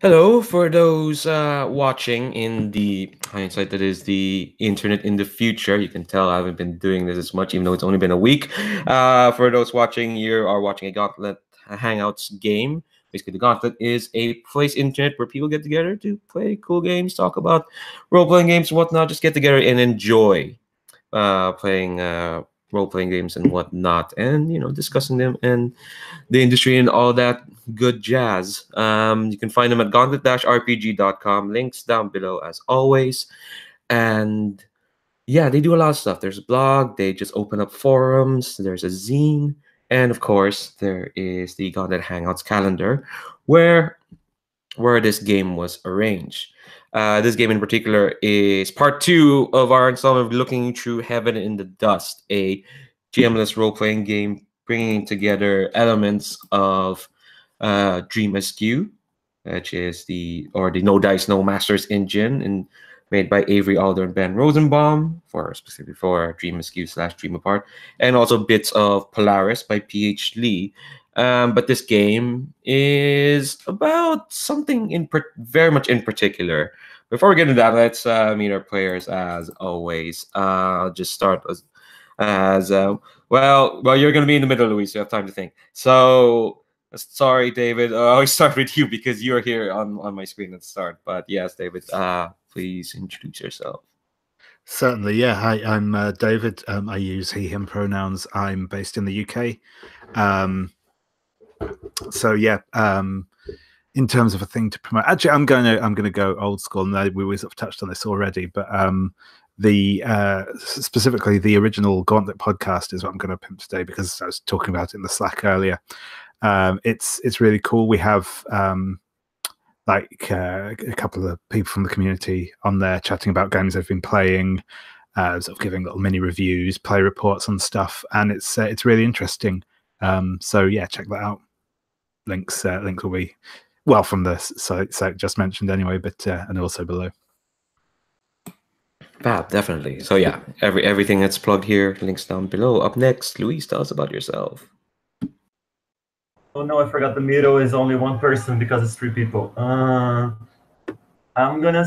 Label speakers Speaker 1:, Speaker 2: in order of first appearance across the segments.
Speaker 1: Hello, for those watching in the hindsight that is the internet in the future. You can tell I haven't been doing this as much, even though it's only been a week. For those watching, you are watching a Gauntlet Hangouts game. Basically, the Gauntlet is a place internet where people get together to play cool games, talk about role-playing games and whatnot, just get together and enjoy playing role-playing games and whatnot, and discussing them and the industry and all that good jazz. You can find them at gauntlet-rpg.com. Links down below as always. And yeah, they do a lot of stuff. There's a blog, they just open up forums, there's a zine, and of course, there is the Gauntlet Hangouts calendar where this game was arranged. This game in particular is part 2 of our installment of Looking Through Heaven in the Dust, a GM-less role-playing game bringing together elements of Dream SQ, which is the No Dice No Masters engine, and made by Avery Alder and Ben Rosenbaum specifically for Dream SQ/Dream Apart, and also bits of Polaris by PH Lee. But this game is about something very much in particular. Before we get into that, let's meet our players as always. I'll just start as well, you're going to be in the middle, Luis, so you have time to think. So, sorry, David. I always start with you because you're here on my screen at the start. But yes, David, please introduce yourself.
Speaker 2: Certainly, yeah. Hi, I'm David. I use he/him pronouns. I'm based in the UK. So yeah, in terms of a thing to promote, actually, I'm gonna go old school. No, we sort of touched on this already, but specifically the original Gauntlet podcast is what I'm going to pimp today, because I was talking about it in the Slack earlier. It's really cool. We have a couple of people from the community on there chatting about games they've been playing, sort of giving little mini reviews, play reports on stuff, and it's really interesting. So yeah, check that out. Links will be from the site just mentioned anyway, but and also below.
Speaker 1: Fab, definitely. So yeah, everything that's plugged here, links down below. Up next, Luis, tell us about yourself.
Speaker 3: Oh no, I forgot the middle is only one person because it's 3 people. I'm gonna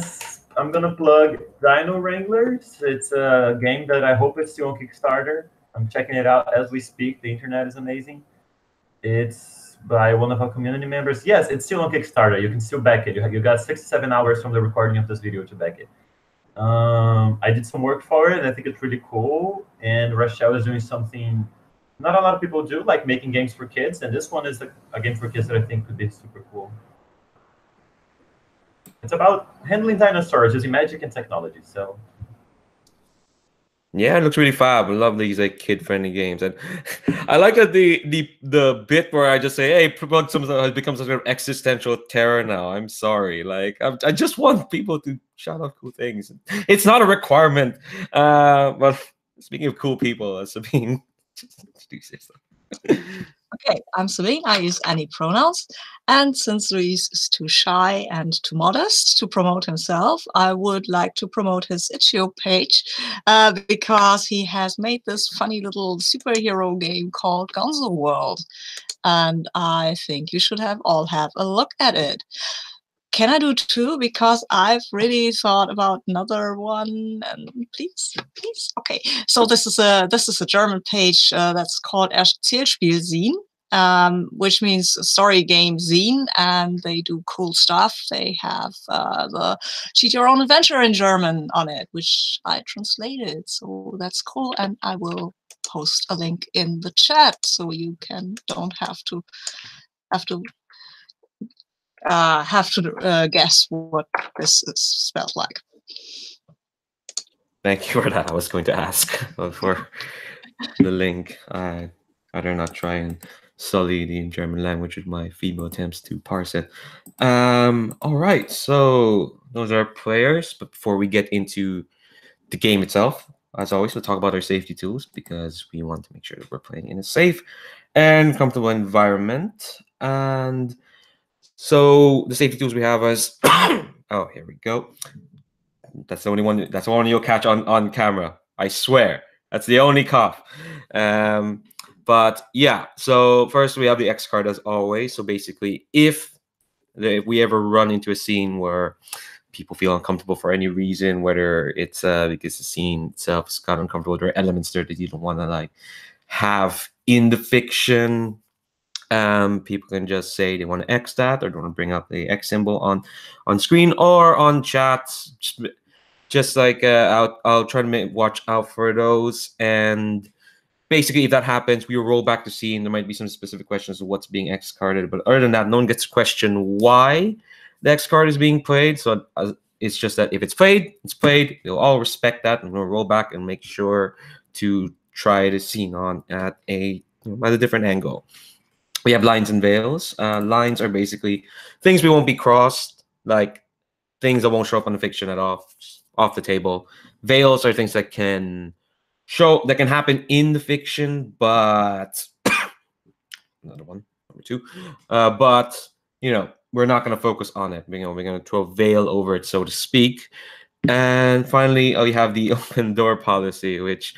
Speaker 3: plug Dino Wranglers. It's a game that I hope it's still on Kickstarter. I'm checking it out as we speak. The internet is amazing. It's by one of our community members. Yes, it's still on Kickstarter. You can still back it. You got 6 to 7 hours from the recording of this video to back it. I did some work for it, and I think it's really cool. And Rochelle is doing something not a lot of people do, like making games for kids. And this one is a game for kids that I think could be super cool. It's about handling dinosaurs using magic and technology. So
Speaker 1: yeah, it looks really fab. I love these kid-friendly games, and I like that the bit where I just say, "Hey, plug something," has become some sort of existential terror now. I'm sorry, I just want people to shout out cool things. It's not a requirement. But speaking of cool people, Sabine, just introduce yourself.
Speaker 4: Okay, I'm Sabine. I use any pronouns. And since Luis is too shy and too modest to promote himself, I would like to promote his itch.io page because he has made this funny little superhero game called Gonzo World. And I think you should all have a look at it. Can I do 2? Because I've really thought about another one. And please. Okay. So this is a German page that's called Erzählspielzine, which means story game zine, and they do cool stuff. They have the Choose Your Own Adventure in German on it, which I translated. So that's cool, and I will post a link in the chat so you don't have to guess what this is spelled like.
Speaker 1: Thank you for that. I was going to ask for the link. I'd rather not try and sully the German language with my feeble attempts to parse it. All right, so those are players. But before we get into the game itself, as always, we'll talk about our safety tools, because we want to make sure that we're playing in a safe and comfortable environment. And so the safety tools we have is oh, here we go. That's the only one. That's the one you'll catch on camera. I swear. That's the only cough. But yeah. So first we have the X card as always. So basically, if if we ever run into a scene where people feel uncomfortable for any reason, whether it's because the scene itself has got uncomfortable, there are elements there that you don't want to like have in the fiction. People can just say they want to X that, or they want to bring up the X symbol on screen or on chat. Just like I'll try to watch out for those. And basically, if that happens, we will roll back the scene. There might be some specific questions of what's being X carded, but other than that, no one gets to question why the X card is being played. So it's just that if it's played, it's played. We'll all respect that, and we'll roll back and make sure to try the scene on at a different angle. We have lines and veils. Lines are basically things we won't be crossed, like things that won't show up on the fiction at all, just off the table. Veils are things that can happen in the fiction, but another one, number 2. But we're not going to focus on it. We're going to throw a veil over it, so to speak. And finally, we have the open door policy, which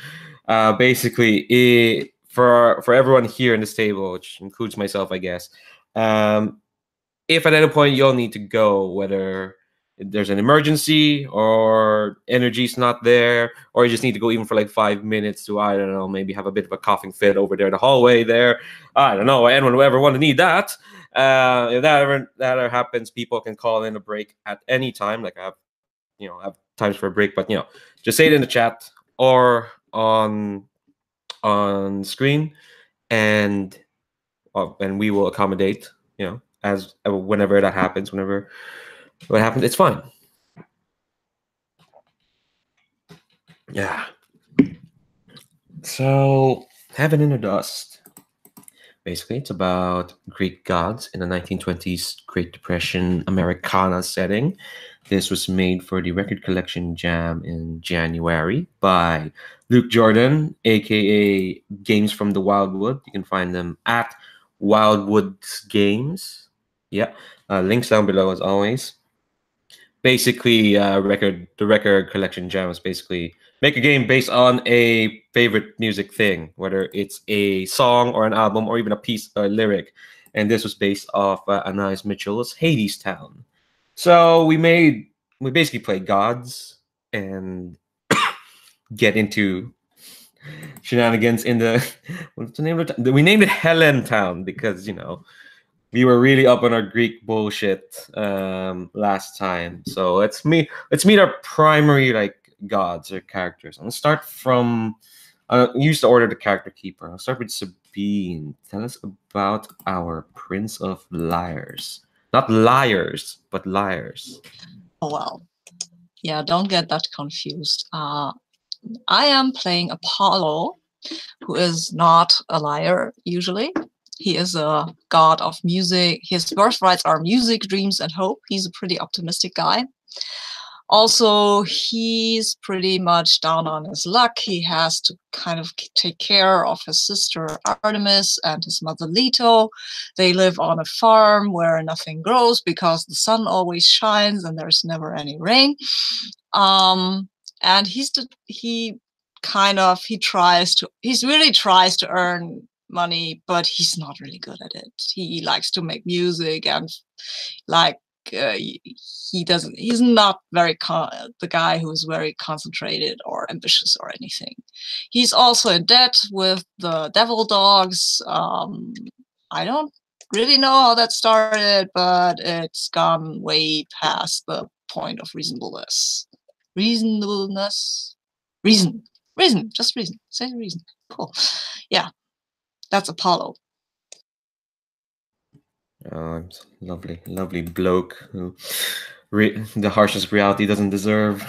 Speaker 1: basically for everyone here in this table, which includes myself, I guess, if at any point you'll need to go, whether there's an emergency or energy's not there, or you just need to go even for like 5 minutes to, I don't know, maybe have a bit of a coughing fit over there in the hallway there. I don't know, anyone will ever want to need that. If that ever happens, people can call in a break at any time. Like I have times for a break, but just say it in the chat or on screen, and we will accommodate, as whenever that happens, what happens, it's fine. Yeah. So, Heaven in the Dust. Basically, it's about Greek gods in the 1920s Great Depression Americana setting. This was made for the Record Collection Jam in January by Luke Jordan, aka Games from the Wildwood. You can find them at Wildwood Games. Yeah, links down below as always. Basically, the Record Collection Jam is basically make a game based on a favorite music thing, whether it's a song or an album or even a piece, a lyric. And this was based off Anais Mitchell's Hellenetown. So we basically play gods and get into shenanigans in the what's the name of it? We named it Hellenetown because we were really up on our Greek bullshit last time. So let's meet our primary gods or characters. I'm gonna start from use the order of the character keeper. I'll start with Sabine. Tell us about our Prince of Liars. Not liars, but liars.
Speaker 4: Oh, well. Yeah, don't get that confused. I am playing Apollo, who is not a liar usually. He is a god of music. His birthrights are music, dreams, and hope. He's a pretty optimistic guy. Also, he's pretty much down on his luck. He has to kind of take care of his sister Artemis and his mother Leto. They live on a farm where nothing grows because the sun always shines and there's never any rain. And he really tries to earn money, but he's not really good at it. He likes to make music and he's not very the guy who's very concentrated or ambitious or anything. He's also in debt with the devil dogs. I don't really know how that started, but it's gone way past the point of reasonableness. Reason, just reason. Say reason. Cool. Yeah, that's Apollo.
Speaker 1: Lovely bloke who the harshness reality doesn't deserve.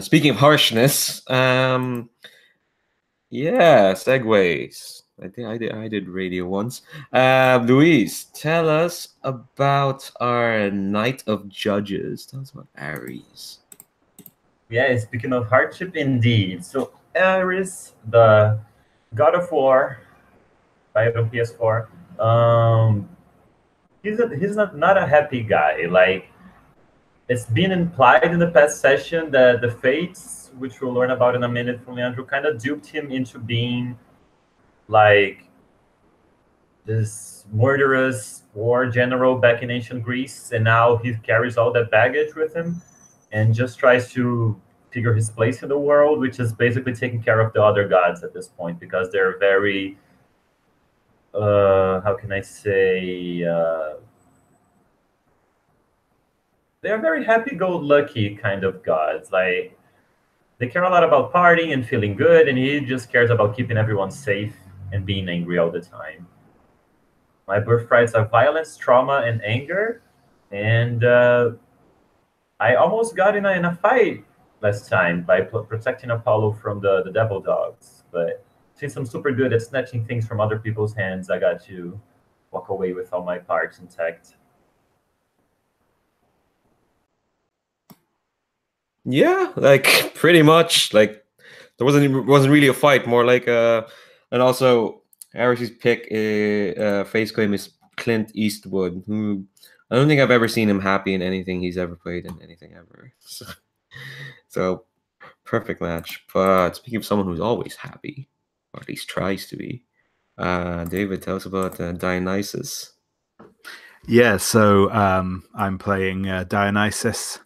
Speaker 1: Speaking of harshness, yeah, segues. I did radio once. Luis, tell us about our Knight of Judges. Tell us about Ares.
Speaker 3: Yeah, speaking of hardship, indeed. So Ares, the God of War, played on PS4. He's not a happy guy. Like, it's been implied in the past session that the fates, which we'll learn about in a minute from Andrew, kind of duped him into being like this murderous war general back in ancient Greece, and now he carries all that baggage with him and just tries to figure his place in the world, which is basically taking care of the other gods at this point because they're very, how can I say, they're very happy-go-lucky kind of gods. Like, they care a lot about partying and feeling good, and he just cares about keeping everyone safe and being angry all the time. My birthrights are violence, trauma, and anger. And I almost got in a fight last time by protecting Apollo from the devil dogs. But since I'm super good at snatching things from other people's hands, I got to walk away with all my parts intact.
Speaker 1: Yeah, like pretty much. Like there wasn't really a fight, more like and also Harris's pick face claim is Clint Eastwood, who I don't think I've ever seen him happy in anything he's ever played in anything ever. So perfect match. But speaking of someone who's always happy, or at least tries to be, David, tell us about Dionysus.
Speaker 2: Yeah, so I'm playing Dionysus,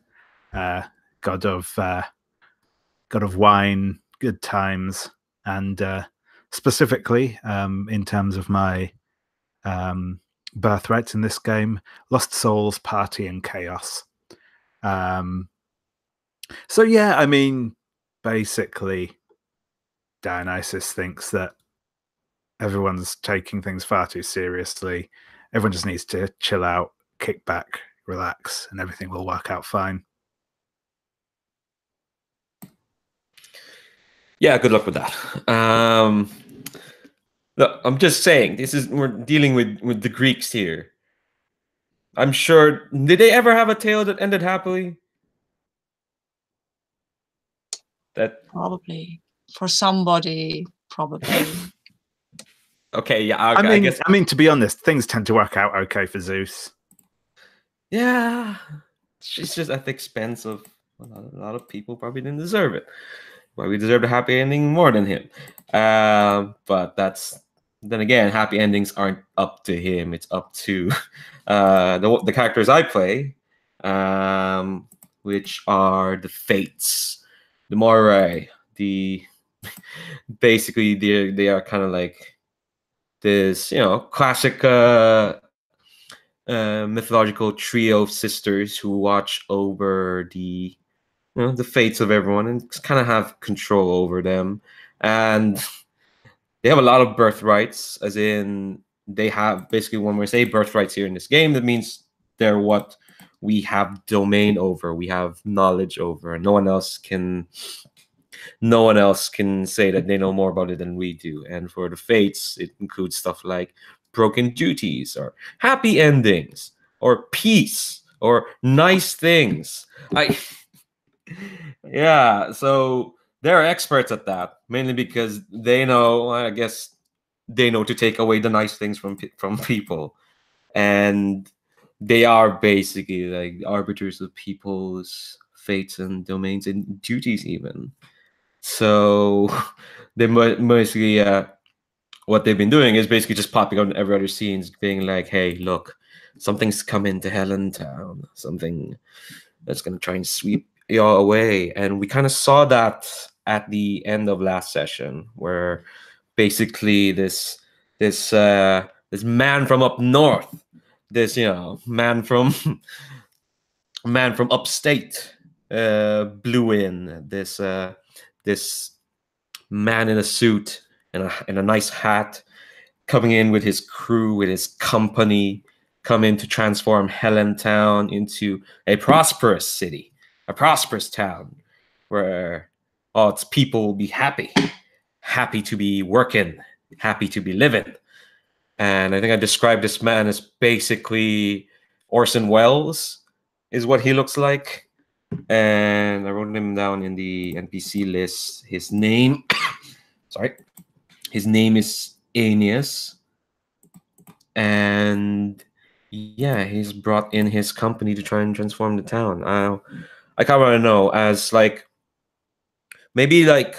Speaker 2: god of wine, good times, and specifically in terms of my birthrights in this game, lost souls, party, and chaos. So yeah, I mean, basically, Dionysus thinks that everyone's taking things far too seriously. Everyone just needs to chill out, kick back, relax, and everything will work out fine.
Speaker 1: Yeah, good luck with that. Look, I'm just saying, we're dealing with the Greeks here. I'm sure. Did they ever have a tale that ended happily? That
Speaker 4: Probably. For somebody, probably.
Speaker 1: okay, yeah.
Speaker 2: I
Speaker 1: guess.
Speaker 2: mean, to be honest, things tend to work out okay for Zeus.
Speaker 1: Yeah, it's just at the expense of a lot of people probably didn't deserve it. Well, we deserve a happy ending more than him. But then again, happy endings aren't up to him. It's up to the characters I play, which are the Fates, the Moirai, the basically they are kind of like this, classic mythological trio of sisters who watch over the fates of everyone and kind of have control over them. And they have a lot of birthrights, as in they have basically, when we say birthrights here in this game, that means they're what we have domain over, we have knowledge over, and no one else can say that they know more about it than we do. And for the fates, it includes stuff like broken duties or happy endings or peace or nice things. Yeah, so they're experts at that, mainly because they know, I guess, they know to take away the nice things from people, and they are basically like arbiters of people's fates and domains and duties, even. So they mostly what they've been doing is basically just popping out in every other scenes, being like, "Hey, look, something's coming to Hellenetown. Something that's gonna try and sweep y'all away." And we kind of saw that at the end of last session, where basically this man from up north, this man from upstate, blew in this man in a suit and a nice hat, coming in with his crew, with his company, come in to transform Hellenetown into a prosperous city, a prosperous town, where all its people will be happy to be working, happy to be living. And I think I described this man as basically Orson Welles, is what he looks like. And I wrote him down in the NPC list. His name, sorry, his name is Aeneas. And yeah, he's brought in his company to try and transform the town. I kind of want to know, as like, maybe like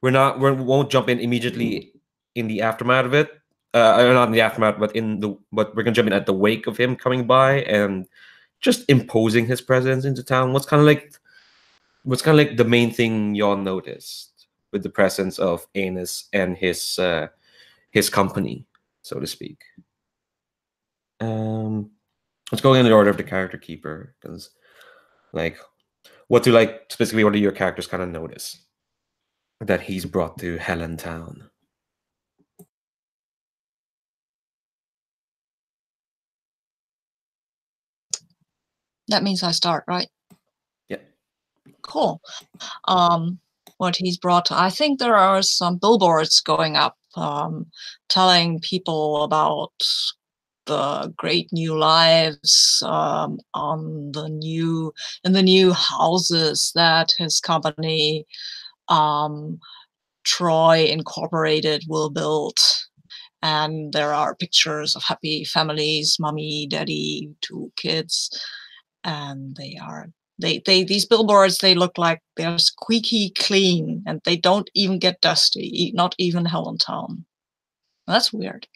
Speaker 1: we won't jump in immediately in the aftermath of it, not in the aftermath, but we're gonna jump in at the wake of him coming by and just imposing his presence into town. What's kind of like the main thing y'all noticed with the presence of Anus and his company, so to speak. Let's go in the order of the character keeper, because what do your characters kind of notice that he's brought to Hellenetown?
Speaker 4: That means I start, right?
Speaker 1: Yeah.
Speaker 4: Cool. What he's brought, I think there are some billboards going up, telling people about the great new lives in the new houses that his company, Troy Incorporated, will build. And there are pictures of happy families, mommy, daddy, 2 kids, and these billboards, they look like they're squeaky clean, and they don't even get dusty, not even Hellenetown. That's weird.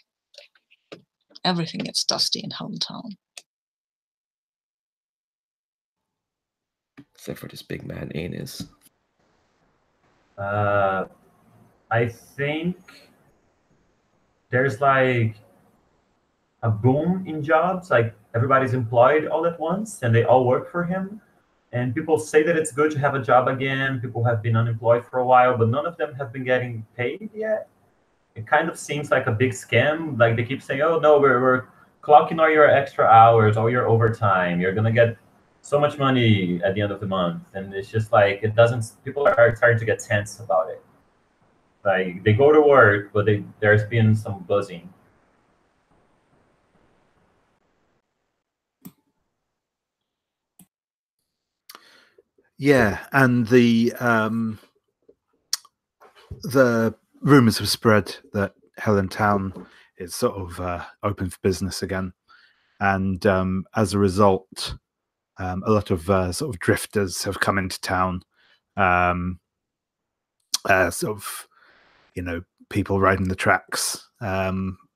Speaker 4: Everything gets dusty in Hellenetown.
Speaker 1: Except for this big man Anus.
Speaker 3: I think there's like a boom in jobs, like everybody's employed all at once and they all work for him. And people say that it's good to have a job again. People have been unemployed for a while, but none of them have been getting paid yet. It kind of seems like a big scam. Like they keep saying, oh no, we're clocking all your extra hours, all your overtime. You're going to get so much money at the end of the month. And it's just like, it doesn't, people are starting to get tense about it. Like they go to work, but there's been some buzzing.
Speaker 2: Yeah, and the rumors have spread that Hellenetown is sort of open for business again, and as a result, a lot of sort of drifters have come into town. Sort of, people riding the tracks,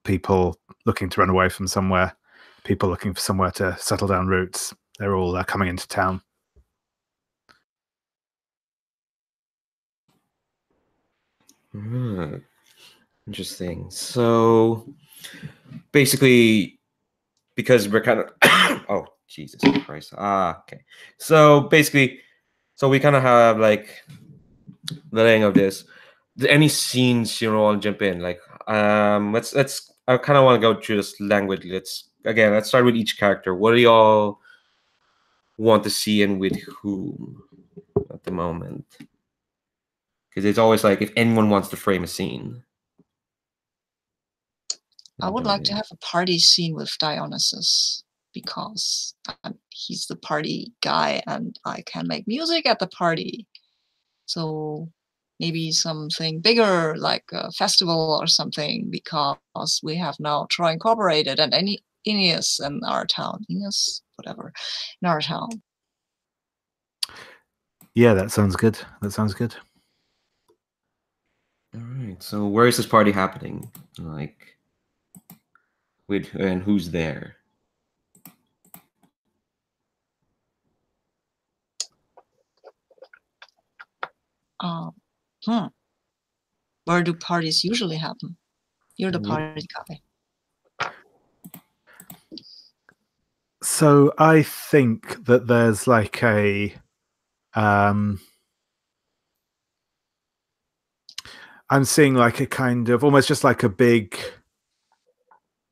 Speaker 2: people looking to run away from somewhere, people looking for somewhere to settle down roots. They're all coming into town.
Speaker 1: Interesting. So basically, because we're kind of oh Jesus Christ. Okay. So basically, we kind of have like the laying of this. Any scenes want to jump in? Like, let's. I kind of want to go through this language. Let's start with each character. What do y'all want to see and with whom at the moment? Because it's always like if anyone wants to frame a scene.
Speaker 4: I would like to have a party scene with Dionysus, because he's the party guy and I can make music at the party. So maybe something bigger, like a festival or something, because we have now Troy Incorporated and Aeneas in our town. Aeneas, whatever, in our town.
Speaker 2: Yeah, that sounds good. That sounds good.
Speaker 1: All right. So where is this party happening? Like, and who's there?
Speaker 4: Where do parties usually happen? You're the party guy.
Speaker 2: So I think that there's like a I'm seeing like a kind of almost just like a big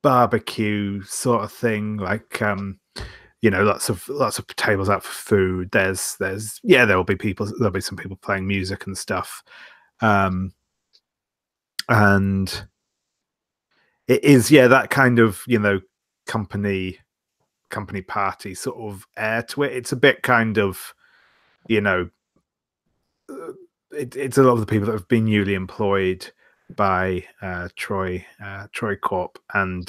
Speaker 2: barbecue sort of thing, like lots of tables out for food. There's there'll be some people playing music and stuff, and it is that kind of company party sort of air to it. It's a bit kind of it's a lot of the people that have been newly employed by Troy Corp, and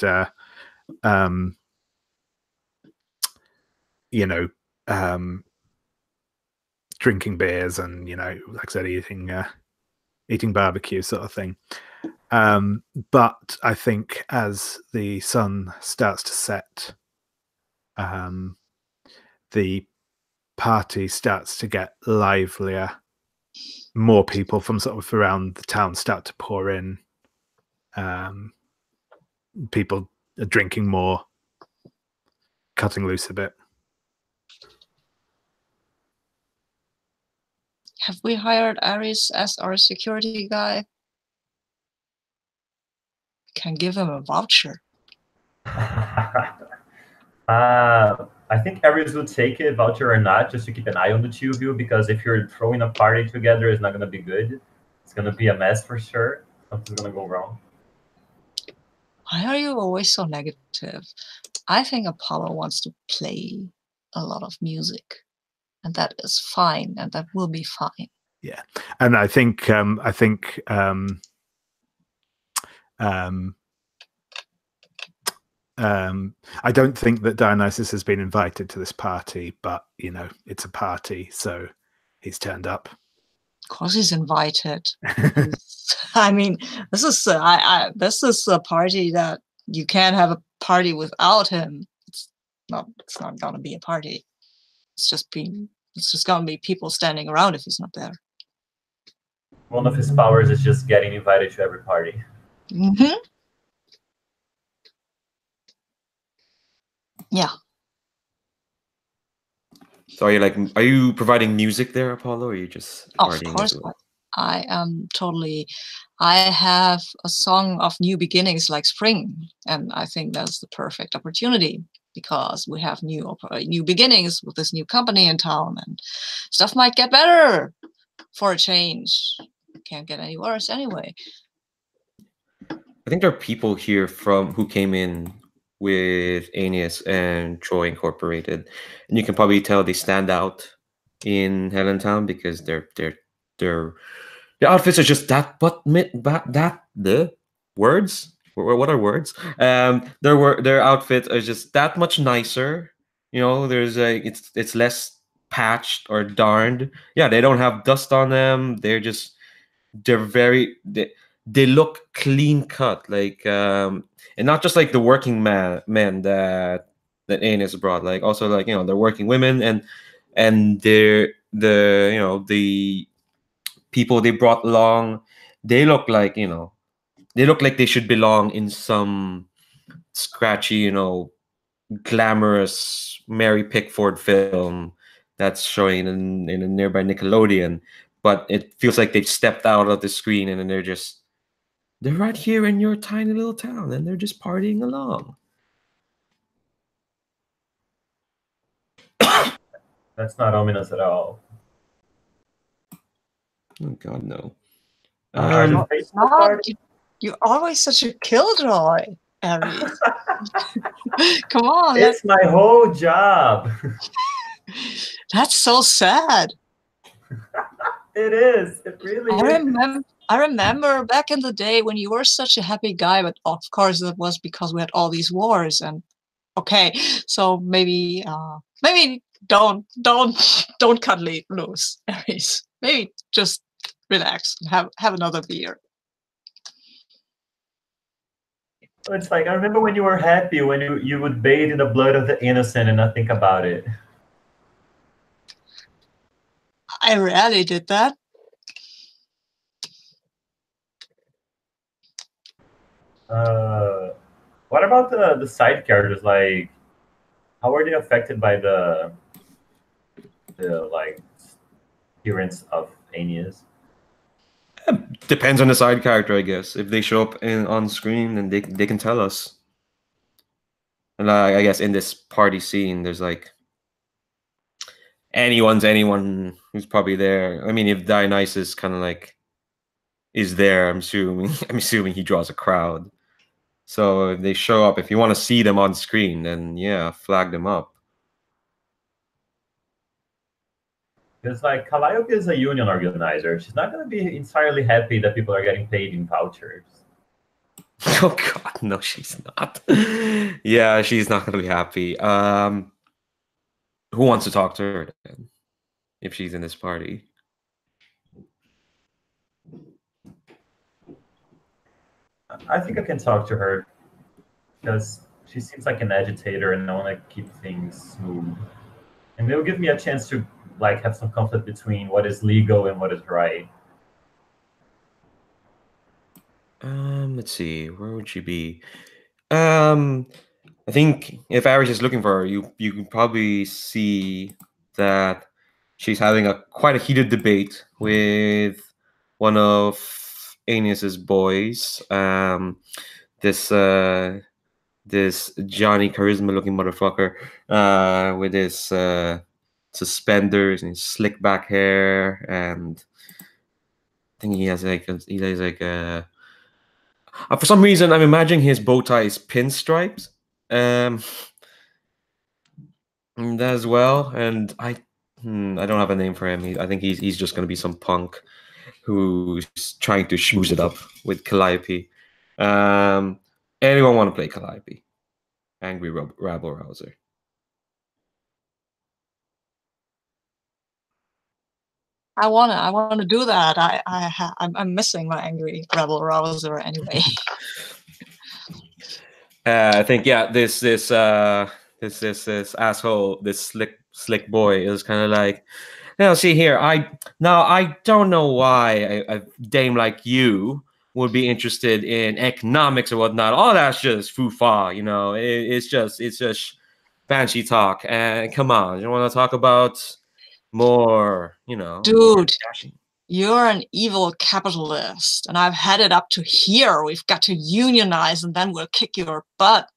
Speaker 2: drinking beers and like I said, eating eating barbecue sort of thing. But I think as the sun starts to set, the party starts to get livelier. More people from sort of around the town start to pour in. People are drinking more, cutting loose a bit.
Speaker 4: Have we hired Aries as our security guy? Can give him a voucher.
Speaker 3: I think Aries would take it, voucher or not, just to keep an eye on the two of you, because if you're throwing a party together, it's not going to be good. It's going to be a mess for sure. Something's going to go wrong.
Speaker 4: Why are you always so negative? I think Apollo wants to play a lot of music, and that is fine, and that will be fine.
Speaker 2: Yeah, and I think I don't think that Dionysus has been invited to this party, but you know, it's a party, so he's turned up.
Speaker 4: Of course, he's invited. I mean, this is this is a party that you can't have a party without him. It's not gonna be a party. It's just gonna be people standing around if he's not there.
Speaker 3: One of his powers is just getting invited to every party.
Speaker 4: Mm-hmm. Yeah.
Speaker 1: So are you providing music there, Apollo, or are you just partying?
Speaker 4: Of course, I am totally. I have a song of new beginnings like spring, and I think that's the perfect opportunity because we have new beginnings with this new company in town, and stuff might get better for a change. Can't get any worse anyway.
Speaker 1: I think there are people here who came in with Aeneas and Troy Incorporated, and you can probably tell they stand out in Hellenetown because their outfits are just the words. What are words? Their outfits are just that much nicer. You know, it's less patched or darned. Yeah, they don't have dust on them. They look clean cut, like and not just like the working men that Aeneas brought, like also like, you know, they're working women and the people they brought along, they look like they should belong in some scratchy, you know, glamorous Mary Pickford film that's showing in a nearby Nickelodeon, but it feels like they've stepped out of the screen and then they're right here in your tiny little town and they're just partying along.
Speaker 3: That's not ominous at all.
Speaker 1: Oh God, no.
Speaker 4: You're always such a killjoy, Aries. Come on.
Speaker 3: It's my whole job.
Speaker 4: That's so sad.
Speaker 3: It is. It really is.
Speaker 4: I remember back in the day when you were such a happy guy, but of course that was because we had all these wars. And okay, so maybe don't cut loose, Aries. Maybe just relax and have another beer.
Speaker 3: It's like I remember when you were happy, when you would bathe in the blood of the innocent and not think about it.
Speaker 4: I rarely did that.
Speaker 3: What about the side characters? Like, how are they affected by the like appearance of Aeneas?
Speaker 1: Depends on the side character, I guess. If they show up on screen, then they can tell us. And I guess in this party scene, there's like anyone who's probably there. I mean, if Dionysus kind of like is there, I'm assuming he draws a crowd. So if they show up, if you want to see them on screen, then yeah, flag them up.
Speaker 3: Because like Calliope is a union organizer. She's not going to be entirely happy that people are getting paid in vouchers.
Speaker 1: Oh God, no, she's not. Yeah, she's not going to be happy. Who wants to talk to her then, if she's in this party?
Speaker 3: I think I can talk to her because she seems like an agitator, and I want to keep things smooth. And it'll give me a chance to like have some conflict between what is legal and what is right.
Speaker 1: Let's see, where would she be? I think if Aries is looking for her, you can probably see that she's having quite a heated debate with one of Aeneas's boys. This this Johnny Charisma looking motherfucker with his suspenders and his slick back hair, and I think he has like a for some reason I'm imagining his bow tie is pinstripes. As well, and I don't have a name for him. I think he's just gonna be some punk who's trying to schmooze it up with Calliope. Anyone want to play Calliope? Angry rabble rouser.
Speaker 4: I wanna do that. I'm missing my angry rebel rouser anyway.
Speaker 1: I think this asshole, this slick boy is kind of like, now see here, I don't know why a dame like you would be interested in economics or whatnot. All that's just foo-fa, you know. It's just banshee talk. And come on, you want to talk about more, you know,
Speaker 4: dude. You're an evil capitalist, and I've had it up to here. We've got to unionize, and then we'll kick your butt.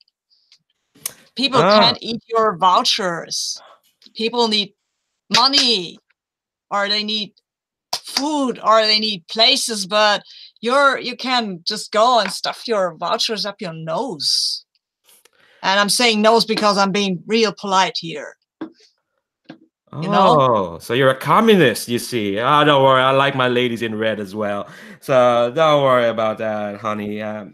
Speaker 4: People can't eat your vouchers. People need money, or they need food, or they need places, but you can just go and stuff your vouchers up your nose. And I'm saying nose because I'm being real polite here. You know?
Speaker 1: So you're a communist, you see. Oh, don't worry, I like my ladies in red as well. So don't worry about that, honey.
Speaker 4: I'm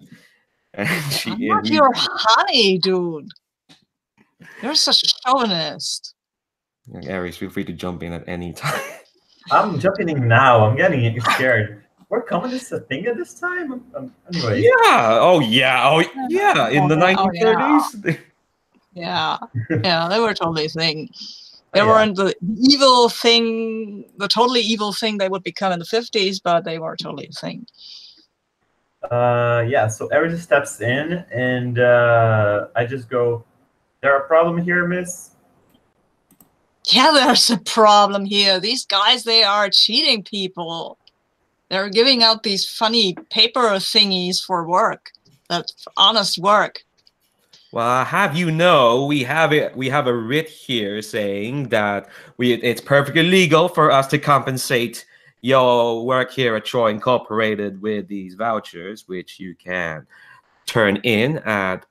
Speaker 4: not your honey, dude. You're such a chauvinist.
Speaker 1: Aries, feel free to jump in at any time.
Speaker 3: I'm jumping in now. I'm getting scared. Were communists a thing at this time? Anyway.
Speaker 1: Yeah. Oh, yeah. In the 1930s?
Speaker 4: Yeah. Yeah, they were totally a thing. They weren't the evil thing, the totally evil thing they would become in the 50s, but they were totally a thing.
Speaker 3: So Aries steps in, and I just go, there a problem here, miss?
Speaker 4: Yeah, there's a problem here. These guys, they are cheating people. They're giving out these funny paper thingies for work. That's honest work.
Speaker 1: Well, have you know, we have a writ here saying that it's perfectly legal for us to compensate your work here at Troy Incorporated with these vouchers, which you can turn in at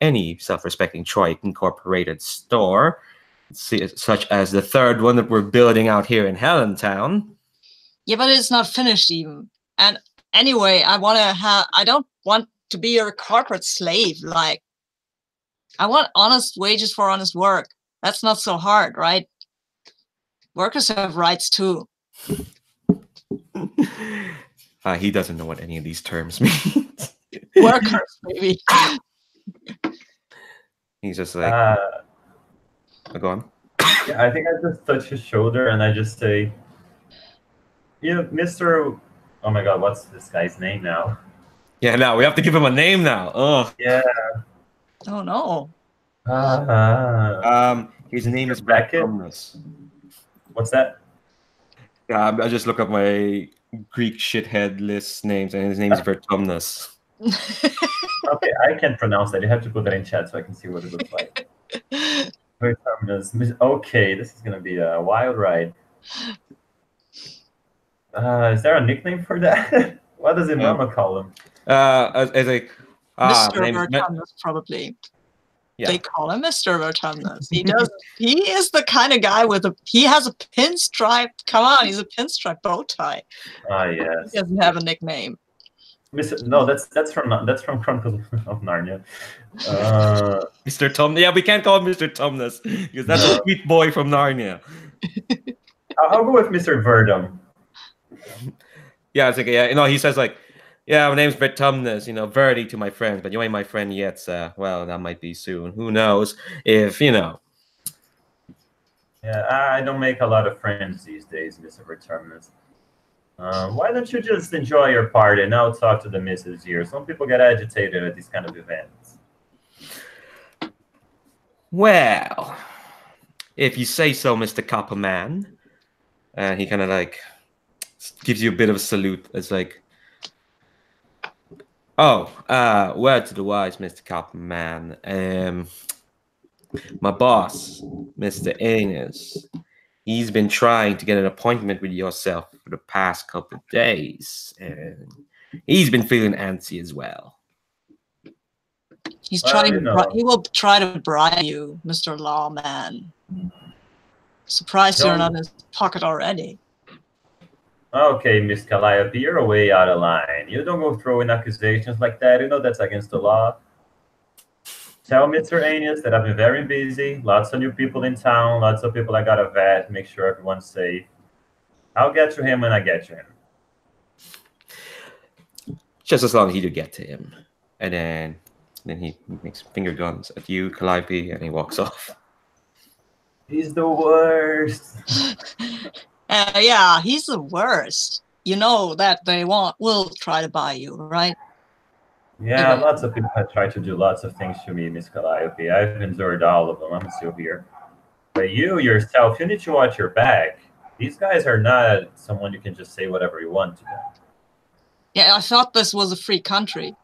Speaker 1: any self-respecting Troy Incorporated store, such as the third one that we're building out here in Hellenetown.
Speaker 4: Yeah, but it's not finished even. And anyway, I don't want to be your corporate slave. Like, I want honest wages for honest work. That's not so hard, right? Workers have rights too.
Speaker 1: He doesn't know what any of these terms mean.
Speaker 4: Workers, maybe.
Speaker 1: He's just like, go on.
Speaker 3: Yeah, I think I just touch his shoulder and I just say, Mr. Oh my God, what's this guy's name now?
Speaker 1: Yeah, now we have to give him a name now. Oh.
Speaker 3: Yeah.
Speaker 4: Oh no.
Speaker 1: His name is
Speaker 3: Bracket. What's that?
Speaker 1: Yeah, I just look up my Greek shithead list names, and his name is Vertumnus.
Speaker 3: Okay, I can't pronounce that. You have to put that in chat so I can see what it looks like. Vertumnus. Okay, this is gonna be a wild ride. Is there a nickname for that? What does Mama call him?
Speaker 1: As a
Speaker 4: Mr. Vertumnus, probably. Yeah. They call him Mr. Vertumnus. He is the kind of guy he has a pinstripe. Come on, he's a pinstripe bow tie.
Speaker 3: Yes.
Speaker 4: He doesn't have a nickname.
Speaker 3: No, that's from Chronicles of Narnia.
Speaker 1: Mr. Tum. Yeah, we can't call him Mr. Tumnus because that's a sweet boy from Narnia.
Speaker 3: I'll go with Mr. Verdum.
Speaker 1: Yeah, it's like he says like, Yeah, my name's Vertumnus, you know, Verdi to my friends, but you ain't my friend yet, so, well, that might be soon. Who knows if, you know.
Speaker 3: Yeah, I don't make a lot of friends these days, Mr. Vertumnus. Why don't you just enjoy your party and I'll talk to the missus here? Some people get agitated at these kind of events.
Speaker 1: Well, if you say so, Mr. Copperman. And he kind of like gives you a bit of a salute. It's like, oh, word to the wise, Mr. Copperman. My boss, Mr. Anus, he's been trying to get an appointment with yourself for the past couple of days, and he's been feeling antsy as well.
Speaker 4: He's
Speaker 3: Well,
Speaker 4: trying.
Speaker 3: you know.
Speaker 4: He will try to bribe you, Mr. Lawman. Surprised you're not in his pocket already.
Speaker 3: Okay, Miss Calliope, you're way out of line. You don't go throwing accusations like that. You know that's against the law. Tell Mr. Anus that I've been very busy. Lots of new people in town. Lots of people I got to vet. Make sure everyone's safe. I'll get to him when I get to him.
Speaker 1: Just as long as you do get to him. And then he makes finger guns at you, Calliope, and he walks off.
Speaker 3: He's the worst.
Speaker 4: Yeah, he's the worst. You know that they will try to buy you, right?
Speaker 3: Yeah, lots of people have tried to do lots of things to me, Miss Calliope. I've endured all of them. I'm still here. But you yourself, you need to watch your back. These guys are not someone you can just say whatever you want to them.
Speaker 4: Yeah, I thought this was a free country.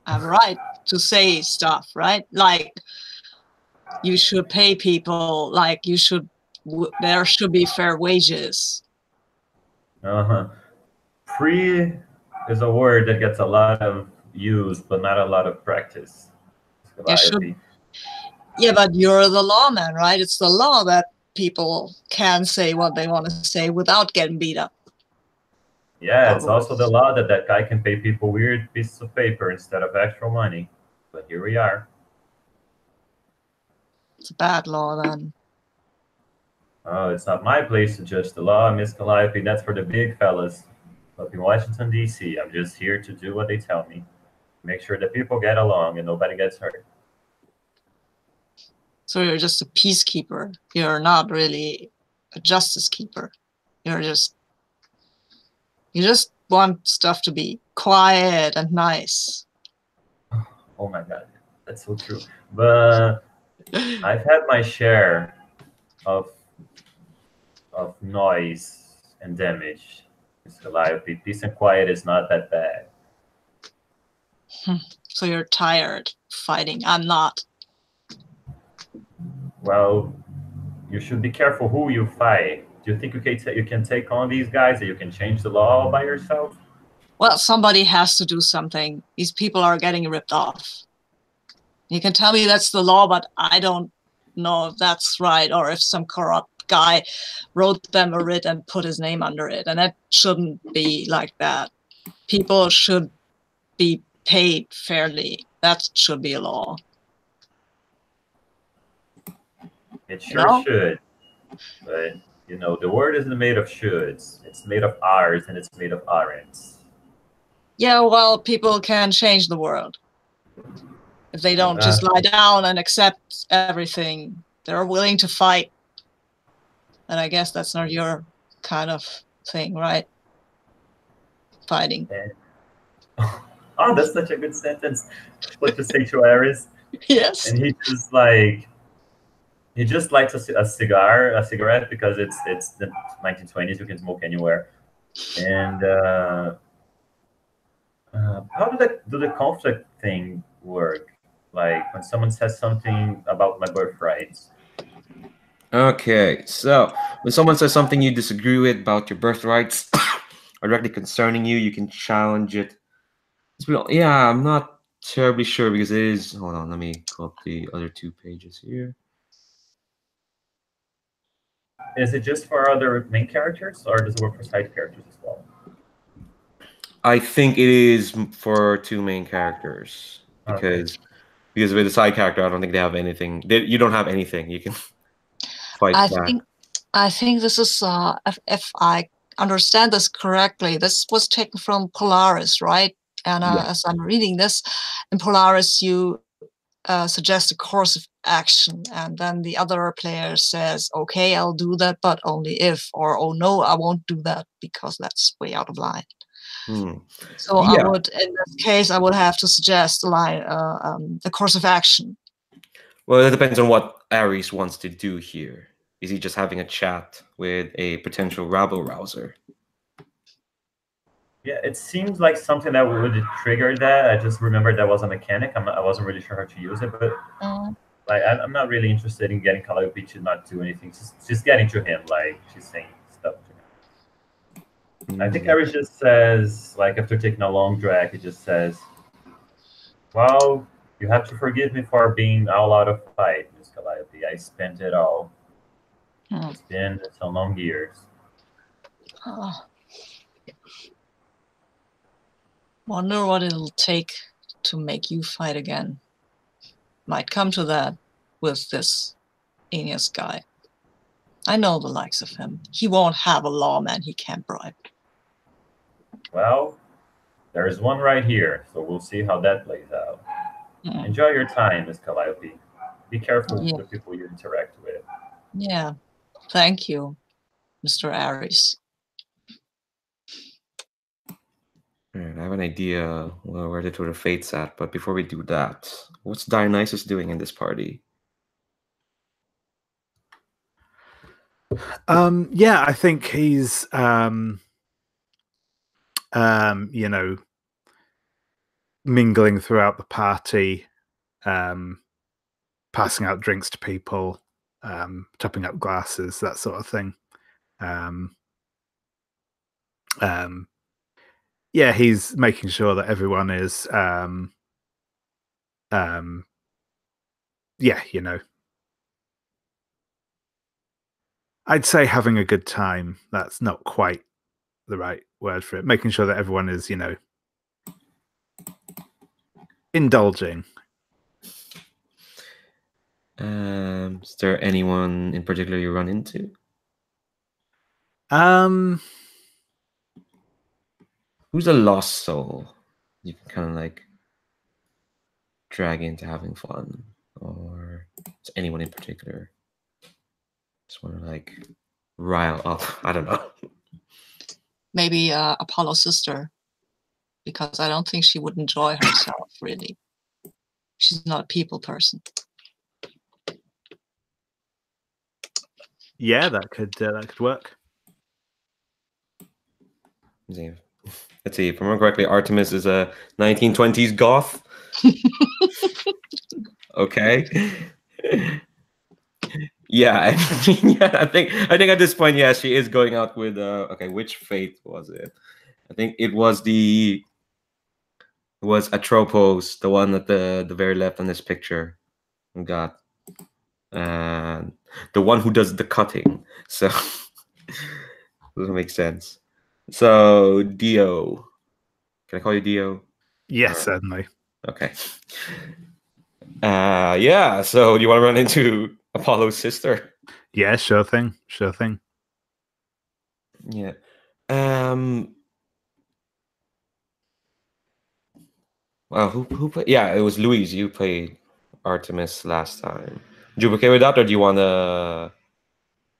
Speaker 4: I have a right to say stuff, right? Like, you should pay people, like you should, there should be fair wages.
Speaker 3: Free is a word that gets a lot of use, but not a lot of practice.
Speaker 4: Yeah, but you're the lawman, right? It's the law that people can say what they want to say without getting beat up.
Speaker 3: Yeah, it's also the law that that guy can pay people weird pieces of paper instead of actual money. But here we are.
Speaker 4: It's a bad law then.
Speaker 3: Oh, it's not my place to judge the law, Miss Calliope. That's for the big fellas up in Washington, D.C. I'm just here to do what they tell me. Make sure that people get along and nobody gets hurt.
Speaker 4: So you're just a peacekeeper. You're not really a justice keeper. You just want stuff to be quiet and nice.
Speaker 3: Oh my God, that's so true. But I've had my share of noise and damage. Miss Calliope, peace and quiet is not that bad.
Speaker 4: So you're tired fighting. I'm not.
Speaker 3: Well, you should be careful who you fight. Do you think you can take on these guys, that you can change the law all by yourself?
Speaker 4: Well, somebody has to do something. These people are getting ripped off. You can tell me that's the law, but I don't know if that's right or if some corrupt guy wrote them a writ and put his name under it. And that shouldn't be like that. People should be paid fairly. That should be a law.
Speaker 3: It sure should. But, you know, the word isn't made of shoulds. It's made of ours and it's made of aren'ts.
Speaker 4: Yeah, well, people can change the world. If they don't just lie down and accept everything, they're willing to fight. And I guess that's not your kind of thing, right? Fighting.
Speaker 3: Oh, that's such a good sentence. What to say to Ares.
Speaker 4: Yes.
Speaker 3: And he just lights a cigarette, because it's the 1920s. You can smoke anywhere. And how do the conflict thing work? Like when someone says something about my birthrights.
Speaker 1: Okay, so when someone says something you disagree with about your birthrights or directly concerning you, you can challenge it. Yeah, I'm not terribly sure because it is. Hold on, let me go up the other 2 pages here.
Speaker 3: Is it just for other main characters, or does it work for side characters as well?
Speaker 1: I think it is for 2 main characters because with the side character, I don't think they have anything. You don't have anything. You can fight back.
Speaker 4: I think this is if I understand this correctly, this was taken from Polaris, right? And as I'm reading this, in Polaris, you suggest a course of action, and then the other player says, okay, I'll do that, but only if, or oh no, I won't do that because that's way out of line. So I would, in this case, I would have to suggest the course of action.
Speaker 1: Well, it depends on what Ares wants to do here. Is he just having a chat with a potential rabble rouser?
Speaker 3: Yeah, it seems like something that would trigger that. I just remembered that was a mechanic. I wasn't really sure how to use it, but like I'm not really interested in getting Calliope to not do anything. Just getting to him, like she's saying stuff to him. I think Ares just says, like after taking a long drag, he just says, "Well, you have to forgive me for being all out of fight, Miss Calliope. I spent it all. It's been some long years."
Speaker 4: Wonder what it'll take to make you fight again. Might come to that with this Aeneas guy. I know the likes of him. He won't have a lawman he can't bribe.
Speaker 3: Well, there is one right here, so we'll see how that plays out. Enjoy your time, Miss Calliope. Be careful with the people you interact with.
Speaker 4: Yeah, thank you, Mr. Ares.
Speaker 1: Right, I have an idea where the Tour of Fate's at, but before we do that, what's Dionysus doing in this party?
Speaker 2: Yeah, I think he's you know, mingling throughout the party, passing out drinks to people, topping up glasses, that sort of thing. Yeah, he's making sure that everyone is yeah, you know, I'd say having a good time. That's not quite the right word for it. Making sure that everyone is, you know, indulging.
Speaker 1: Is there anyone in particular you run into? Who's a lost soul you can kind of like drag into having fun, or is anyone in particular just want to like rile up? I don't know.
Speaker 4: Maybe Apollo's sister, because I don't think she would enjoy herself really. She's not a people person.
Speaker 2: Yeah, that could work.
Speaker 1: Let's see. If I remember correctly, Artemis is a 1920s goth. Okay. Yeah, I think at this point, yeah, she is going out with okay, which fate was it? I think it was Atropos, the one at the very left on this picture. We got the one who does the cutting. So doesn't make sense. So Dio. Can I call you Dio?
Speaker 2: Yes, certainly.
Speaker 1: Okay. Yeah, so do you want to run into Apollo's sister?
Speaker 2: Yeah, sure thing. Sure thing.
Speaker 1: Yeah. Well, who played? Yeah, it was Louise. You played Artemis last time. Are you okay with that, or do you want to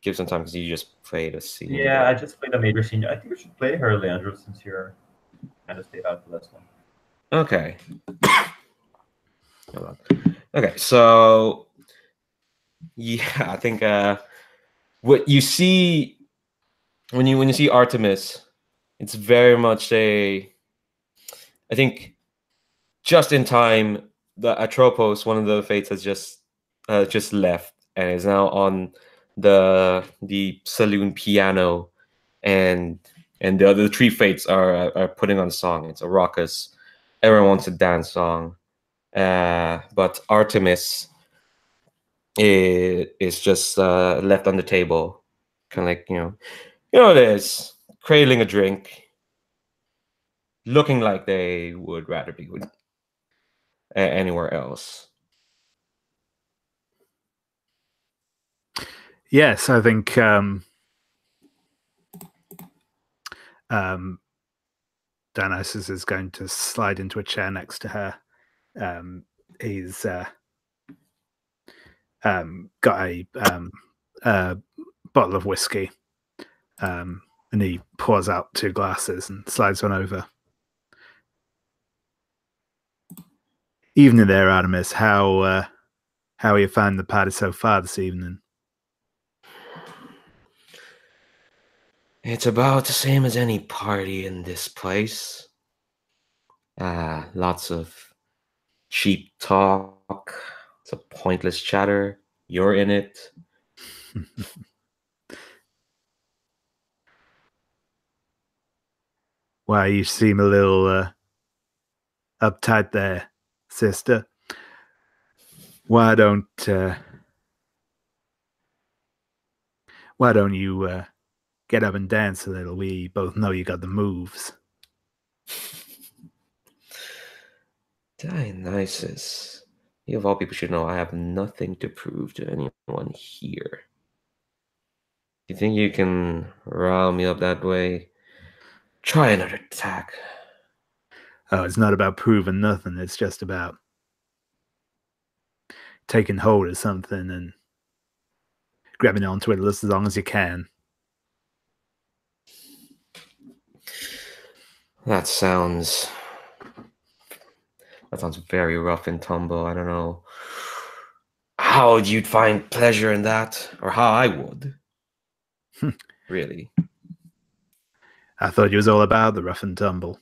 Speaker 1: give some time because you just played a scene?
Speaker 3: Yeah, I just played a major scene. I think we should play her, Leandro, since you're kind of stayed out the last one.
Speaker 1: Okay. Hold on. Okay, so yeah, I think what you see when you see Artemis, it's very much I think just in time, the Atropos, one of the fates, has just left and is now on the saloon piano, and the other three fates are putting on a song. It's a raucous, everyone wants to dance song, but Artemis is just left on the table, kind of like it is cradling a drink, looking like they would rather be with anywhere else.
Speaker 2: Yes, I think Dionysus is going to slide into a chair next to her. He's got a bottle of whiskey, and he pours out 2 glasses and slides one over. Evening there, Artemis. How you found the party so far this evening?
Speaker 1: It's about the same as any party in this place. Lots of cheap talk. It's a pointless chatter. You're in it.
Speaker 2: Why, you seem a little uptight there, sister. Why don't you get up and dance a little? We both know you got the moves.
Speaker 1: Dionysus. You of all people should know I have nothing to prove to anyone here. You think you can rile me up that way? Try another attack.
Speaker 2: Oh, it's not about proving nothing. It's just about taking hold of something and grabbing onto it as long as you can.
Speaker 1: That sounds very rough and tumble. I don't know how you'd find pleasure in that, or how I would. Really.
Speaker 2: I thought you was all about the rough and tumble.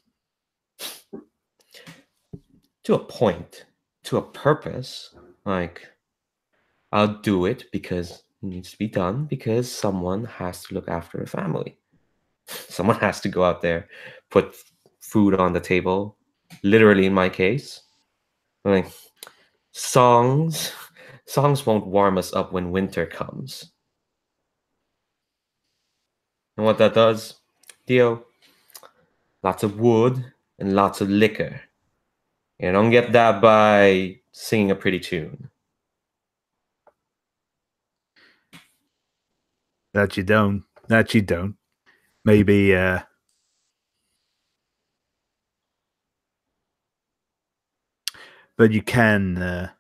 Speaker 1: To a point, to a purpose. Like, I'll do it because it needs to be done, because someone has to look after the family. Someone has to go out there, put food on the table. Literally, in my case. Like, songs won't warm us up when winter comes. And what that does, Theo? Lots of wood and lots of liquor. You don't get that by singing a pretty tune.
Speaker 2: That you don't. Maybe but you can it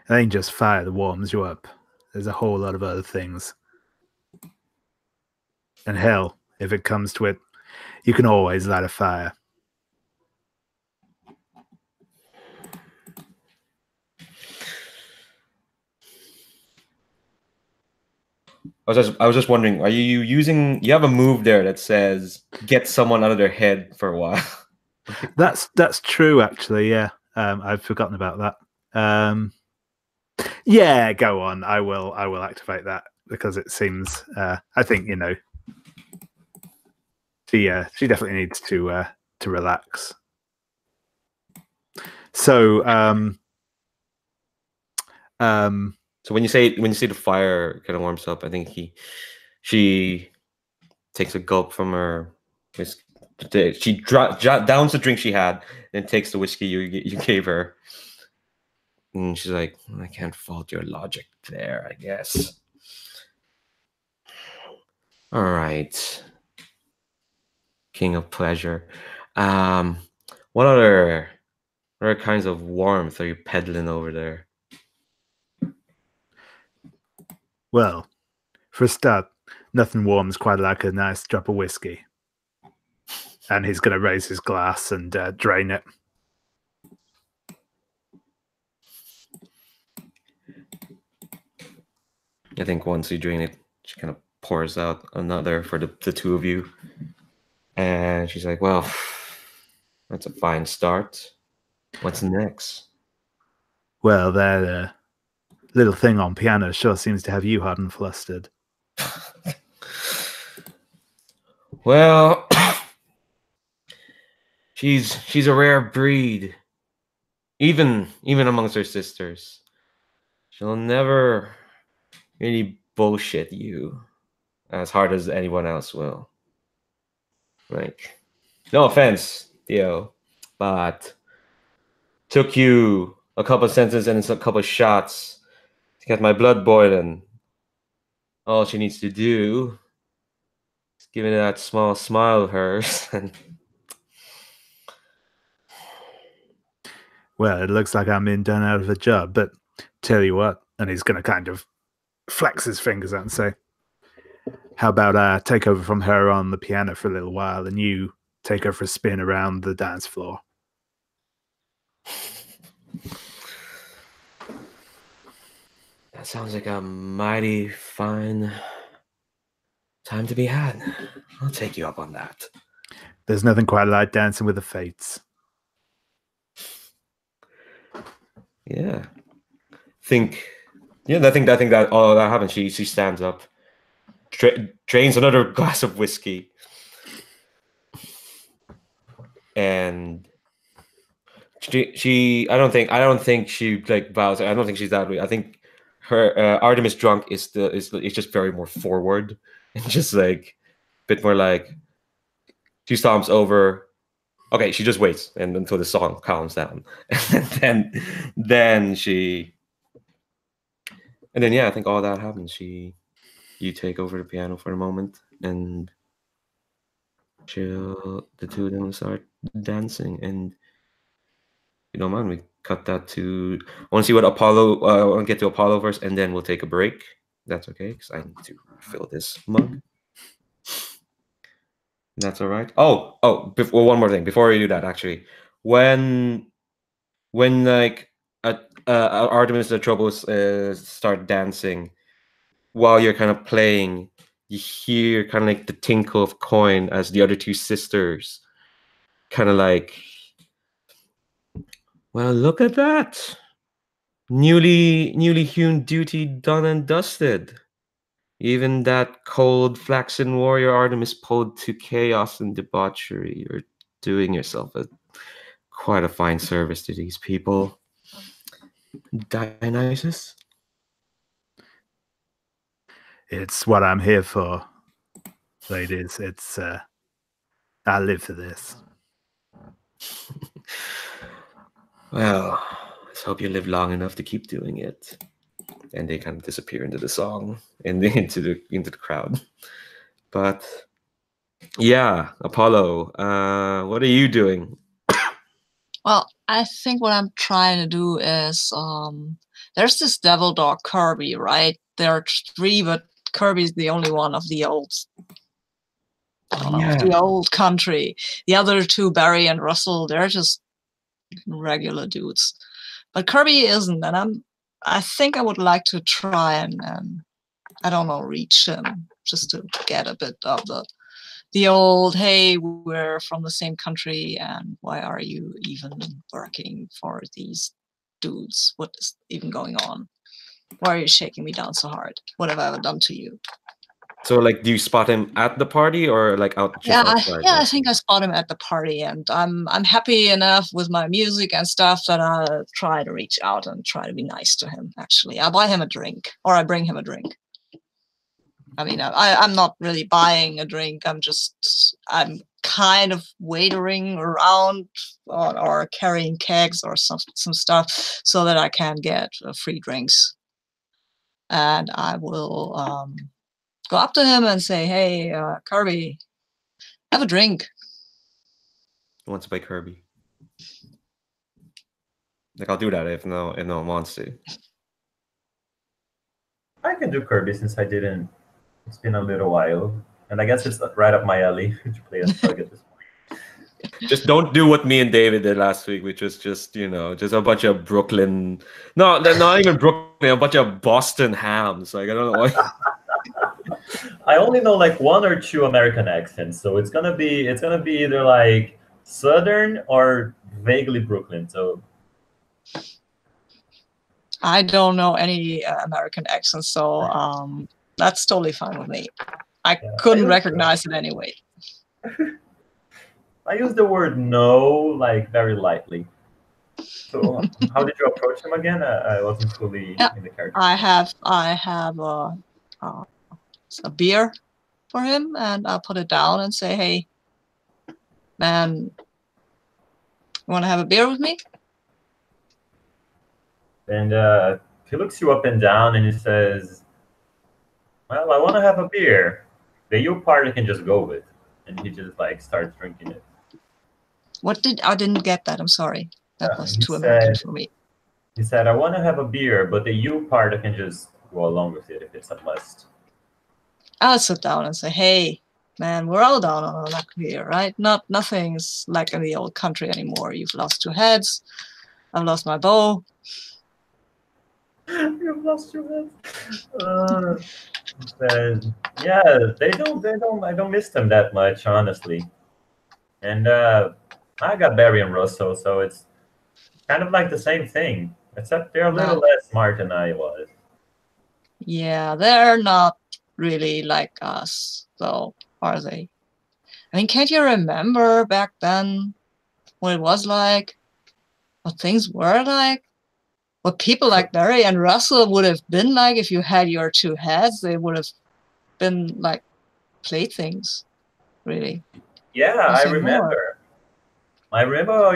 Speaker 2: ain't just fire that warms you up. There's a whole lot of other things. And hell, if it comes to it, you can always light a fire.
Speaker 1: I was just wondering, are you using? You have a move there that says get someone out of their head for a while.
Speaker 2: That's true, actually. Yeah, I've forgotten about that. Yeah, go on. I will activate that because it seems. I think she definitely needs to relax. So
Speaker 1: So when you say the fire kind of warms up, I think she takes a gulp from her whiskey. She downs the drink she had, then takes the whiskey you gave her, and she's like, "I can't fault your logic there, I guess." All right, King of Pleasure. What other kinds of warmth are you peddling over there?
Speaker 2: well, for a start, nothing warms quite like a nice drop of whiskey. And he's going to raise his glass and drain it.
Speaker 1: I think once you drain it, she kind of pours out another for the two of you. And she's like, well, that's a fine start. What's next?
Speaker 2: Well, that little thing on piano sure seems to have you hot and flustered.
Speaker 1: Well, she's a rare breed. Even amongst her sisters. She'll never really bullshit you as hard as anyone else will. Like, no offense, Theo, but took you a couple of sentences and a couple of shots to get my blood boiling all she needs to do is give it that small smile of hers. And
Speaker 2: Well, it looks like I'm being done out of a job, but tell you what, and he's going to kind of flex his fingers out and say, how about I take over from her on the piano for a little while and you take her for a spin around the dance floor?
Speaker 1: that sounds like a mighty fine time to be had. I'll take you up on that.
Speaker 2: There's nothing quite like dancing with the fates.
Speaker 1: Yeah. I think that all that happens. She stands up, drains another glass of whiskey, and she I don't think she like bows. I don't think she's that way. I think her Artemis drunk is just very more forward and just like a bit more like she stomps over. Okay, she just waits and until the song calms down, and then she. And then, yeah, I think all that happens. You take over the piano for a moment, and the two of them start dancing. And you don't mind, we cut that to. I want to see what Apollo. I want to get to Apollo first, and then we'll take a break. That's okay, because I need to fill this mug. That's all right. Before, one more thing before we do that. Actually, when like Artemis and the Troubles start dancing. While you're kind of playing, you hear kind of like the tinkle of coin as the other two sisters kind of like, well, look at that. Newly hewn duty done and dusted. Even that cold flaxen warrior Artemis pulled to chaos and debauchery. You're doing yourself quite a fine service to these people. Dionysus?
Speaker 2: It's what I'm here for, ladies. It's I live for this.
Speaker 1: Well, let's hope you live long enough to keep doing it. And they kind of disappear into the song and into the crowd. But yeah, Apollo, what are you doing?
Speaker 4: Well, I think what I'm trying to do is there's this devil dog Kirby, right? There are three, but Kirby's the only one of the old the old country. The other two, Barry and Russell, they're just regular dudes. But Kirby isn't, and I think I would like to try and I don't know, reach him just to get a bit of the old, hey, we're from the same country, and why are you even working for these dudes? What is even going on? Why are you shaking me down so hard? What have I ever done to you?
Speaker 1: So, like, do you spot him at the party or like outside?
Speaker 4: I think I spot him at the party, and I'm happy enough with my music and stuff that I try to reach out and try to be nice to him. Actually, I buy him a drink, or I bring him a drink. I mean, I'm not really buying a drink. I'm kind of waitering around or carrying kegs or some stuff so that I can get free drinks. And I will go up to him and say, hey, Kirby, have a drink.
Speaker 1: He wants to play Kirby. Like, I'll do that if no one wants to.
Speaker 3: I can do Kirby since I didn't. It's been a little while, and I guess it's right up my alley to play a thug at this point.
Speaker 1: Just don't do what me and David did last week, which was just just a bunch of Brooklyn. No, not even Brooklyn. A bunch of Boston hams. Like, I don't know why.
Speaker 3: I only know like one or two American accents, so it's gonna be either like Southern or vaguely Brooklyn. So
Speaker 4: I don't know any American accents, so that's totally fine with me. I couldn't recognize it anyway.
Speaker 3: I use the word no like very lightly. So how did you approach him again? I wasn't fully in the character.
Speaker 4: I have a beer for him, and I'll put it down and say, hey, man, you want to have a beer with me?
Speaker 3: And he looks you up and down and he says, Well, I want to have a beer. The you part I can just go with. And he just like starts drinking it.
Speaker 4: I didn't get that. I'm sorry. That was
Speaker 3: He
Speaker 4: too American
Speaker 3: said,
Speaker 4: for me.
Speaker 3: I want to have a beer, but the you part I can just go along with it if it's a must.
Speaker 4: I'll sit down and say, hey, man, we're all down on our luck here, right? Nothing's like in the old country anymore. You've lost 2 heads. I've lost my bow.
Speaker 3: You've lost your head. Yeah, they don't. I don't miss them that much, honestly. And I got Barry and Russell, so it's kind of like the same thing, except they're a little less smart than I was.
Speaker 4: Yeah, they're not really like us, though, are they? I mean, can't you remember back then what it was like? What things were like? What people like Barry and Russell would have been like if you had your 2 heads? They would have been like playthings, really.
Speaker 3: Yeah, I remember. I remember how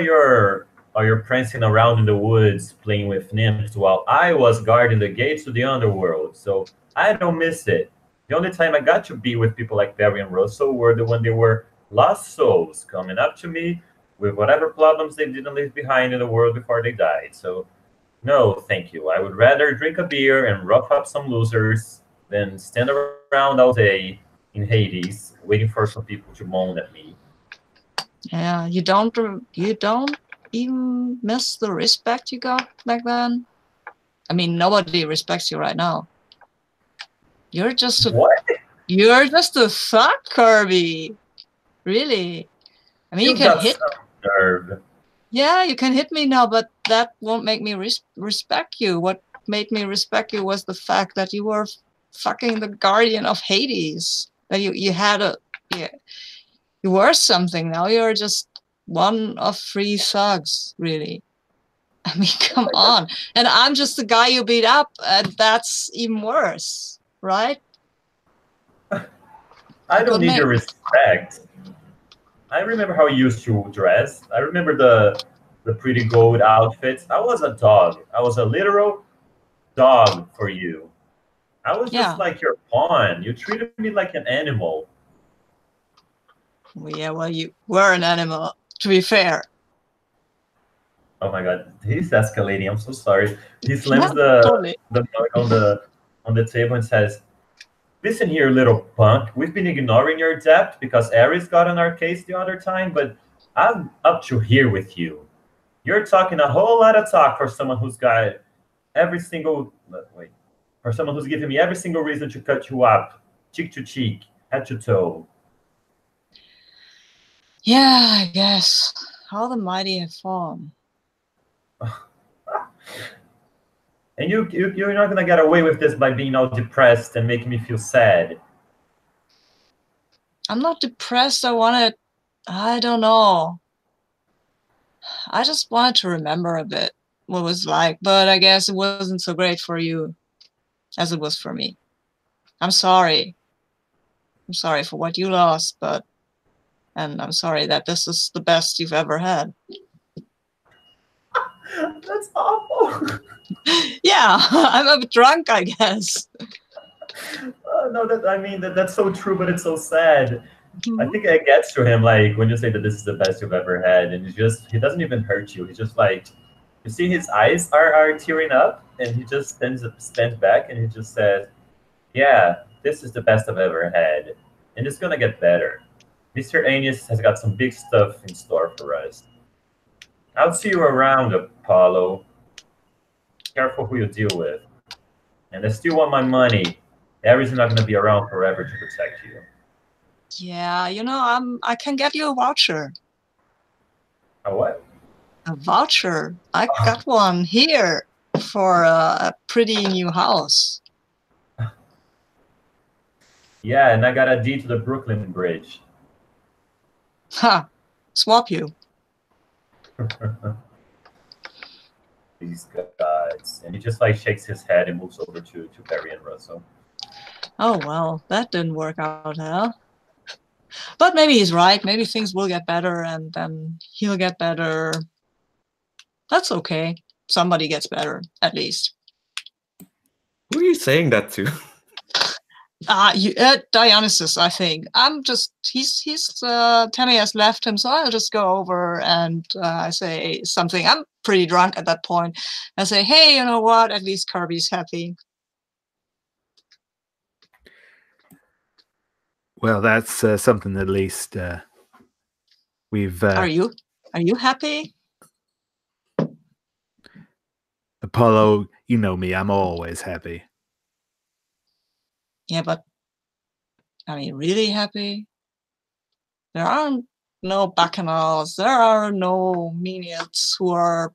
Speaker 3: you're prancing around in the woods playing with nymphs while I was guarding the gates to the underworld. So I don't miss it. The only time I got to be with people like Barry and Russell were when they were lost souls coming up to me with whatever problems they didn't leave behind in the world before they died. So no, thank you. I would rather drink a beer and rough up some losers than stand around all day in Hades waiting for some people to moan at me.
Speaker 4: Yeah, you don't even miss the respect you got back then. I mean, nobody respects you right now. You're just a thug, Kirby. Really. I mean, you can hit.
Speaker 3: Nerve.
Speaker 4: Yeah, you can hit me now, but that won't make me respect you. What made me respect you was the fact that you were fucking the guardian of Hades. That you had you were something. Now you're just one of 3 thugs, really. I mean, come on. And I'm just the guy you beat up, and that's even worse, right?
Speaker 3: I don't need your respect. I remember how you used to dress. I remember the pretty gold outfits. I was a dog. I was a literal dog for you. I was just like your pawn. You treated me like an animal.
Speaker 4: Yeah, well, you were an animal, to be fair.
Speaker 3: Oh my god, he's escalating. I'm so sorry. He slams the mug on the table and says, "Listen here, little punk. We've been ignoring your debt because Ares got on our case the other time, but I'm up to here with you. You're talking a whole lot of talk for someone who's got every single for someone who's giving me every single reason to cut you up, cheek to cheek, head to toe."
Speaker 4: Yeah, I guess. How the mighty have fallen.
Speaker 3: And you're not gonna get away with this by being all depressed and making me feel sad.
Speaker 4: I'm not depressed. I don't know. I just wanted to remember a bit what it was like, but I guess it wasn't so great for you as it was for me. I'm sorry. I'm sorry for what you lost, and I'm sorry that this is the best you've ever had.
Speaker 3: That's awful.
Speaker 4: Yeah, I'm a bit drunk, I guess.
Speaker 3: No, that's so true, but it's so sad. I think it gets to him, like when you say that this is the best you've ever had, and he doesn't even hurt you. He's just like, you see his eyes are tearing up, and he just stands back and he just says, "Yeah, this is the best I've ever had, and it's gonna get better. Mr. Aeneas has got some big stuff in store for us. I'll see you around, Apollo. Careful who you deal with. And I still want my money. Ares is not going to be around forever to protect you."
Speaker 4: Yeah, I can get you a voucher.
Speaker 3: A what?
Speaker 4: A voucher. I got one here for a pretty new house.
Speaker 3: Yeah, and I got a deed to the Brooklyn Bridge.
Speaker 4: Ha! Swap you.
Speaker 3: These guys. And he just like shakes his head and moves over to Barry and Russell.
Speaker 4: Oh, well, that didn't work out, huh? But maybe he's right. Maybe things will get better and then he'll get better. That's okay. Somebody gets better, at least.
Speaker 1: Who are you saying that to?
Speaker 4: Dionysus, I think. Tammy has left him, so I'll just go over and I say something. I'm pretty drunk at that point. I say, hey, you know what? At least Kirby's happy.
Speaker 2: Well, that's something at least we've...
Speaker 4: Are you happy?
Speaker 2: Apollo, you know me, I'm always happy.
Speaker 4: Yeah, but are you really happy? There aren't no bacchanals. There are no menials who are,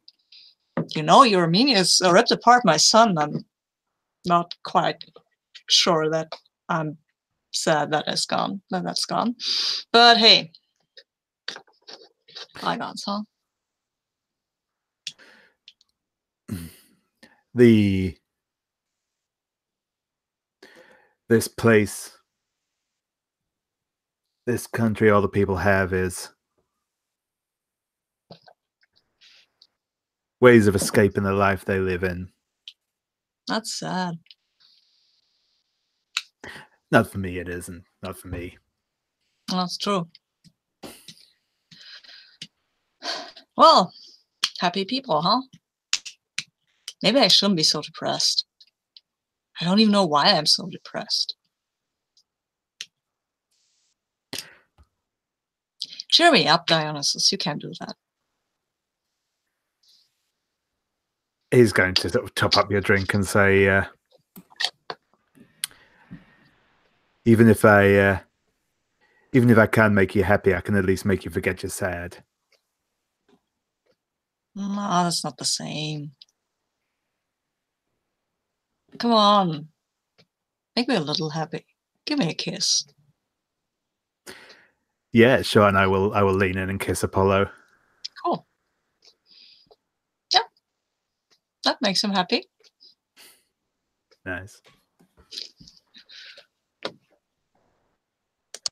Speaker 4: your menials ripped apart my son. I'm not quite sure that I'm sad that's gone. But hey, bygones, huh?
Speaker 2: This place, this country, all the people have is ways of escaping the life they live in.
Speaker 4: That's sad.
Speaker 2: Not for me, it isn't. Not for me.
Speaker 4: That's true. Well, happy people, huh? Maybe I shouldn't be so depressed. I don't even know why I'm so depressed. Cheer me up, Dionysus. You can't do that.
Speaker 2: He's going to sort of top up your drink and say, even if I can make you happy, I can at least make you forget you're sad.
Speaker 4: No, that's not the same. Come on. Make me a little happy. Give me a kiss.
Speaker 2: Yeah, sure, and I will lean in and kiss Apollo.
Speaker 4: Cool. Yeah. That makes him happy.
Speaker 2: Nice.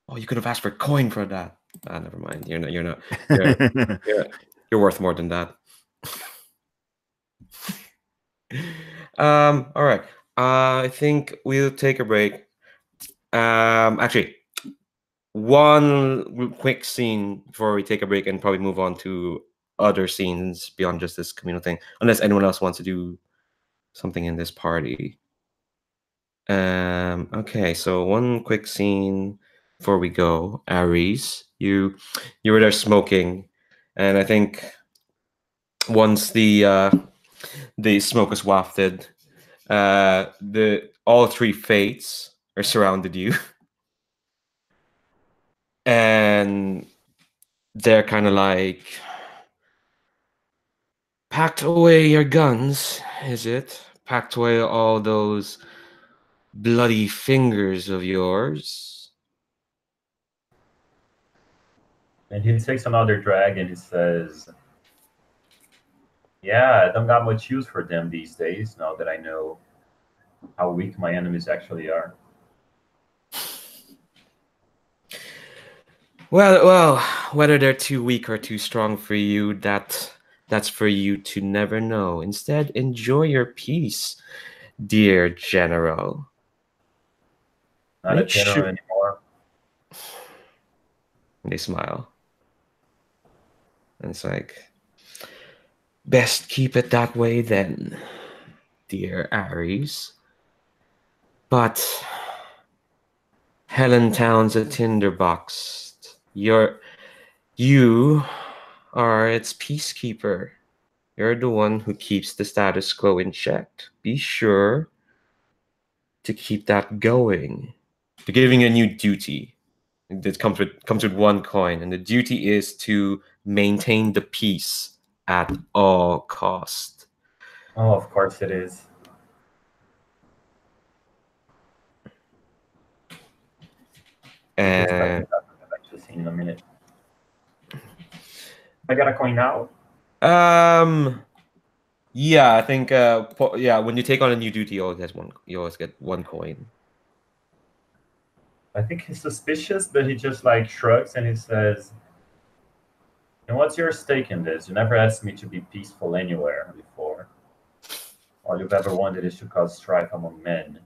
Speaker 1: Oh, you could have asked for a coin for that. Ah, never mind. You're not. You're worth more than that. All right. I think we'll take a break. Actually, one quick scene before we take a break and probably move on to other scenes beyond just this communal thing, unless anyone else wants to do something in this party. Okay, so one quick scene before we go. Ares, you were there smoking, and I think once the smoke was wafted, all three fates are surrounded you. And they're kind of like, packed away your guns, is it? Packed away all those bloody fingers of yours.
Speaker 3: And he takes another drag and he says, yeah, I don't got much use for them these days, now that I know how weak my enemies actually are.
Speaker 1: Well, whether they're too weak or too strong for you, that's for you to never know. Instead, enjoy your peace, dear General.
Speaker 3: Not a general anymore.
Speaker 1: They smile. And it's like, best keep it that way then, dear Ares. But Hellenetown's a tinderbox. You are its peacekeeper. You're the one who keeps the status quo in check. Be sure to keep that going. They're giving a new duty. It comes with one coin, and the duty is to maintain the peace at all cost.
Speaker 3: Oh, of course it is.
Speaker 1: And
Speaker 3: I've actually seen in a minute. I got a coin now.
Speaker 1: Yeah, I think when you take on a new duty, you always get one coin.
Speaker 3: I think he's suspicious, but he just like shrugs and he says, and what's your stake in this? You never asked me to be peaceful anywhere before. All you've ever wanted is to cause strife among men.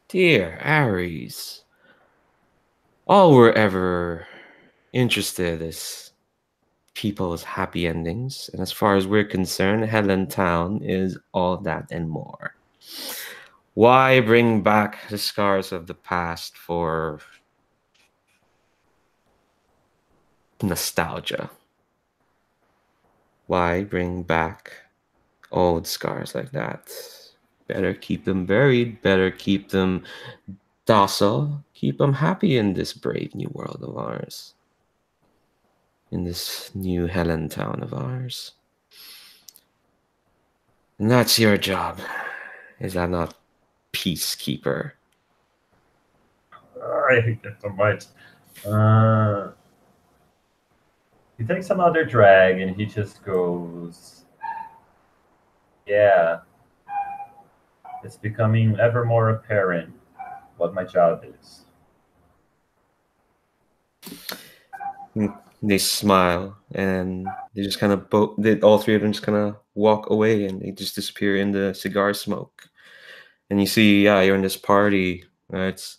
Speaker 1: Dear Aries, all we're ever interested is people's happy endings, and as far as we're concerned, Hellenetown is all that and more. Why bring back the scars of the past for nostalgia? Why bring back old scars like that? Better keep them buried, better keep them docile, keep them happy in this brave new world of ours, in this new Hellenetown of ours. And that's your job, is that not, peacekeeper?
Speaker 3: I hate that so much. He takes another drag and he just goes, yeah, it's becoming ever more apparent what my job is.
Speaker 1: They smile and they just kind of all three of them just kind of walk away and they just disappear in the cigar smoke. And you see, yeah, you're in this party. It's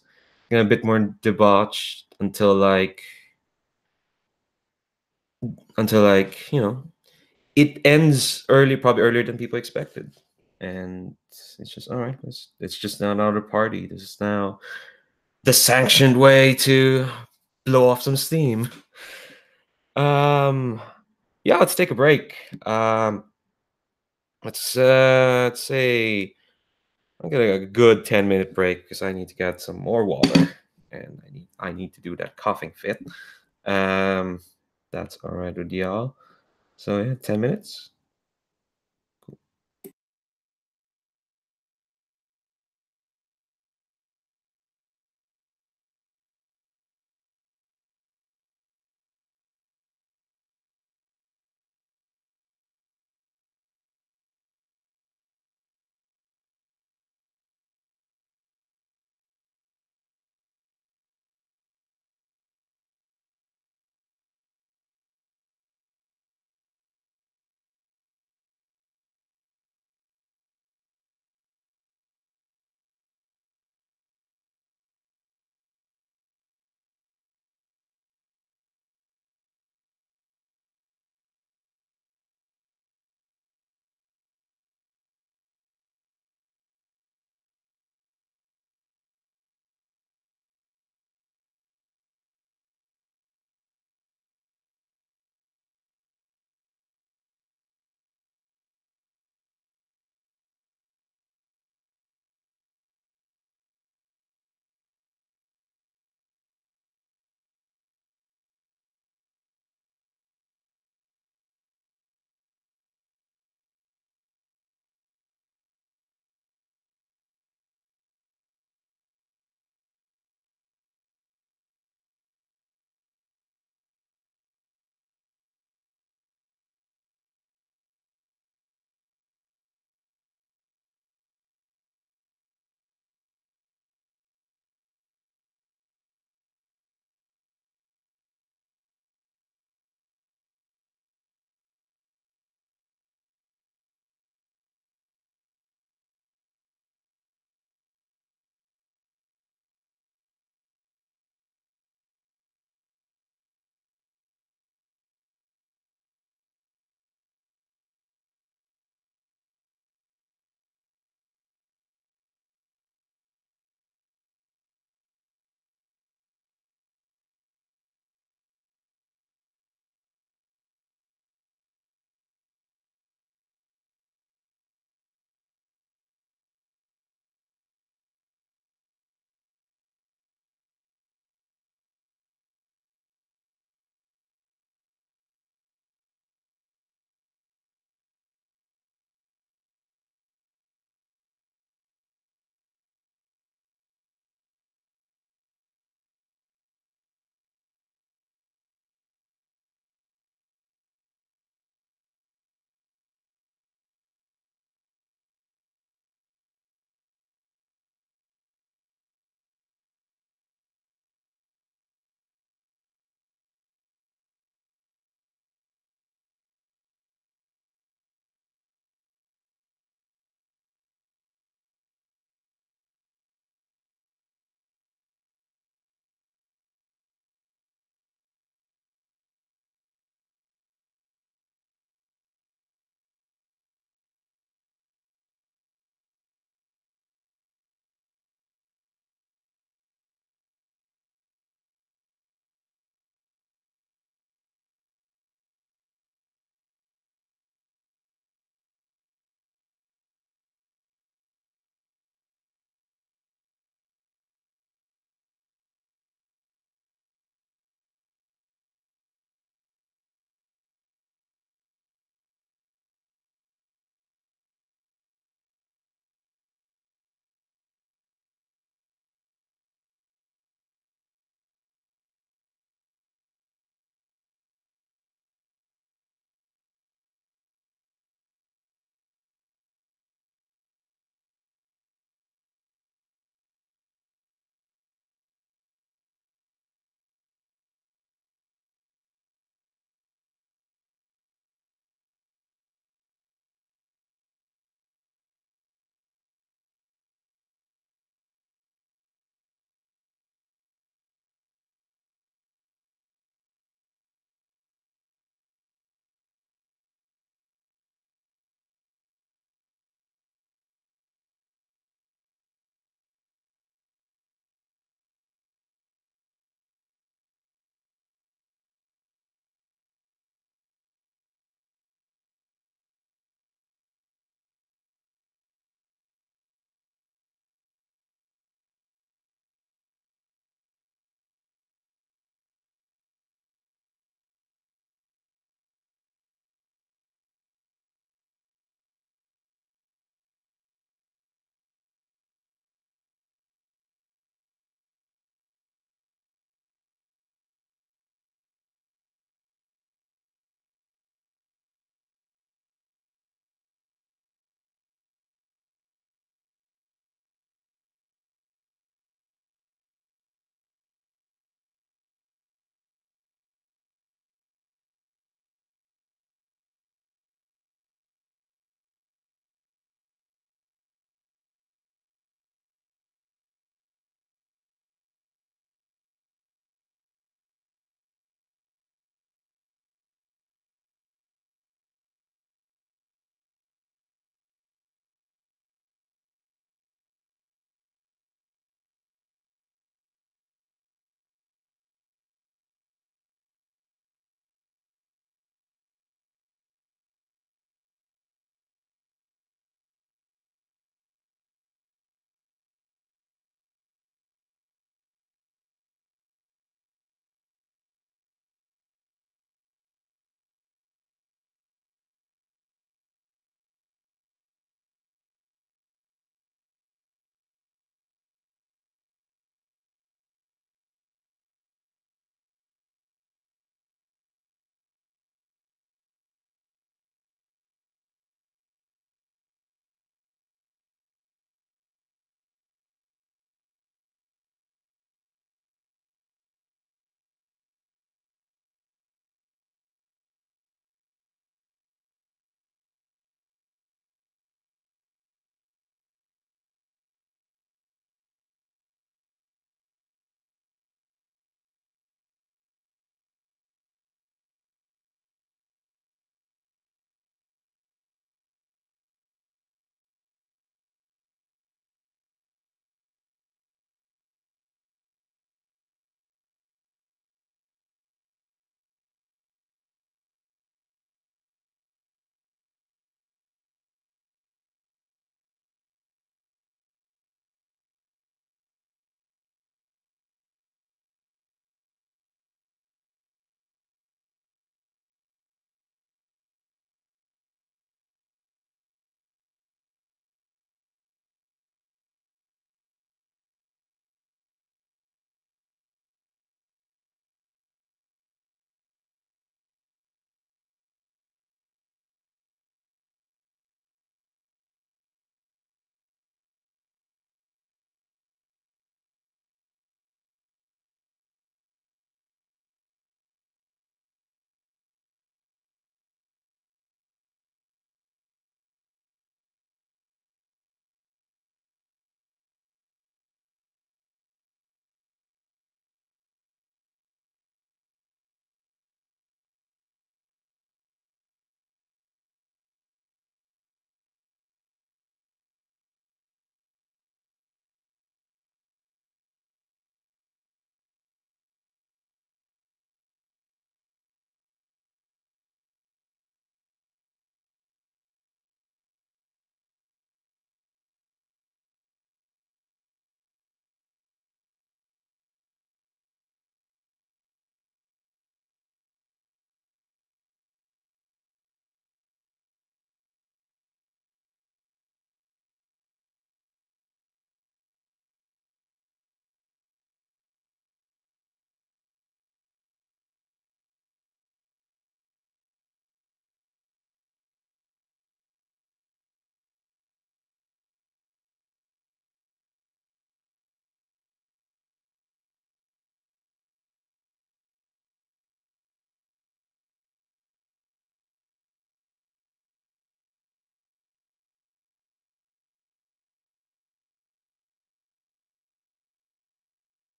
Speaker 1: a bit more debauched until it ends early, probably earlier than people expected. And it's just all right. It's just now another party. This is now the sanctioned way to blow off some steam. Yeah, let's take a break. Let's say I'm getting a good 10-minute break because I need to get some more water and I need to do that coughing fit. That's all right with y'all. So yeah, 10 minutes.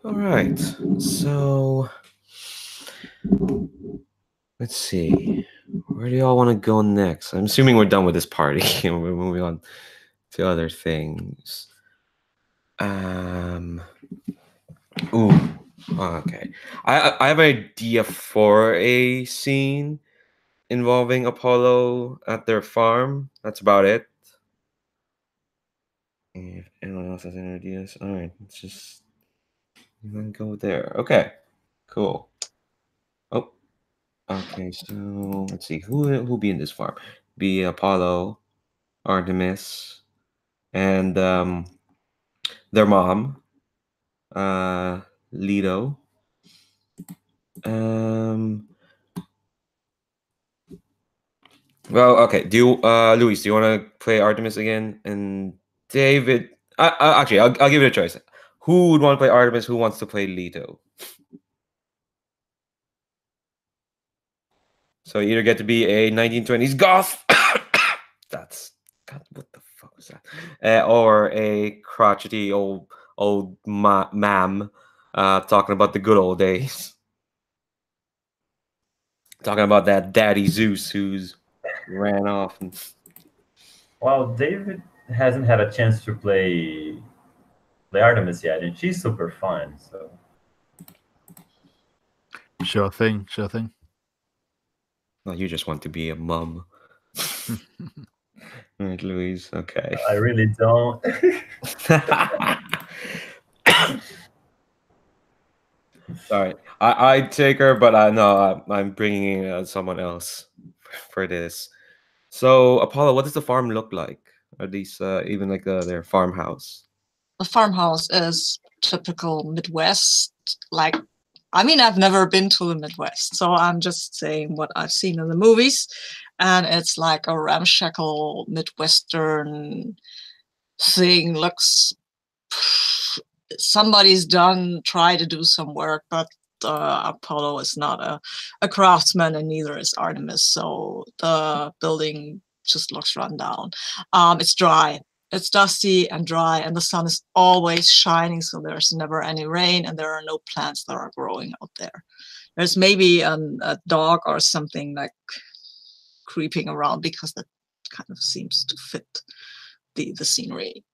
Speaker 1: All right. So let's see. Where do y'all want to go next? I'm assuming we're done with this party and we're moving on to other things. Ooh. Okay. I have an idea for a scene involving Apollo at their farm. That's about it. If anyone else has any ideas, all right, let's just go there. Okay, cool. Oh, okay. So let's see who'll be in this farm. Be Apollo, Artemis, and their mom, Leto. Well, okay. Do you, Luis? Do you want to play Artemis again? And David, actually, I'll give it a choice. Who would want to play Artemis? Who wants to play Leto? So you either get to be a 1920s goth. That's God. What the fuck was that? Or a crotchety old ma'am, talking about the good old days. Talking about that Daddy Zeus who's ran off. And...
Speaker 3: Well, David hasn't had a chance to play Artemis yet, and she's super fun. So
Speaker 2: Sure thing. Sure thing.
Speaker 1: Well, you just want to be a mum. All right, Louise. Okay.
Speaker 3: I really don't.
Speaker 1: Sorry, I'd take her, but I know I'm bringing in someone else for this. So, Apollo, what does the farm look like? Are these even like their farmhouse?
Speaker 4: The farmhouse is typical Midwest. Like, I mean, I've never been to the Midwest, so I'm just saying what I've seen in the movies. And it's like a ramshackle Midwestern thing. Looks, somebody's tried to do some work, but Apollo is not a craftsman, and neither is Artemis. So the building just looks run down. It's dry. It's dusty and dry, and the sun is always shining, so there's never any rain, and there are no plants that are growing out there. There's maybe a dog or something like creeping around, because that kind of seems to fit the scenery.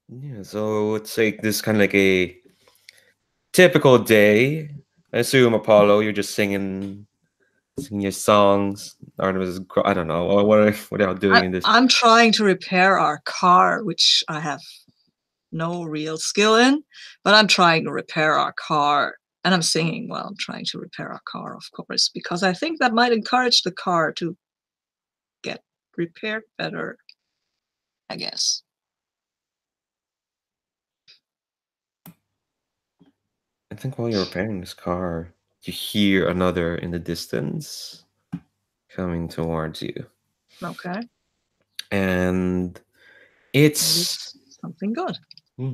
Speaker 1: Yeah, so it's like this kind of like a typical day. I assume Apollo, you're just singing your songs. Artemis is, I don't know. What are y'all doing in this?
Speaker 4: I'm trying to repair our car, which I have no real skill in, but I'm trying to repair our car, and I'm singing while I'm trying to repair our car, of course, because I think that might encourage the car to get repaired better, I guess.
Speaker 1: I think while you're repairing this car, you hear another in the distance coming towards you.
Speaker 4: Okay.
Speaker 1: And it's
Speaker 4: something good.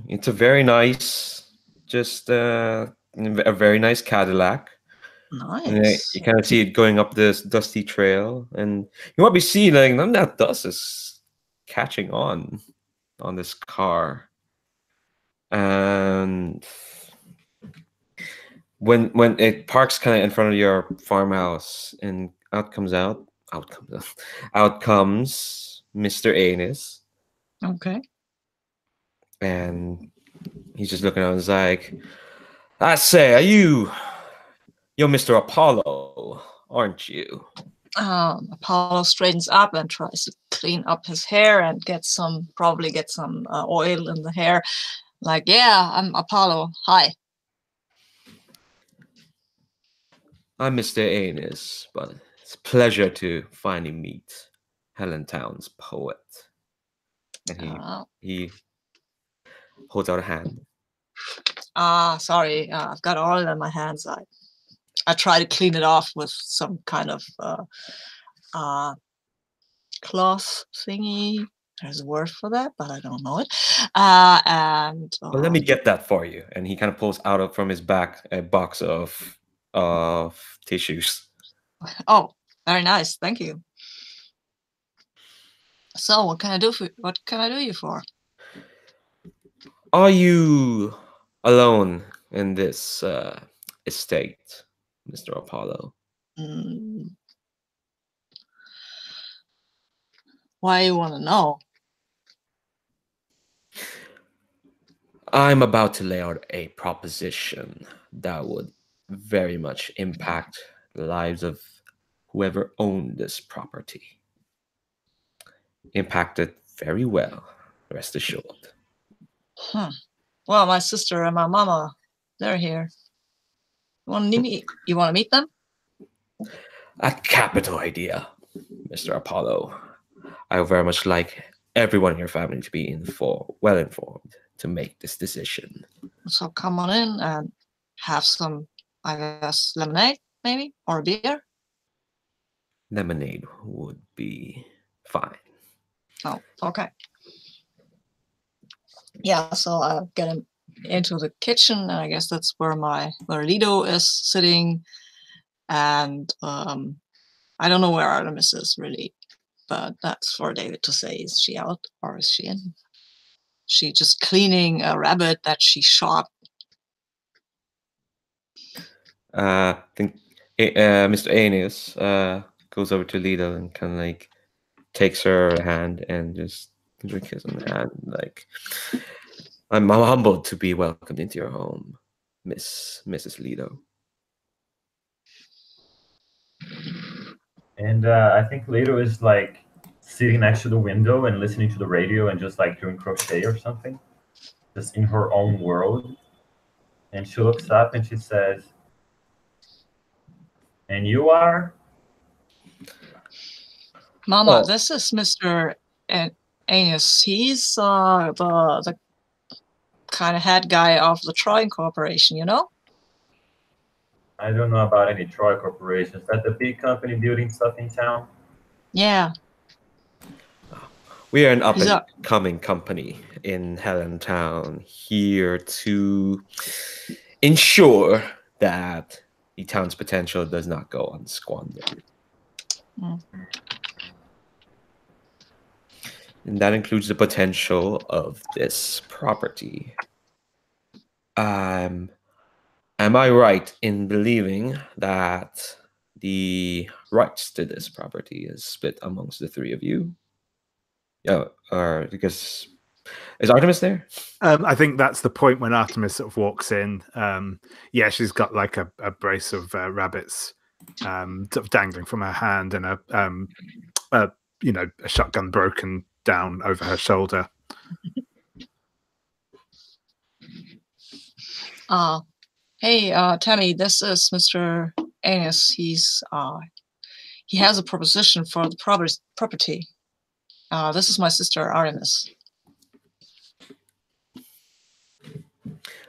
Speaker 1: It's a very nice, just a very nice Cadillac.
Speaker 4: Nice.
Speaker 1: You kind of see it going up this dusty trail, and you might be seeing like none of that dust is catching on this car. And when it parks kind of in front of your farmhouse, and out comes Mr. Anus.
Speaker 4: Okay.
Speaker 1: And he's just looking at him, he's like, I say, you're Mr. Apollo, aren't you?
Speaker 4: Apollo straightens up and tries to clean up his hair and probably get some oil in the hair. Like, yeah, I'm Apollo. Hi.
Speaker 1: I'm Mr. Anus, but it's a pleasure to finally meet Hellenetown's poet. And he holds out a hand.
Speaker 4: Sorry, I've got oil in my hands. I try to clean it off with some kind of cloth thingy. There's a word for that, but I don't know it.
Speaker 1: Well, let me get that for you. And he kind of pulls out from his back a box of tissues.
Speaker 4: Oh, very nice. Thank you. So, what can I do you for?
Speaker 1: Are you alone in this estate, Mr. Apollo?
Speaker 4: Mm, why you want to know?
Speaker 1: I'm about to lay out a proposition that would very much impact the lives of whoever owned this property. Impact it very well, rest assured.
Speaker 4: Well, my sister and my mama, they're here. You want to meet them?
Speaker 1: A capital idea, Mr. Apollo. I would very much like everyone in your family to be well informed to make this decision.
Speaker 4: So come on in and have some, I guess, lemonade, maybe, or a beer.
Speaker 1: Lemonade would be fine.
Speaker 4: Oh, okay. Yeah, so I'll get him into the kitchen, and I guess that's where Lido is sitting. And I don't know where Artemis is really, but that's for David to say. Is she out or is she in? She just cleaning a rabbit that she shot.
Speaker 1: I think Mr. Aeneas goes over to Lido and kind of like takes her hand and just kisses on the hand. Like, I'm humbled to be welcomed into your home, Mrs. Lido.
Speaker 3: And I think Leto is like sitting next to the window and listening to the radio and just like doing crochet or something, just in her own world. And she looks up and she says, "And you are?"
Speaker 4: Mama,
Speaker 1: Well-
Speaker 4: this is Mr. Aeneas. He's the kind of head guy of the Troy Corporation, you know?
Speaker 3: I don't know about any Troy Corporation. Is that the big company building stuff in town?
Speaker 4: Yeah.
Speaker 1: We are an
Speaker 4: He's up.
Speaker 1: up-and-coming company in Hellenetown here to ensure that the town's potential does not go unsquandered.
Speaker 4: Mm.
Speaker 1: And that includes the potential of this property. Am I right in believing that the rights to this property is split amongst the three of you? Yeah, or because is Artemis there?
Speaker 2: I think that's the point when Artemis sort of walks in. Yeah, she's got like a brace of rabbits sort of dangling from her hand and a shotgun broken down over her shoulder.
Speaker 4: Hey, Tammy, this is Mr. Aeneas. He has a proposition for the property. This is my sister Artemis.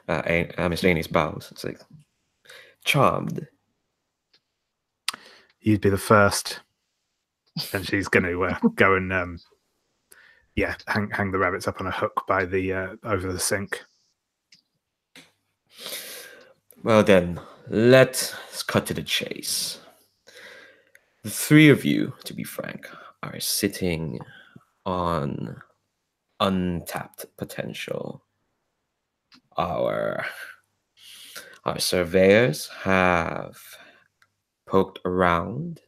Speaker 1: Mr. Aeneas bows. It's like, charmed.
Speaker 2: You'd be the first. And she's going to go and hang the rabbits up on a hook by the over the sink.
Speaker 1: Well then, let's cut to the chase. The three of you, to be frank, are sitting on untapped potential. Our surveyors have poked around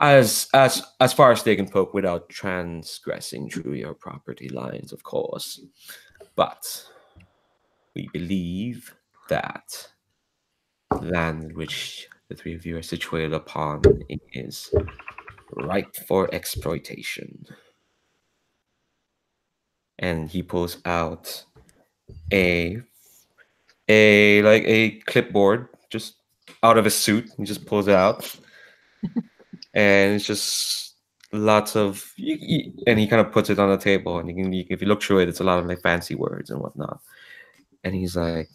Speaker 1: as far as they can poke without transgressing through your property lines, of course. But we believe that the land which the three of you are situated upon is ripe for exploitation. And he pulls out a clipboard just out of his suit. He just pulls it out. And it's just lots of, and he kind of puts it on the table. And if you look through it, it's a lot of like fancy words and whatnot. And he's like,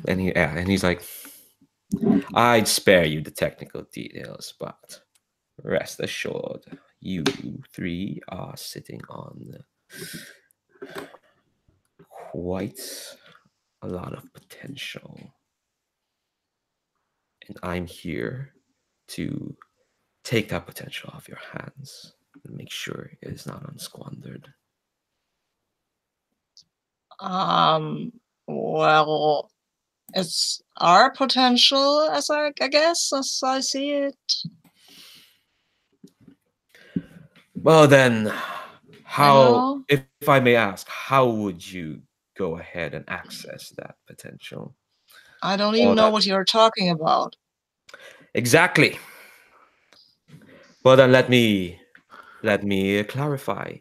Speaker 1: and he's like, I'd spare you the technical details, but rest assured, you three are sitting on quite a lot of potential. And I'm here to take that potential off your hands. and make sure it is not unsquandered.
Speaker 4: Well, it's our potential, as I guess, as I see it.
Speaker 1: Well then,
Speaker 4: know.
Speaker 1: if I may ask, how would you go ahead and access that potential?
Speaker 4: I don't even know what you're talking about.
Speaker 1: Exactly. Well then, let me clarify.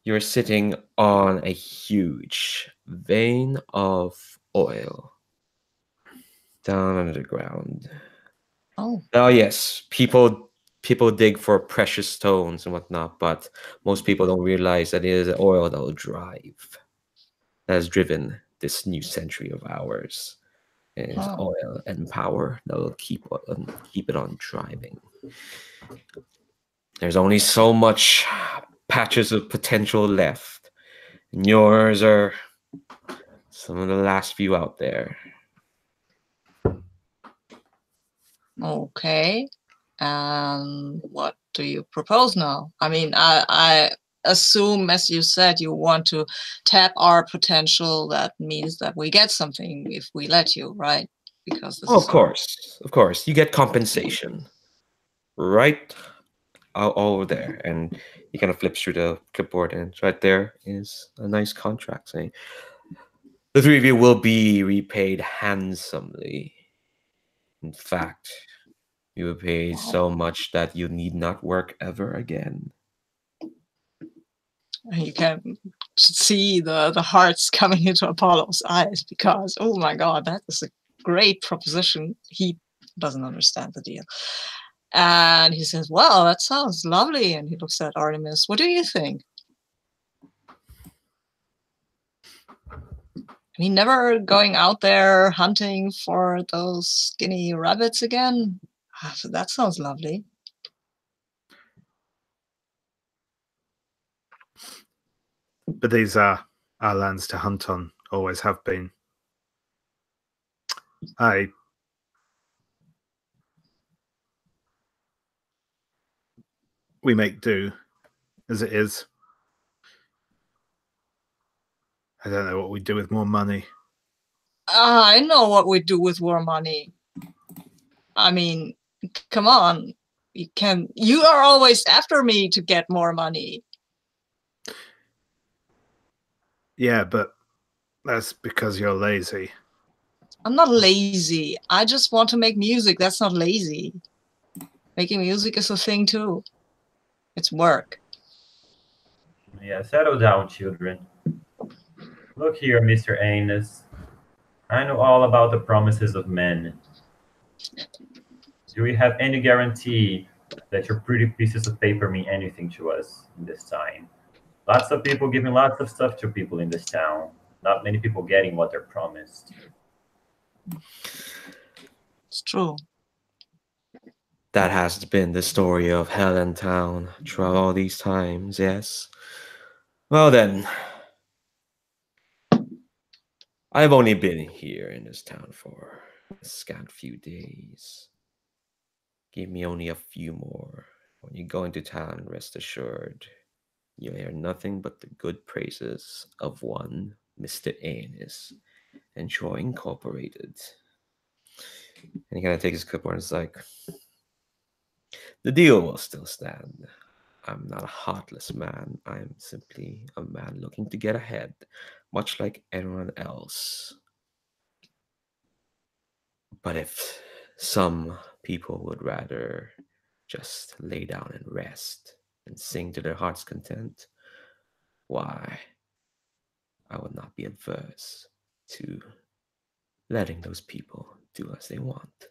Speaker 1: You're sitting on a huge vein of oil down under the ground.
Speaker 4: Oh.
Speaker 1: Oh yes, people dig for precious stones and whatnot, but most people don't realize that it is oil that will drive, that has driven this new century of ours. It is oil and power that will keep it on driving. There's only so much patches of potential left, and yours are some of the last few out there.
Speaker 4: Okay. What do you propose now? I mean, I assume, as you said, you want to tap our potential. That means that we get something if we let you, right? Because this
Speaker 1: of course, you get compensation, right? Over there, and he kind of flips through the clipboard, and right there is a nice contract saying the three of you will be repaid handsomely. In fact, you will pay so much that you need not work ever again.
Speaker 4: You can see the hearts coming into Apollo's eyes because, oh my God, that is a great proposition. He doesn't understand the deal. And he says, well, that sounds lovely. And he looks at Artemis. What do you think? I mean, never going out there hunting for those skinny rabbits again? So that sounds lovely.
Speaker 2: But these are our lands to hunt on, always have been. We make do as it is. I don't know what we do with more money.
Speaker 4: I know what we do with more money. I mean, come on. You are always after me to get more money.
Speaker 2: Yeah, but that's because you're lazy.
Speaker 4: I'm not lazy. I just want to make music. That's not lazy. Making music is a thing too. It's work.
Speaker 3: Yeah, settle down, children. Look here, Mr. Anus. I know all about the promises of men. Do we have any guarantee that your pretty pieces of paper mean anything to us in this time? Lots of people giving lots of stuff to people in this town. Not many people getting what they're promised.
Speaker 4: It's true.
Speaker 1: That has been the story of Hellenetown throughout all these times, yes. Well then, I've only been here in this town for a scant few days. Give me only a few more. When you go into town, rest assured, you'll hear nothing but the good praises of one Mr. Anus and Troy Incorporated. And he kind of takes his clipboard and is like, the deal will still stand. I'm not a heartless man. I'm simply a man looking to get ahead, much like anyone else. But if some people would rather just lay down and rest and sing to their heart's content, why, I would not be adverse to letting those people do as they want.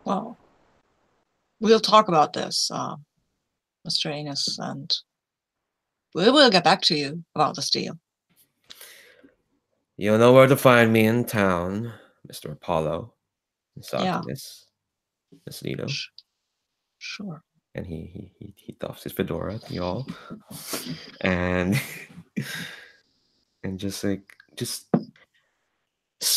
Speaker 4: Well, we'll talk about this, Mr. Anus, and we will get back to you about this deal.
Speaker 1: You'll know where to find me in town, Mr. Apollo, Miss Artemis, Miss Lido.
Speaker 4: Sure.
Speaker 1: And he doffs his fedora at y'all, and just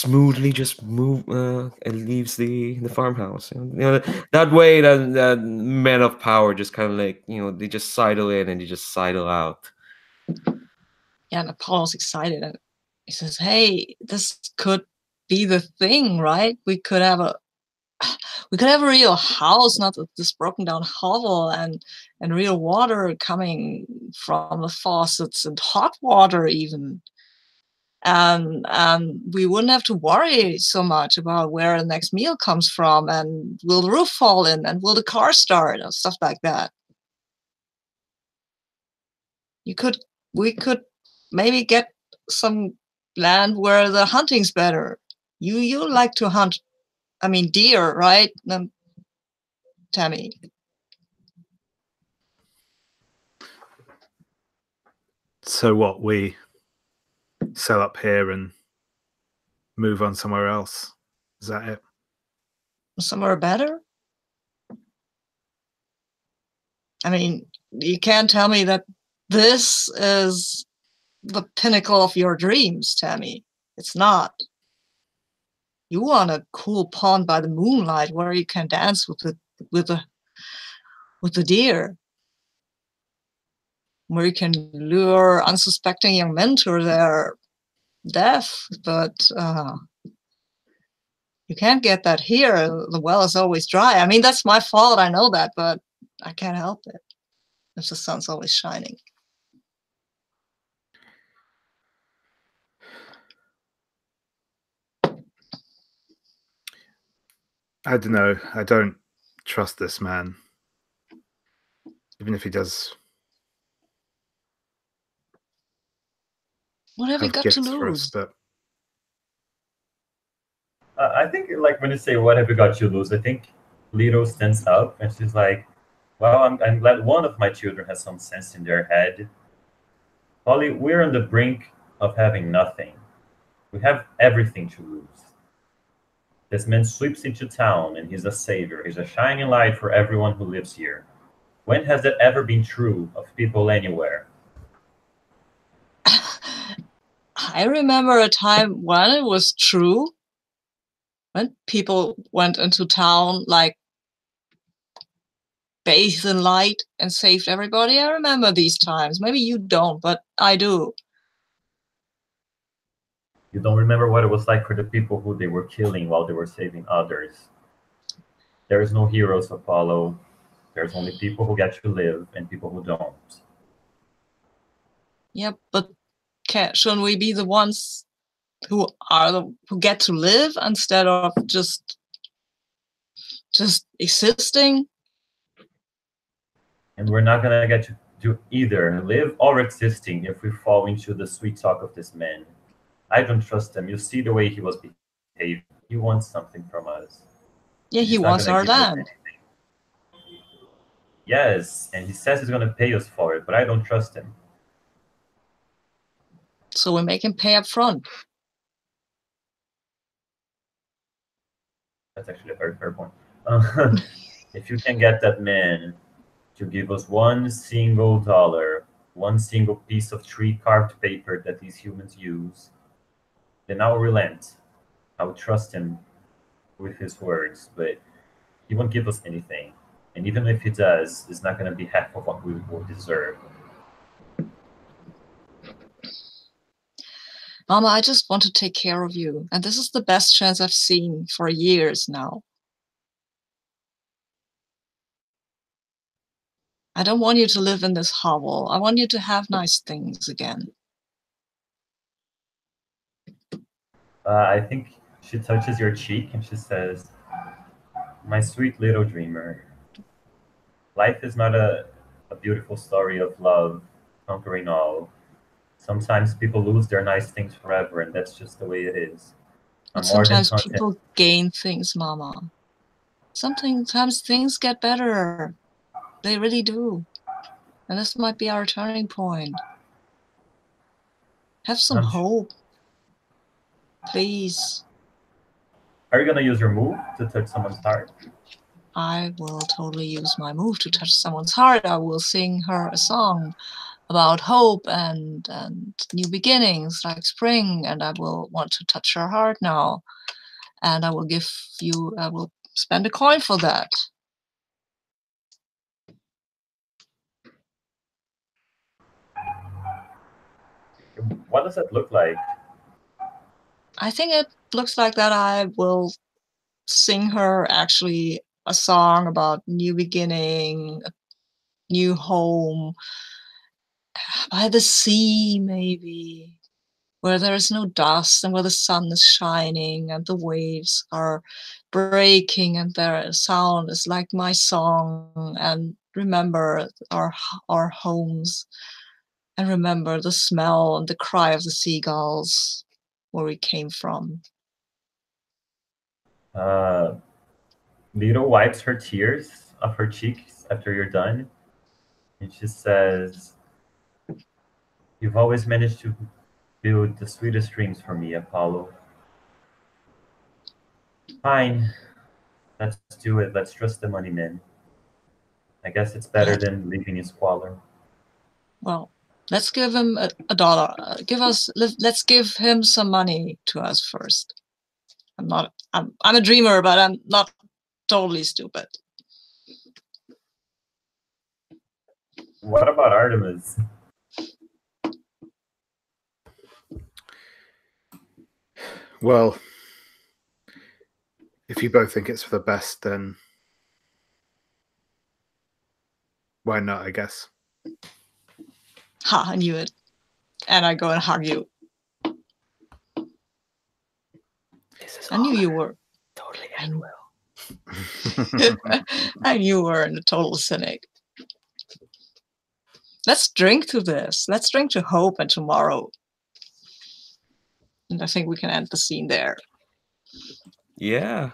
Speaker 1: smoothly just move and leaves the farmhouse. That way that men of power just kind of like, they just sidle in and they just sidle out.
Speaker 4: Yeah, and Apollo's excited and he says, "Hey, this could be the thing, right? We could have a real house, not this broken down hovel, and real water coming from the faucets and hot water even. And we wouldn't have to worry so much about where the next meal comes from, and will the roof fall in, and will the car start, and stuff like that. We could maybe get some land where the hunting's better. You like to hunt, I mean, deer, right, Tammy?"
Speaker 2: So what, we sell up here and move on somewhere else? Is that it?
Speaker 4: Somewhere better? I mean, you can't tell me that this is the pinnacle of your dreams, Tammy. It's not. You want a cool pond by the moonlight where you can dance with the deer, where you can lure unsuspecting young men to their death, but you can't get that here. The well is always dry. I mean, that's my fault, I know that, but I can't help it if the sun's always shining.
Speaker 2: I don't know. I don't trust this man, even if he does.
Speaker 4: What have you got to lose?
Speaker 2: But
Speaker 3: I think, like, when you say "what have you got to lose," I think Lito stands up and she's like, "Well, I'm glad one of my children has some sense in their head. Polly, we're on the brink of having nothing. We have everything to lose. This man sweeps into town and he's a savior. He's a shining light for everyone who lives here. When has that ever been true of people anywhere?"
Speaker 4: I remember a time when it was true, when people went into town, like, bathed in light and saved everybody. I remember these times. Maybe you don't, but I do.
Speaker 3: You don't remember what it was like for the people who they were killing while they were saving others. There is no heroes, Apollo. There's only people who get to live and people who don't.
Speaker 4: Yeah, but shouldn't we be the ones who get to live instead of just existing?
Speaker 3: And we're not gonna get to do either live or existing if we fall into the sweet talk of this man. I don't trust him. You see the way he was behaving. He wants something from us.
Speaker 4: Yeah, he wants our land.
Speaker 3: Yes, and he says he's going to pay us for it, but I don't trust him.
Speaker 4: So we make him pay up front.
Speaker 3: That's actually a very fair point. If you can get that man to give us $1 single, one single piece of tree carved paper that these humans use, then I'll relent. I'll trust him with his words, but he won't give us anything. And even if he does, it's not going to be half of what we will deserve.
Speaker 4: Mama, I just want to take care of you. And this is the best chance I've seen for years now. I don't want you to live in this hovel. I want you to have nice things again.
Speaker 3: I think she touches your cheek and she says, "My sweet little dreamer, life is not a beautiful story of love conquering all. Sometimes people lose their nice things forever, and that's just the way it is.
Speaker 4: But sometimes people gain things, Mama. Sometimes things get better. They really do. And this might be our turning point. Have some hope. Please."
Speaker 3: Are you going to use your move to touch someone's heart?
Speaker 4: I will totally use my move to touch someone's heart. I will sing her a song. about hope and new beginnings like spring, and I will want to touch your heart now, and I will spend a coin for that.
Speaker 3: What does that look like?
Speaker 4: I think it looks like that I will sing her actually a song about new beginning, a new home, by the sea maybe, where there is no dust and where the sun is shining and the waves are breaking and their sound is like my song, and remember our homes, and remember the smell and the cry of the seagulls where we came from.
Speaker 3: Lito wipes her tears off her cheeks after you're done, and she says, "You've always managed to build the sweetest dreams for me, Apollo. Fine, let's do it. Let's trust the money men. I guess it's better than leaving in squalor."
Speaker 4: Well, let's give him a dollar. Let's give him some money to us first. I'm a dreamer, but I'm not totally stupid.
Speaker 3: What about Artemis?
Speaker 2: Well, if you both think it's for the best, then why not, I guess.
Speaker 4: Ha, I knew it. And I go and hug you. I knew you were.
Speaker 1: Totally
Speaker 4: I knew you were a total cynic. Let's drink to this. Let's drink to hope and tomorrow. And I think we can end the scene there.
Speaker 1: Yeah.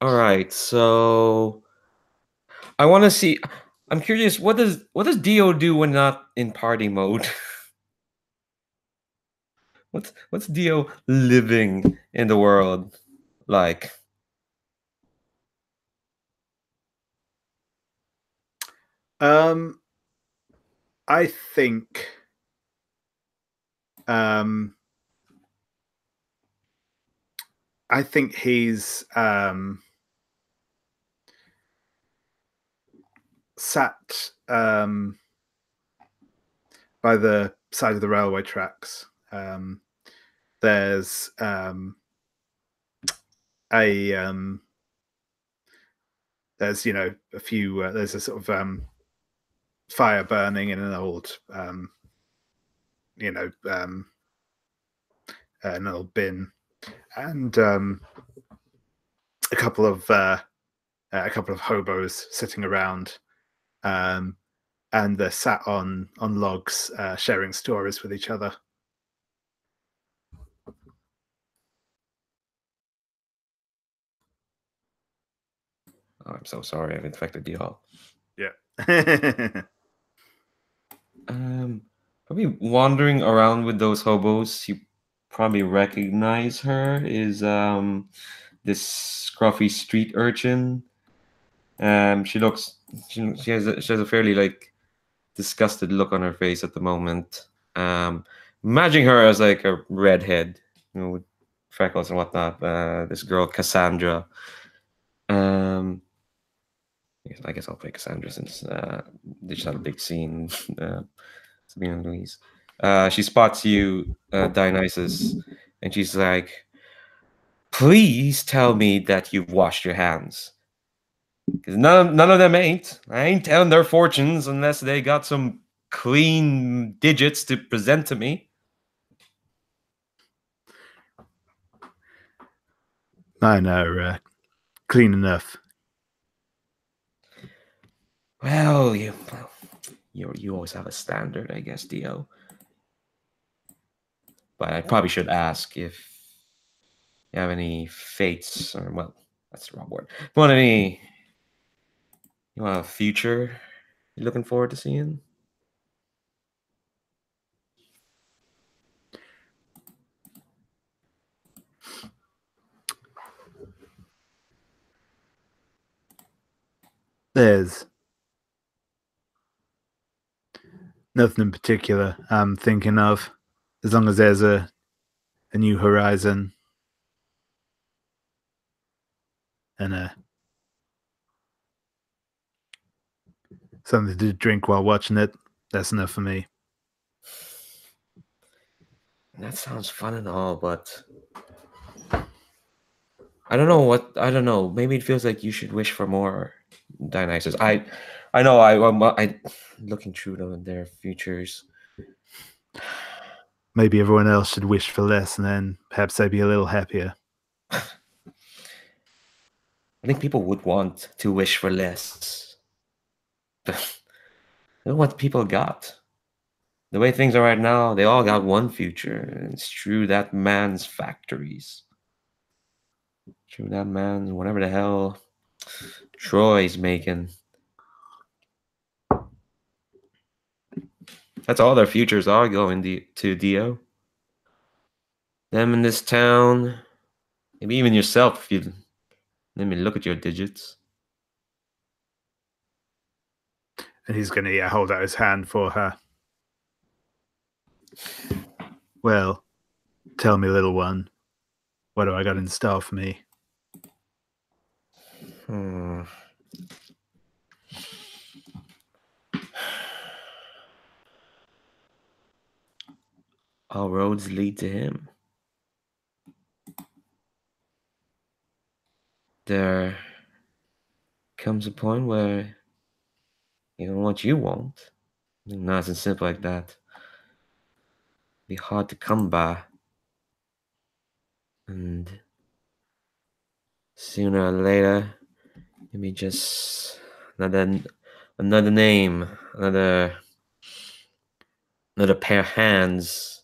Speaker 1: All right. So I want to see. I'm curious. What does Dio do when not in party mode? What's Dio living in the world like?
Speaker 2: I think he's sat by the side of the railway tracks. There's there's a few there's a sort of fire burning in an old an old bin, and a couple of hobos sitting around, and they're sat on logs, sharing stories with each other.
Speaker 1: Oh, I'm so sorry. I've infected you all.
Speaker 2: Yeah.
Speaker 1: Probably wandering around with those hobos. You probably recognize her. Is this scruffy street urchin? She looks. She has a fairly like disgusted look on her face at the moment. Imagining her as like a redhead, with freckles and whatnot. This girl Cassandra. I guess I'll play Cassandra since they just had a big scene. Sabina and Louise. She spots you, Dionysus, and she's like, "Please tell me that you've washed your hands, because none of them ain't. I ain't telling their fortunes unless they got some clean digits to present to me."
Speaker 2: I know, clean enough.
Speaker 1: Well, you always have a standard, I guess, Dio. But I probably should ask if you have any fates, or well, that's the wrong word. You want a future you're looking forward to seeing?
Speaker 2: There's Nothing in particular I'm thinking of. As long as there's a new horizon and something to drink while watching it, that's enough for me.
Speaker 1: That sounds fun and all, but I don't know. Maybe it feels like you should wish for more, Dionysus. I know. I looking through their futures.
Speaker 2: Maybe everyone else should wish for less, and then perhaps they'd be a little happier.
Speaker 1: I think people would want to wish for less. But look what people got. The way things are right now, they all got one future, and it's through that man's factories. Through that man's whatever the hell Troy's making. That's all their futures are going to Dio. Them in this town, maybe even yourself if you let me look at your digits.
Speaker 2: And he's going to hold out his hand for her. Well, tell me, little one, what do I got in store for me?
Speaker 1: All roads lead to him. There comes a point where you know what you want. Nice and simple like that. Be hard to come by. And sooner or later, maybe just another name, another pair of hands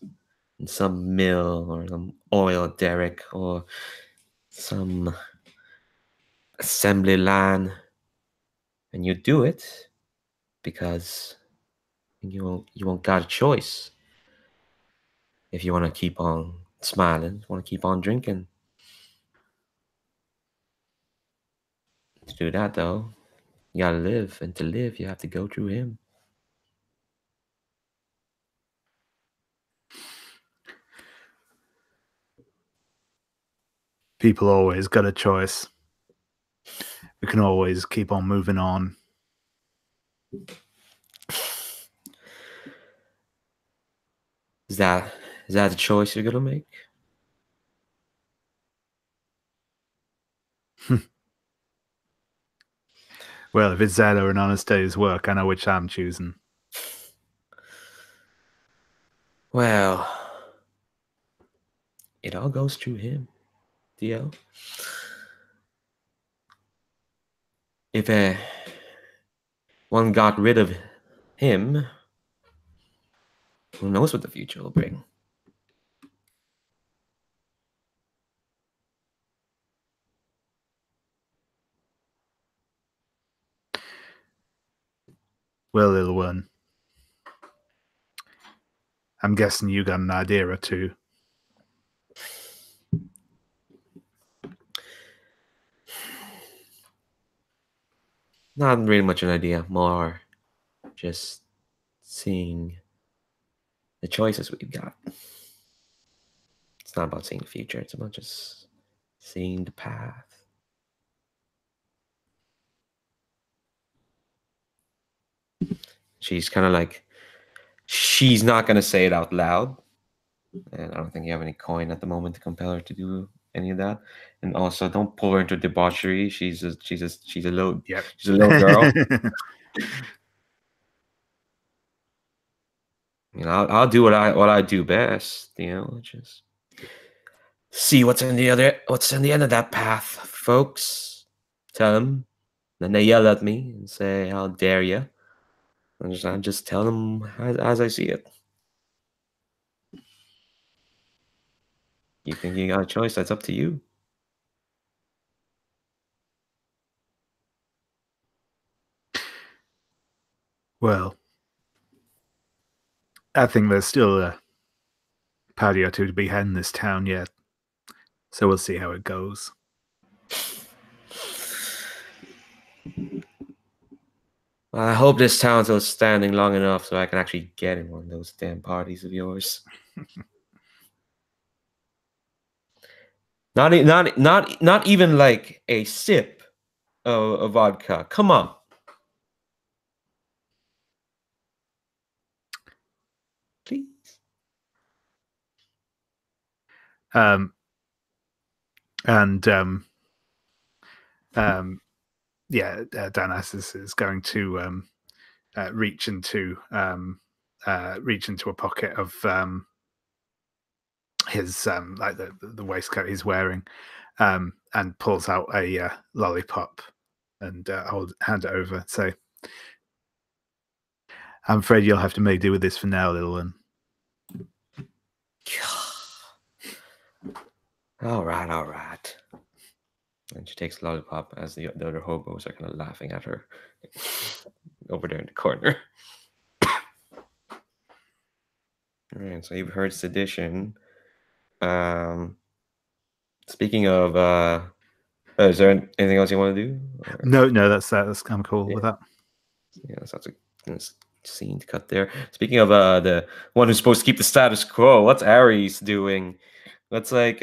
Speaker 1: in some mill or some oil derrick or some assembly line, and you do it because you won't got a choice. If you want to keep on smiling, want to keep on drinking. To do that though, you gotta live, and to live, you have to go through him.
Speaker 2: People always got a choice. We can always keep on moving on.
Speaker 1: Is that the choice you're gonna make?
Speaker 2: Well, if it's that or an honest day's work, I know which I'm choosing.
Speaker 1: Well, it all goes through him, DL. If one got rid of him, who knows what the future will bring?
Speaker 2: Well, little one, I'm guessing you got an idea or two.
Speaker 1: Not really much an idea, more just seeing the choices we've got. It's not about seeing the future, it's about just seeing the path. She's kind of like, she's not going to say it out loud. And I don't think you have any coin at the moment to compel her to do any of that. And also, don't pull her into debauchery. She's a little,
Speaker 2: Yep.
Speaker 1: she's a little girl. You know, I'll do what I do best. You know, just see what's in the end of that path, folks. Tell them. Then they yell at me and say, "How dare you?" And I just tell them as I see it. You think you got a choice? That's up to you.
Speaker 2: Well, I think there's still a party or two to be had in this town yet. So we'll see how it goes.
Speaker 1: I hope this town's still standing long enough so I can actually get in one of those damn parties of yours. Not even like a sip of vodka. Come on. Please.
Speaker 2: Dionysus is going to reach into a pocket of his like the waistcoat he's wearing, and pulls out a lollipop and hand it over. So, I'm afraid you'll have to make do with this for now, little one.
Speaker 1: All right. And she takes a lollipop as the other hobos are kind of laughing at her over there in the corner. All right, so you've heard sedition. Speaking of, is there anything else you want to do? Or?
Speaker 2: No, that's kind of cool with that.
Speaker 1: Yeah, that's a scene to cut there. Speaking of the one who's supposed to keep the status quo, what's Ares doing? That's like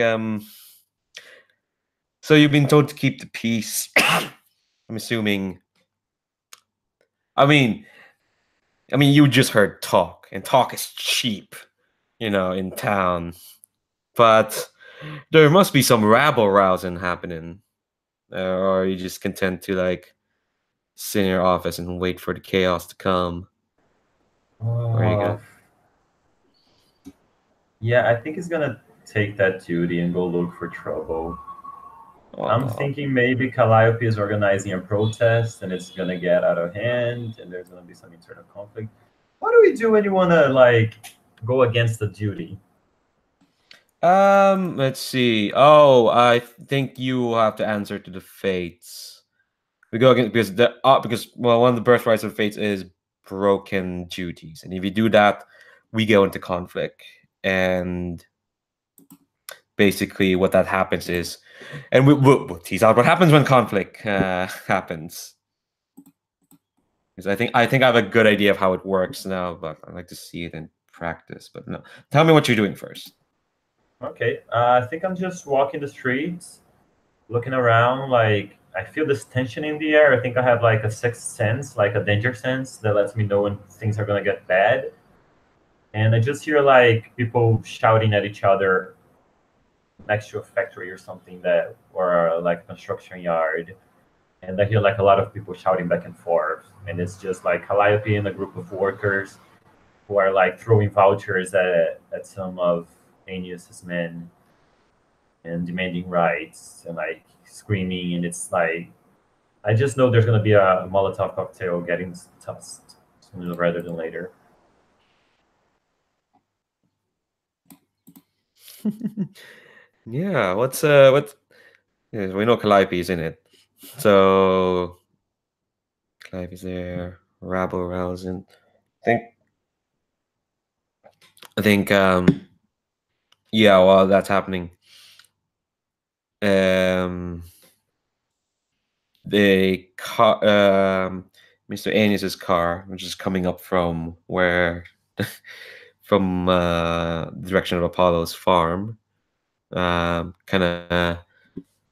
Speaker 1: so you've been told to keep the peace. I'm assuming. I mean, you just heard talk, and talk is cheap, in town. But there must be some rabble rousing happening, or are you just content to like sit in your office and wait for the chaos to come? Where are you gonna?
Speaker 3: Yeah, I think he's gonna take that duty and go look for trouble. I'm thinking maybe Calliope is organizing a protest and it's gonna get out of hand and there's gonna be some internal conflict. What do we do when you wanna like go against the duty?
Speaker 1: Let's see. Oh, I think you have to answer to the fates. We go against because one of the birthrights of fates is broken duties, and if you do that, we go into conflict. And basically, what that happens is, and we'll tease out what happens when conflict happens. Because I think I have a good idea of how it works now, but I'd like to see it in practice. But no, tell me what you're doing first.
Speaker 3: Okay, I think I'm just walking the streets, looking around. Like I feel this tension in the air. I think I have like a sixth sense, like a danger sense that lets me know when things are gonna get bad. And I just hear like people shouting at each other next to a factory or something or like a construction yard. And I hear like a lot of people shouting back and forth. And it's just like Calliope and a group of workers who are like throwing vouchers at some of Aeneas's men and demanding rights and like screaming. And it's like, I just know there's going to be a Molotov cocktail getting tossed sooner rather than later.
Speaker 1: Yeah, what? Yeah, we know Calliope is in it, so Calliope's there. Rabble rousing. I think. Yeah, while that's happening, the car, Mr. Aeneas's car, which is coming up from where, from the direction of Apollo's farm, kind of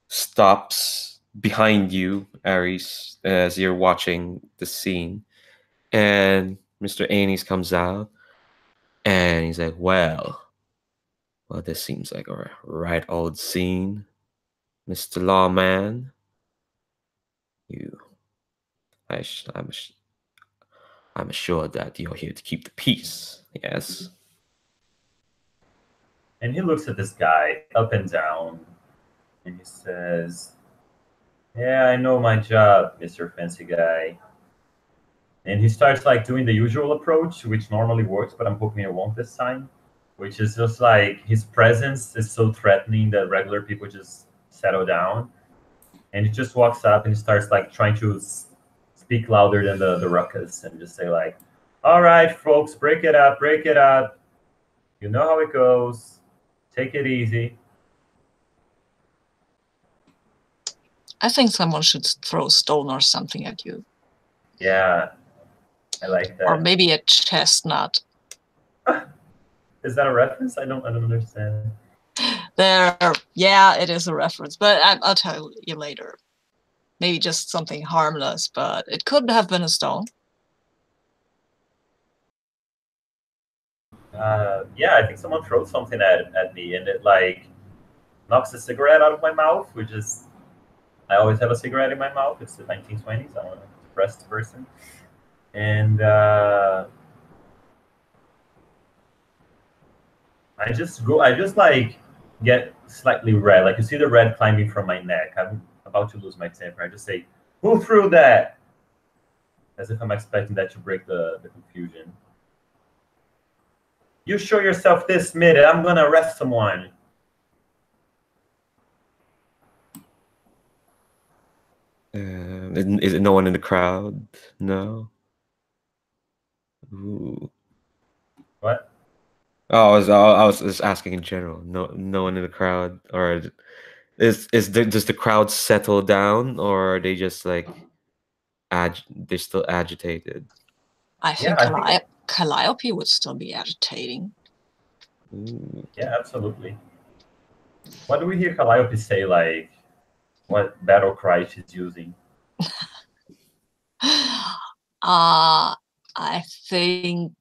Speaker 1: stops behind you, Ares, as you're watching the scene. And Mr. Aeneas comes out and he's like, well, this seems like a right old scene. Mr. Lawman, I'm assured that you're here to keep the peace, yes?
Speaker 3: And he looks at this guy up and down and he says, yeah, I know my job, Mr. Fancy Guy. And he starts like doing the usual approach, which normally works, but I'm hoping it won't this time, which is just like his presence is so threatening that regular people just settle down. And he just walks up and he starts like trying to speak louder than the ruckus and just say like, all right, folks, break it up. You know how it goes. Take it easy.
Speaker 4: I think someone should throw a stone or something at you.
Speaker 3: Yeah, I like that.
Speaker 4: Or maybe a chestnut.
Speaker 3: Is that a reference? I don't understand.
Speaker 4: Yeah, it is a reference, but I'll tell you later. Maybe just something harmless, but it could have been a stone.
Speaker 3: Yeah, I think someone throws something at me, and it like knocks a cigarette out of my mouth, which is I always have a cigarette in my mouth. It's the 1920s. I'm a depressed person, and I just like get slightly red. Like you see the red climbing from my neck. I'm about to lose my temper. I just say, "Who threw that?" As if I'm expecting that to break the confusion. You show yourself this minute, I'm gonna arrest someone.
Speaker 1: Is it no one in the crowd? No. Ooh.
Speaker 3: What?
Speaker 1: Oh, I was just asking in general. No one in the crowd, or does the crowd settle down, or are they just like they're still agitated?
Speaker 4: I think Calliope would still be agitating.
Speaker 1: Ooh.
Speaker 3: Yeah, absolutely. What do we hear Calliope say? Like, what battle cry she's using?
Speaker 4: I think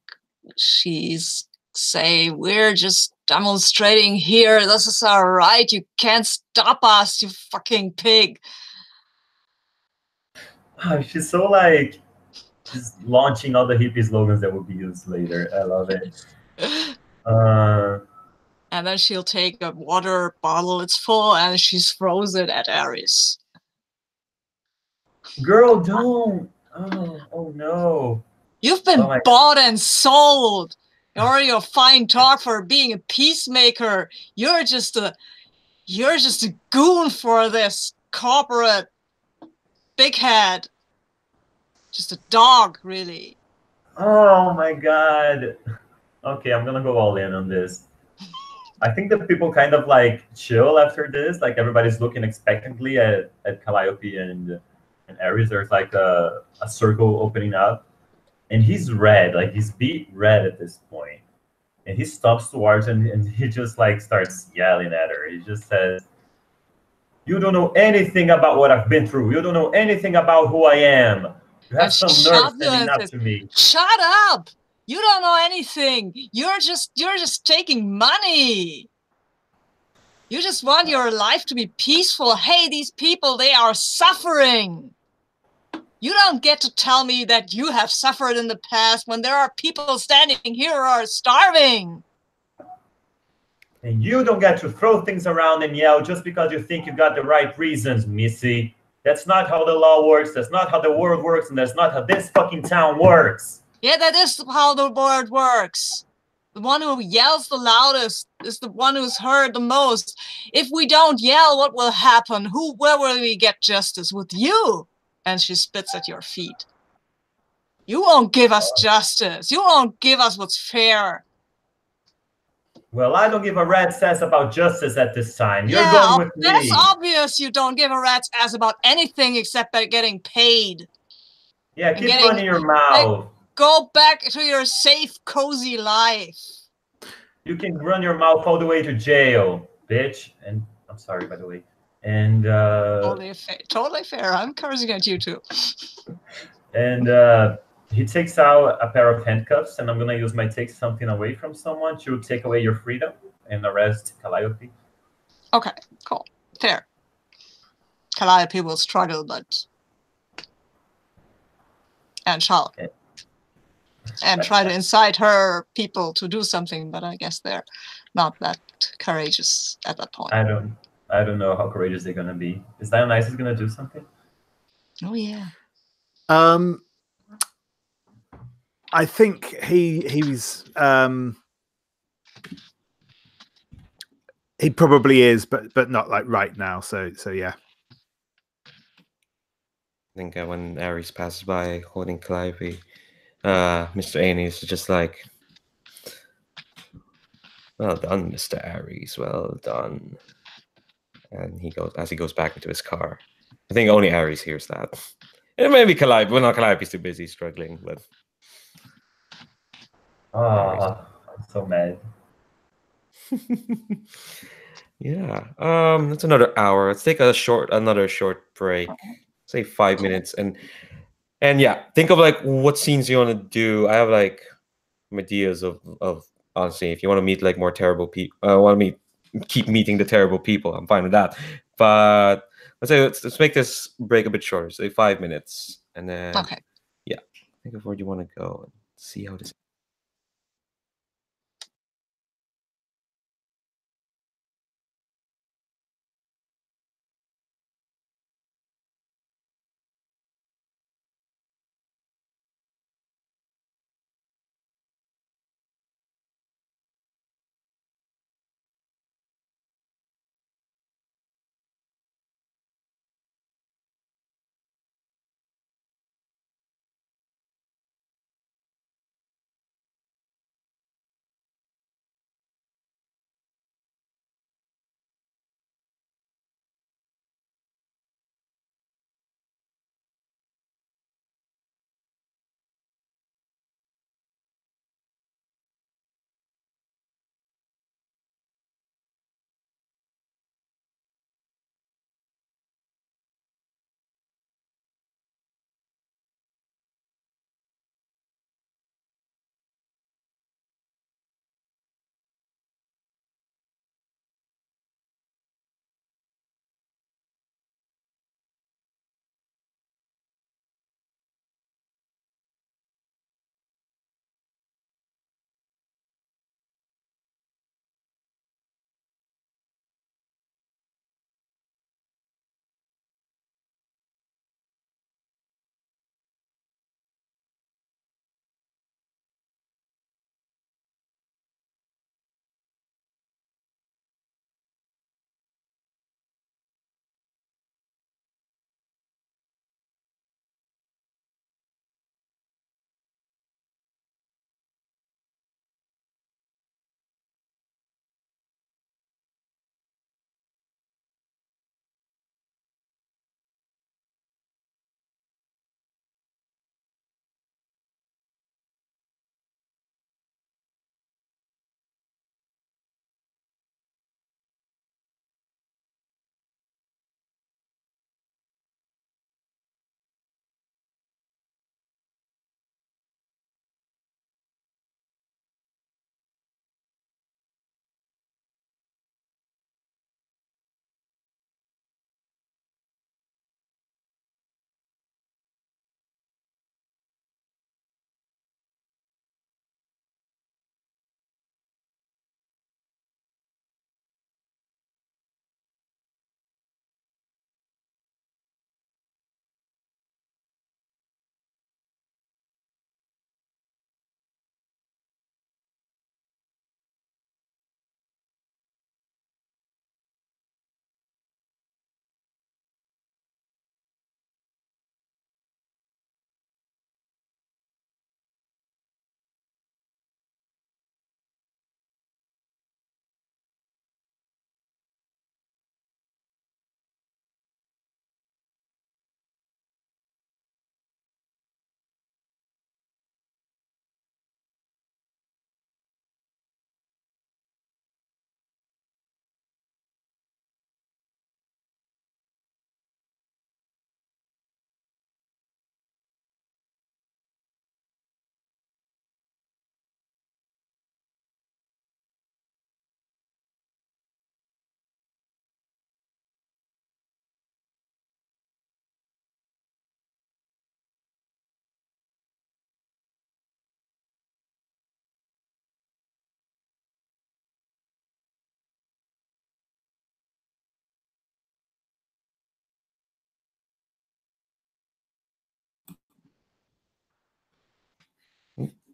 Speaker 4: she's saying, we're just demonstrating here. This is our right. You can't stop us, you fucking pig.
Speaker 3: Oh, she's so like, she's launching all the hippie slogans that will be used later. I love it.
Speaker 4: And then she'll take a water bottle, it's full, and she throws it at Ares.
Speaker 3: Girl, don't. Oh no.
Speaker 4: You've been bought and sold. Or your fine talk for being a peacemaker. You're just a goon for this corporate big head. Just a dog, really.
Speaker 3: Oh my god. Okay, I'm gonna go all in on this. I think that people kind of like chill after this. Like everybody's looking expectantly at Calliope and Ares. There's like a circle opening up. And he's red, like he's beat red at this point. And he stops towards her and he just like starts yelling at her. He just says, "You don't know anything about what I've been through. You don't know anything about who I am. You have some nerve standing up to me.
Speaker 4: Shut up! You don't know anything. You're just taking money. You just want your life to be peaceful. Hey, these people, they are suffering. You don't get to tell me that you have suffered in the past when there are people standing here who are starving.
Speaker 3: And you don't get to throw things around and yell just because you think you got the right reasons, missy. That's not how the law works. That's not how the world works. And that's not how this fucking town works."
Speaker 4: Yeah, that is how the world works. The one who yells the loudest is the one who's heard the most. If we don't yell, what will happen? Where will we get justice? With you? And she spits at your feet. You won't give us justice. You won't give us what's fair.
Speaker 3: Well, I don't give a rat's ass about justice at this time. You're going with me.
Speaker 4: That's obvious you don't give a rat's ass about anything except by getting paid.
Speaker 3: Yeah, keep running your mouth.
Speaker 4: Go back to your safe, cozy life.
Speaker 3: You can run your mouth all the way to jail, bitch. And I'm sorry, by the way. And
Speaker 4: totally fair. I'm cursing at you too.
Speaker 3: And he takes out a pair of handcuffs, and I'm gonna use my take something away from someone to take away your freedom and arrest Calliope.
Speaker 4: Okay, cool, fair. Calliope will struggle, and shall. Okay. And try to incite her people to do something, but I guess they're not that courageous at that point.
Speaker 3: I don't know how courageous they're gonna be. Is Dionysus gonna do something?
Speaker 4: Oh yeah.
Speaker 2: I think he's he probably is, but not like right now. So yeah.
Speaker 1: I think when Ares passes by holding Calliope, Mr. Aeneas is just like, "Well done, Mr. Ares. Well done." And he goes back into his car. I think only Ares hears that. And maybe Calliope. Well, no, Calliope's too busy struggling, but
Speaker 3: I'm so mad.
Speaker 1: Yeah. That's another hour. Let's take another short break. Say 5 minutes, and yeah, think of like what scenes you want to do. I have like ideas of honestly, if you want to meet like more terrible people, want to keep meeting the terrible people, I'm fine with that. But let's make this break a bit shorter. Say 5 minutes, and then
Speaker 4: Okay.
Speaker 1: yeah, think of where you want to go and see how this.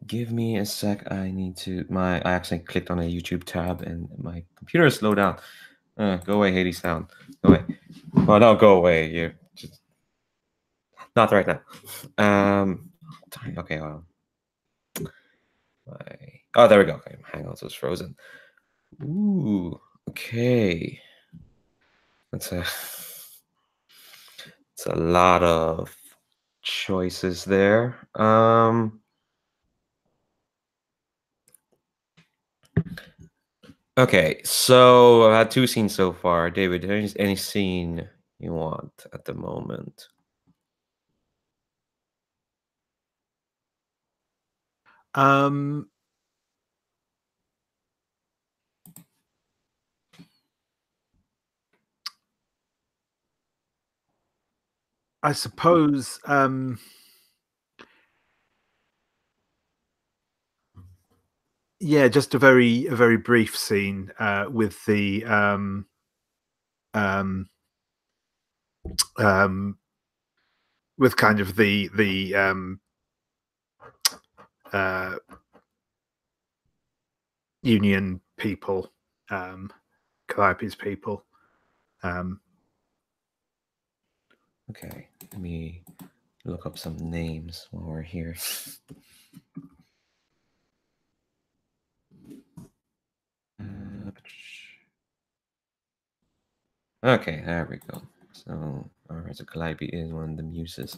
Speaker 1: Give me a sec. I need to. I accidentally clicked on a YouTube tab and my computer is slowed down. Go away, Hadestown. Go away. Well, no, go away. You just not right now. Okay. Well, oh, there we go. Okay, Hangouts was frozen. Ooh. Okay. That's it's a lot of choices there. Okay, so I've had 2 scenes so far. David, any scene you want at the moment?
Speaker 2: I suppose yeah, just a very brief scene with the with kind of the union people, Calliope's people.
Speaker 1: Okay, let me look up some names while we're here. Okay, there we go. So, alright, so Calliope is one of the muses.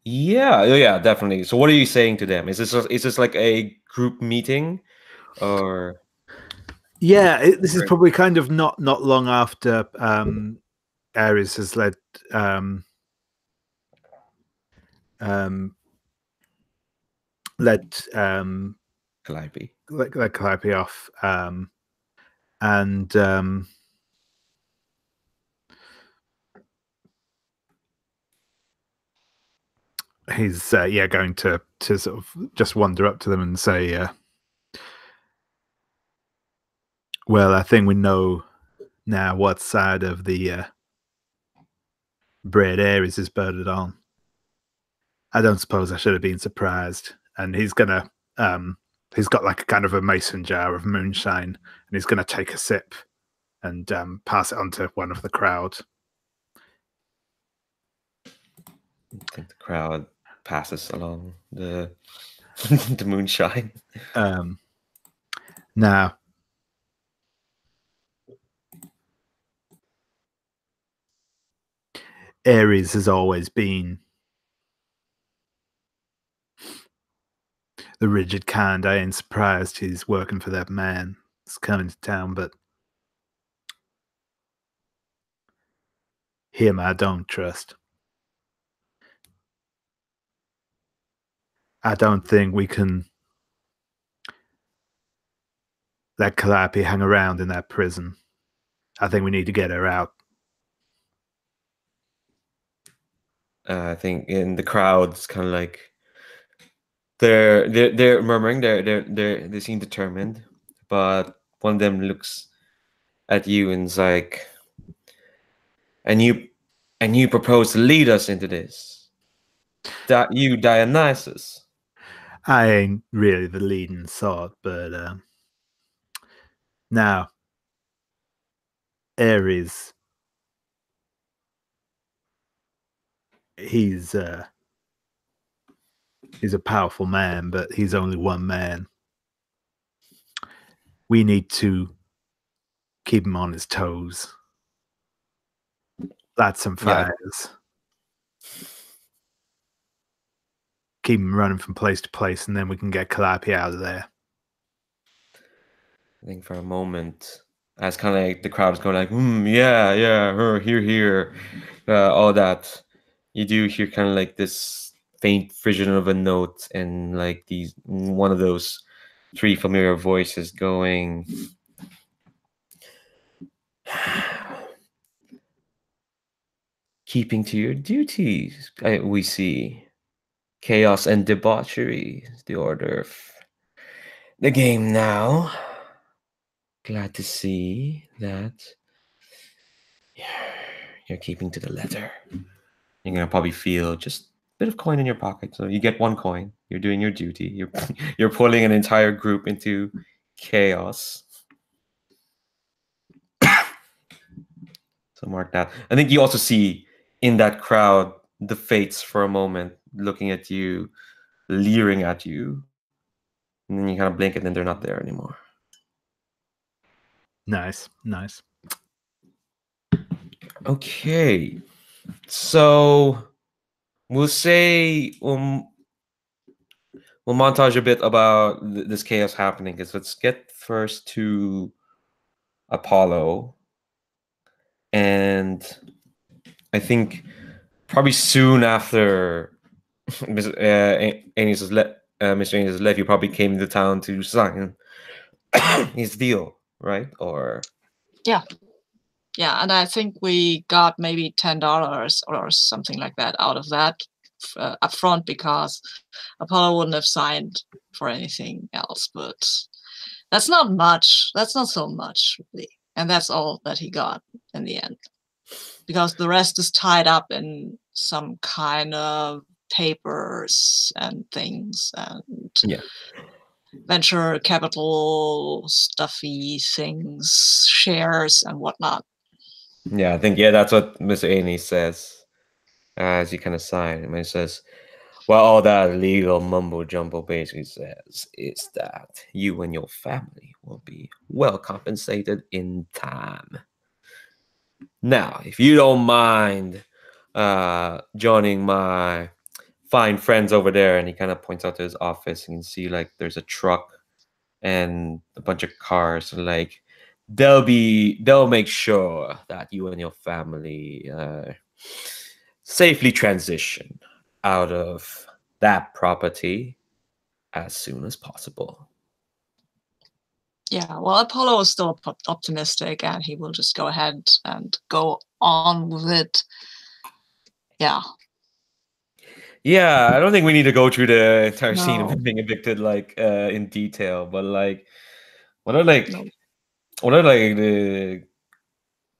Speaker 1: Yeah, definitely. So, what are you saying to them? Is this like a group meeting, or?
Speaker 2: Yeah, this is probably kind of not long after Ares has led
Speaker 1: Calliope.
Speaker 2: led Calliope off, and he's going to sort of just wander up to them and say, well, I think we know now what side of the bread Ares is buttered on. I don't suppose I should have been surprised. And he's gonna he's got like a kind of a mason jar of moonshine, and he's gonna take a sip and pass it on to one of the crowd.
Speaker 1: I think the crowd passes along the the moonshine.
Speaker 2: Now, Ares has always been the rigid kind. I ain't surprised he's working for that man. He's coming to town, but him I don't trust. I don't think we can let Calliope hang around in that prison. I think we need to get her out.
Speaker 1: I think in the crowd, it's kind of like they're murmuring. They seem determined, but one of them looks at you and is like, and you propose to lead us into this. That you, Dionysus.
Speaker 2: I ain't really the leading sort, but now Ares, he's a powerful man, but he's only one man. We need to keep him on his toes. Light some fires. Keep him running from place to place, and then we can get Calliope out of there.
Speaker 1: I think for a moment, as kind of like the crowd is going like, yeah, here, all that. You do hear kind of like this faint vision of a note, and like one of those 3 familiar voices going, keeping to your duties. We see chaos and debauchery is the order of the game now. Glad to see that you're keeping to the letter. You're gonna probably feel just a bit of coin in your pocket. So you get 1 coin. You're doing your duty. You're pulling an entire group into chaos. So mark that. I think you also see in that crowd the fates for a moment looking at you, leering at you. And then you kind of blink and then they're not there anymore.
Speaker 2: Nice.
Speaker 1: Okay. So we'll say we'll montage a bit about this chaos happening. Because let's get first to Apollo, and I think probably soon after Mr. Anus left, you probably came to town to sign his deal, right? Or
Speaker 4: Yeah, and I think we got maybe $10 or something like that out of that up front, because Apollo wouldn't have signed for anything else. But that's not much. That's not so much, really. And that's all that he got in the end, because the rest is tied up in some kind of papers and things and venture capital stuffy things, shares and whatnot.
Speaker 1: Yeah, I think that's what Mr. Anus says as he kind of sighed. And he says, well, all that legal mumbo jumbo basically says is that you and your family will be well compensated in time. Now, if you don't mind joining my fine friends over there, and he kind of points out to his office, and you can see like there's a truck and a bunch of cars, and like they'll make sure that you and your family safely transition out of that property as soon as possible.
Speaker 4: Yeah, well, Apollo is still optimistic, and he will just go ahead and go on with it. Yeah.
Speaker 1: Yeah, I don't think we need to go through the entire scene of him being evicted like in detail, but like what are like the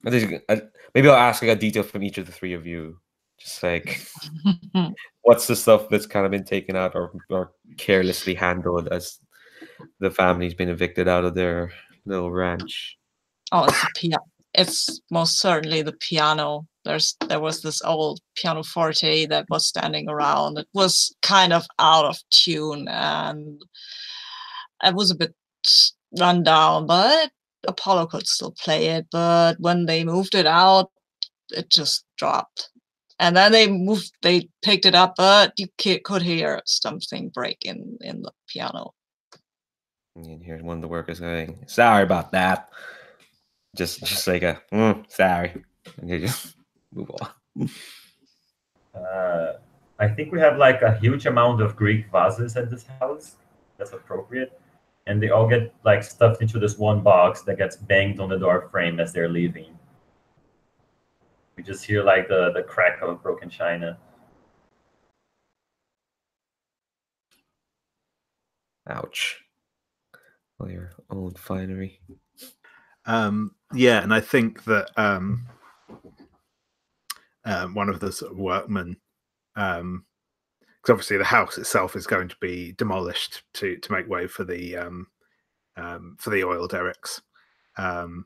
Speaker 1: maybe I'll ask like a detail from each of the three of you. Just like what's the stuff that's kind of been taken out or carelessly handled as the family's been evicted out of their little ranch?
Speaker 4: Oh, it's a piano. It's most certainly the piano. There was this old pianoforte that was standing around. It was kind of out of tune, and it was a bit run down, but Apollo could still play it. But when they moved it out, it just dropped. And then they picked it up, but you could hear something break in the piano.
Speaker 1: And here's one of the workers going, sorry about that. Just like a sorry. And you just move on.
Speaker 3: I think we have like a huge amount of Greek vases at this house. That's appropriate. And they all get like stuffed into this one box that gets banged on the door frame as they're leaving. We just hear like the crack of broken china.
Speaker 1: Ouch. All your old finery.
Speaker 2: Yeah, and I think that one of the sort of workmen, because obviously the house itself is going to be demolished to make way for the oil derricks, and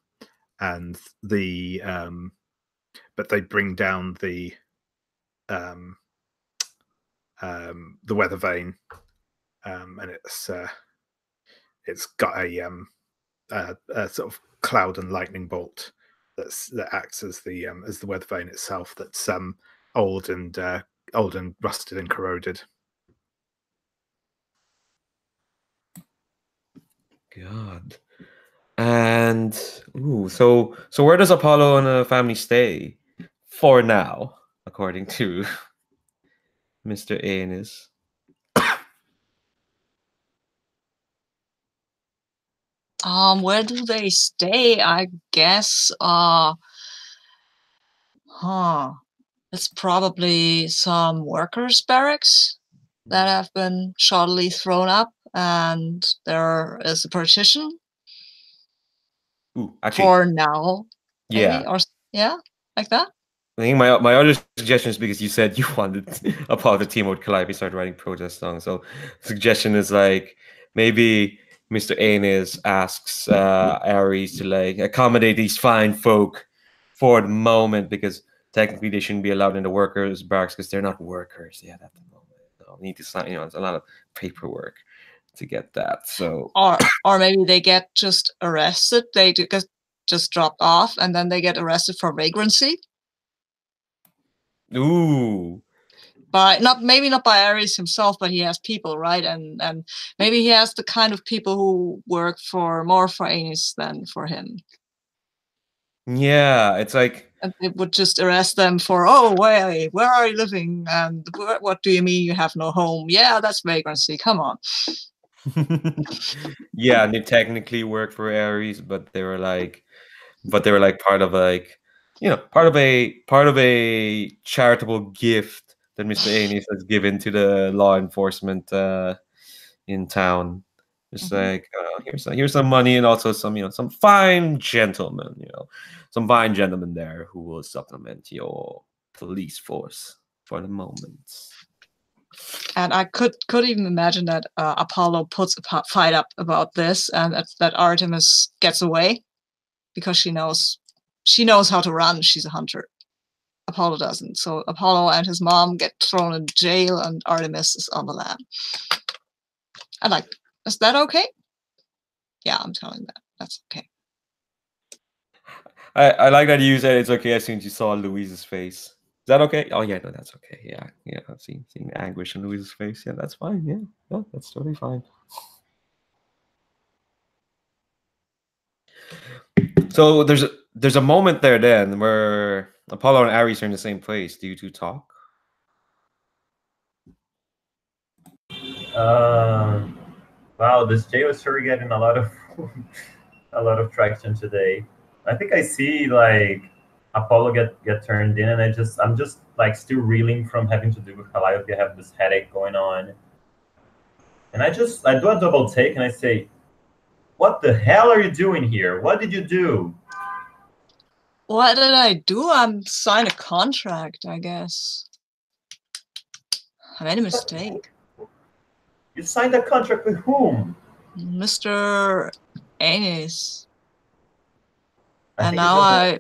Speaker 2: the but they bring down the weather vane, and it's got a sort of cloud and lightning bolt that acts as the weather vane itself. That's old and rusted and corroded.
Speaker 1: God. And so where does Apollo and the family stay for now, according to Mr. Anus?
Speaker 4: Where do they stay? I guess it's probably some workers' barracks that have been shoddily thrown up, and there is a partition.
Speaker 1: Actually,
Speaker 4: for now, maybe?
Speaker 1: yeah,
Speaker 4: or like that.
Speaker 1: I think my other suggestion is because you said you wanted Apollo the team would collide. We started writing protest songs, so suggestion is like maybe Mr. Anus asks Ares to like accommodate these fine folk for the moment, because technically they shouldn't be allowed in the workers' barracks because they're not workers yet at the moment. So need to sign, it's a lot of paperwork to get that. So
Speaker 4: or maybe they get just arrested. They get just dropped off, and then they get arrested for vagrancy.
Speaker 1: Ooh,
Speaker 4: by maybe not by Ares himself, but he has people, right? And maybe he has the kind of people who work more for Anis than for him.
Speaker 1: Yeah, it's like,
Speaker 4: and they would just arrest them for, oh, wait, where are you living? And what do you mean you have no home? Yeah, that's vagrancy. Come on.
Speaker 1: yeah, they technically work for Ares, but they were like part of like, part of a charitable gift that Mr. Anis has given to the law enforcement in town. Just like, here's some money, and also some fine gentlemen, some fine gentlemen there who will supplement your police force for the moment.
Speaker 4: And I could even imagine that Apollo puts a fight up about this, and that Artemis gets away because she knows how to run. She's a hunter. Apollo doesn't. So Apollo and his mom get thrown in jail, and Artemis is on the lam. Is that okay? Yeah, I'm telling that. That's okay.
Speaker 1: I like that you said it's okay as soon as you saw Louise's face. Is that okay? Oh yeah, no, that's okay. Yeah. Seeing the anguish in Louise's face. Yeah, that's fine. Yeah, that's totally fine. So there's a moment there then where Apollo and Ares are in the same place. Do you two talk?
Speaker 3: Wow, this jail is sure getting a lot of traction today. I think I see like Apollo get turned in, and I'm just like still reeling from having to do with Calliope. I have this headache going on, and I do a double take, and I say, "What the hell are you doing here? What did you do?"
Speaker 4: What did I do? I signed a contract, I guess. I made a mistake.
Speaker 3: You signed a contract with whom?
Speaker 4: Mr. Anis. And now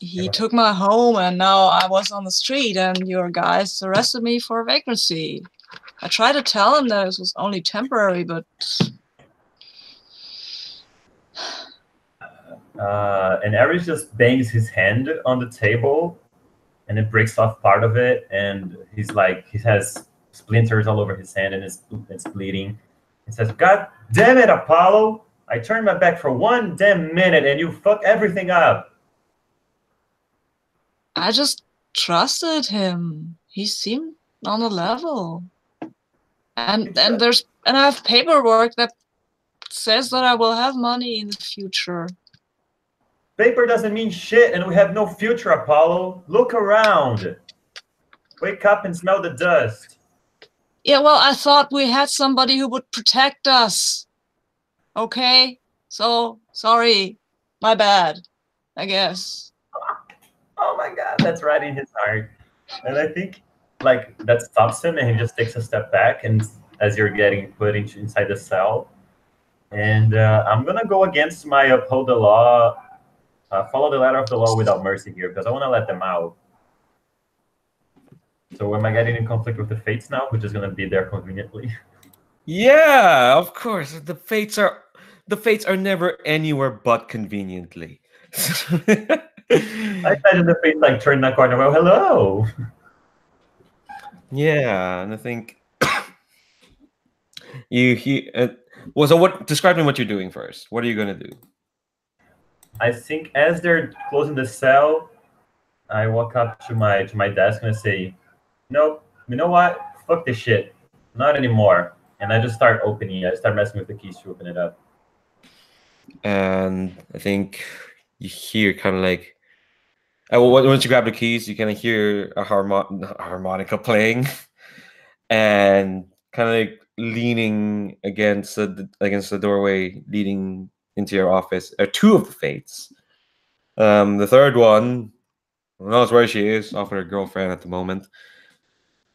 Speaker 4: he took my home, and now I was on the street, and your guys arrested me for vagrancy. I tried to tell him that it was only temporary, but...
Speaker 3: And Ares just bangs his hand on the table, and it breaks off part of it, and he has splinters all over his hand, and it's bleeding. He says, "God damn it, Apollo! I turned my back for one damn minute, and you fuck everything up."
Speaker 4: I just trusted him. He seemed on the level. And I have paperwork that says that I will have money in the future.
Speaker 3: Paper doesn't mean shit, and we have no future, Apollo. Look around. Wake up and smell the dust.
Speaker 4: Yeah, well, I thought we had somebody who would protect us. Okay? So, sorry. My bad, I guess.
Speaker 3: Oh my God, that's right in his heart. And I think like that stops him, and he just takes a step back, and as you're getting put inside the cell. And I'm gonna go against my uphold the law, follow the letter of the law without mercy here, because I want to let them out. So am I getting in conflict with the fates now, which is gonna be there conveniently?
Speaker 1: Yeah, of course. The fates are never anywhere but conveniently.
Speaker 3: I imagine the fates like turn that corner. Well, hello.
Speaker 1: Yeah, and I think so what? Describe me what you're doing first. What are you gonna do?
Speaker 3: I think as they're closing the cell, I walk up to my desk and I say, "Nope, you know what? Fuck this shit. Not anymore." And I just start opening it. I start messing with the keys to open it up.
Speaker 1: And I think you hear kind of like, once you grab the keys, you kind of hear a harmonica playing, and kind of like leaning against the doorway leading into your office are two of the fates. The third one, who knows where she is, off with her girlfriend at the moment,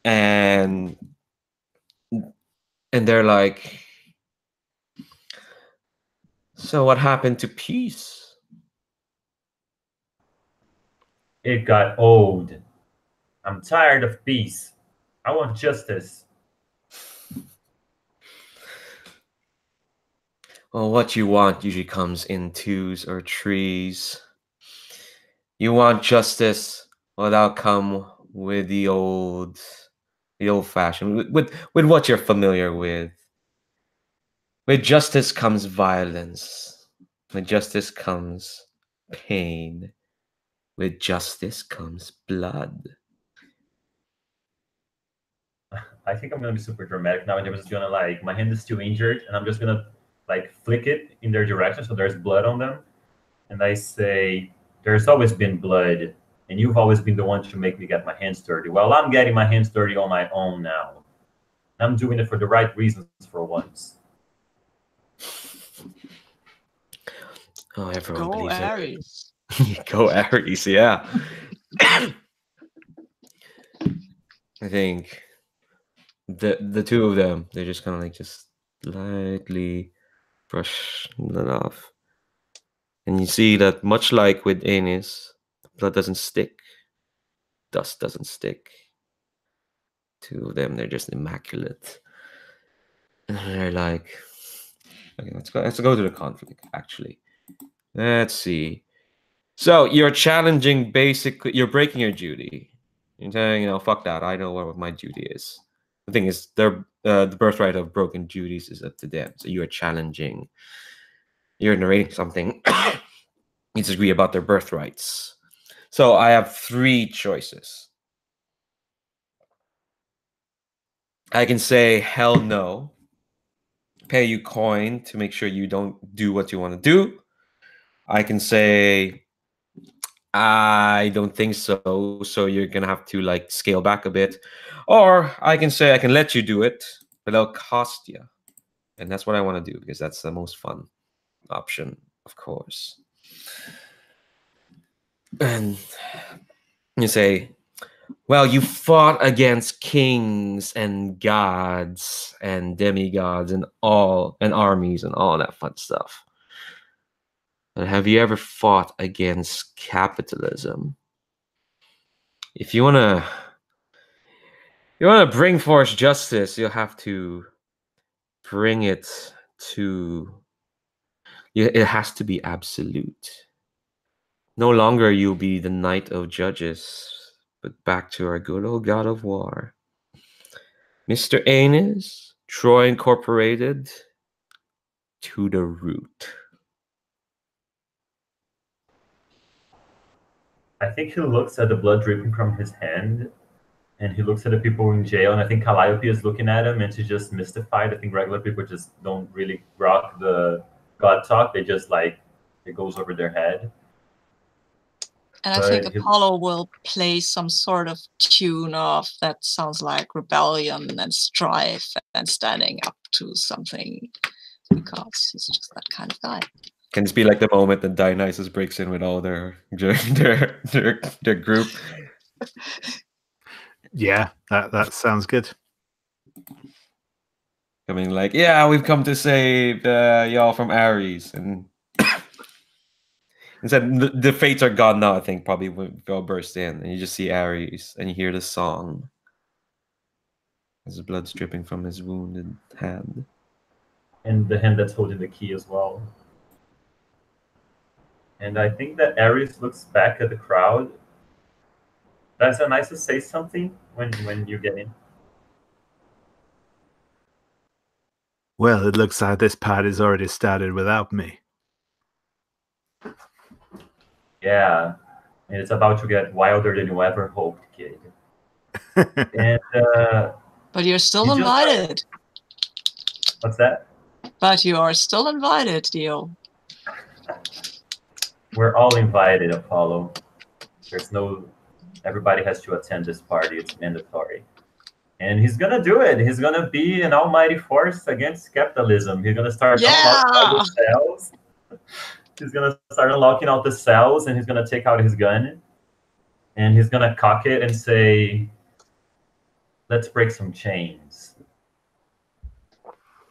Speaker 1: and they're like, "So what happened to peace?"
Speaker 3: It got old. I'm tired of peace. I want justice.
Speaker 1: Well, what you want usually comes in twos or threes. You want justice, well, that'll come with the old the old-fashioned, with what you're familiar with. With justice comes violence. With justice comes pain. With justice comes blood.
Speaker 3: I think I'm gonna be super dramatic now, and I'm just gonna like my hand is still injured, and I'm just gonna like flick it in their direction so there's blood on them, and I say, "There's always been blood, and you've always been the one to make me get my hands dirty. Well, I'm getting my hands dirty on my own now. I'm doing it for the right reasons for once."
Speaker 1: Oh, everyone
Speaker 4: Go
Speaker 1: believes
Speaker 4: Aries.
Speaker 1: it. Go Aries, yeah. I think the two of them, they're just kind of like just lightly brush that off. And you see that much like with Anis, blood doesn't stick. Dust doesn't stick. Two of them, they're just immaculate. And they're like, okay, let's go to the conflict, actually. Let's see. So you're challenging basically, you're breaking your duty. You're saying, fuck that. I know what my duty is. The thing is, the birthright of broken duties is up to them. So you are challenging. You're narrating something. You disagree about their birthrights. So I have 3 choices. I can say, hell no. Pay you coin to make sure you don't do what you want to do. I can say, I don't think so. So you're going to have to like scale back a bit. Or I can say I can let you do it, but it'll cost you. And that's what I want to do because that's the most fun option, of course. And you say, well, you fought against kings and gods and demigods and armies and all that fun stuff. But have you ever fought against capitalism? If you wanna bring forth justice, you'll have to bring it to. It has to be absolute. No longer you'll be the knight of judges, but back to our good old god of war. Mr. Anis, Troy Incorporated, to the root.
Speaker 3: I think he looks at the blood dripping from his hand, and he looks at the people in jail, and I think Calliope is looking at him, and she's just mystified. I think regular people just don't really rock the God talk. They just like, it goes over their head.
Speaker 4: And I think Apollo will play some sort of tune of that sounds like rebellion and strife and standing up to something, because he's just that kind of guy.
Speaker 1: Can this be like the moment that Dionysus breaks in with all their group?
Speaker 2: Yeah, that sounds good.
Speaker 1: I mean, like, yeah, we've come to save y'all from Ares, and instead the fates are gone now. I think probably will burst in, and you just see Ares, and you hear the song. His blood's dripping from his wounded hand,
Speaker 3: and the hand that's holding the key as well. And I think that Ares looks back at the crowd. Does Dionysus say something when you get in?
Speaker 2: Well, it looks like this party's already started without me.
Speaker 3: Yeah, and it's about to get wilder than you ever hoped, kid. And
Speaker 4: but you're still invited.
Speaker 3: What's that?
Speaker 4: But you are still invited, Dio.
Speaker 3: We're all invited, Apollo. Everybody has to attend this party. It's mandatory. And he's gonna do it. He's gonna be an almighty force against capitalism. He's gonna start unlocking all the cells. He's gonna start unlocking all the cells, and he's gonna take out his gun, and he's gonna cock it and say, "Let's break some chains."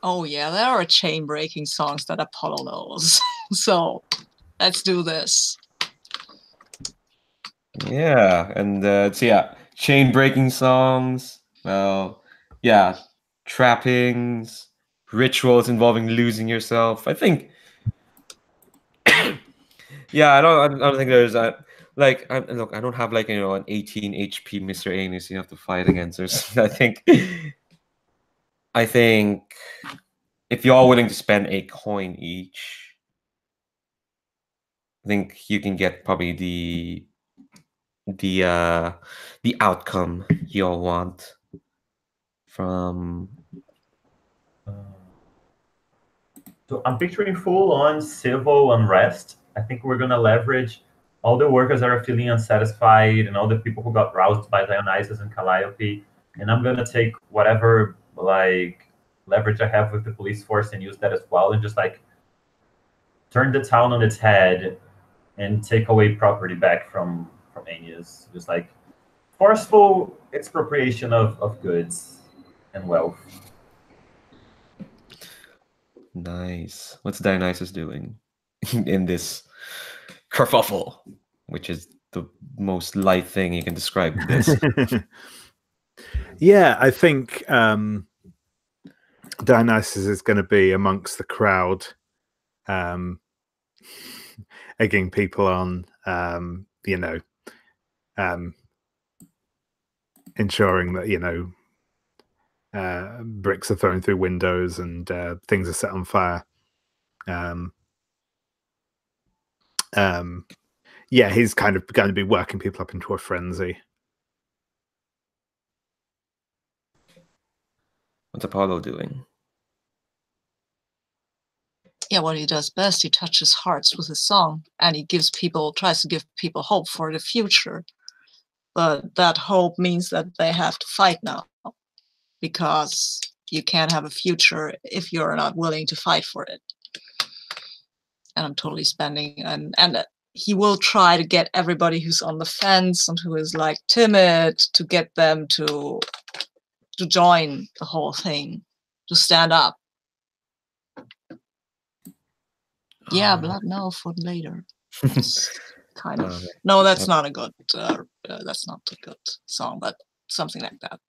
Speaker 4: Oh yeah, there are chain breaking songs that Apollo knows. So let's do this.
Speaker 1: Yeah, and chain breaking songs. Well, yeah, trappings, rituals involving losing yourself. I think. Yeah, I don't think there's a like, look, I don't have like an 18 HP Mr. Anus you have to fight against. Or something. I think if you're all willing to spend a coin each, I think you can get probably the outcome you all want from.
Speaker 3: So I'm picturing full-on civil unrest. I think we're gonna leverage all the workers that are feeling unsatisfied and all the people who got roused by Dionysus and Calliope, and I'm gonna take whatever like leverage I have with the police force and use that as well, and just like turn the town on its head and take away property back from Aeneas. Just like forceful expropriation of goods and wealth.
Speaker 1: Nice. What's Dionysus doing in this kerfuffle, which is the most light thing you can describe this?
Speaker 2: Yeah, I think Dionysus is going to be amongst the crowd, egging people on, ensuring that bricks are thrown through windows and things are set on fire. Yeah, he's kind of going to be working people up into a frenzy.
Speaker 1: What's Apollo doing?
Speaker 4: Yeah, what he does best, he touches hearts with his song, and he tries to give people hope for the future. But that hope means that they have to fight now, because you can't have a future if you're not willing to fight for it. And I'm totally spending, and he will try to get everybody who's on the fence and who is like timid to get them to join the whole thing, to stand up. Yeah, blood now for later. Kind of. No, that's not a good. That's not a good song, but something like that.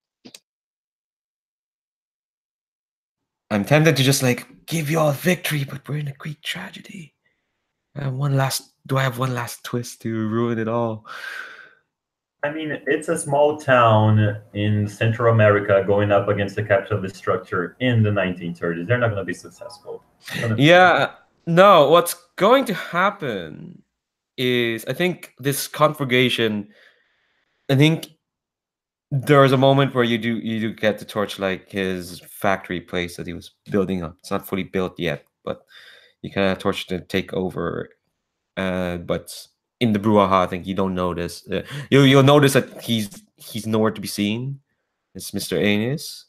Speaker 1: I'm tempted to just like give you all victory, but we're in a Greek tragedy. Do I have one last twist to ruin it all?
Speaker 3: I mean, it's a small town in Central America going up against the capitalist structure in the 1930s. They're not going to be successful.
Speaker 1: Yeah, no, what's going to happen is I think this conflagration, I think there's a moment where you do get to torch like his factory place that he was building up. It's not fully built yet, but you kind of torch to take over. But in the brouhaha, I think you don't notice. You'll notice that he's nowhere to be seen. It's Mr. Aeneas.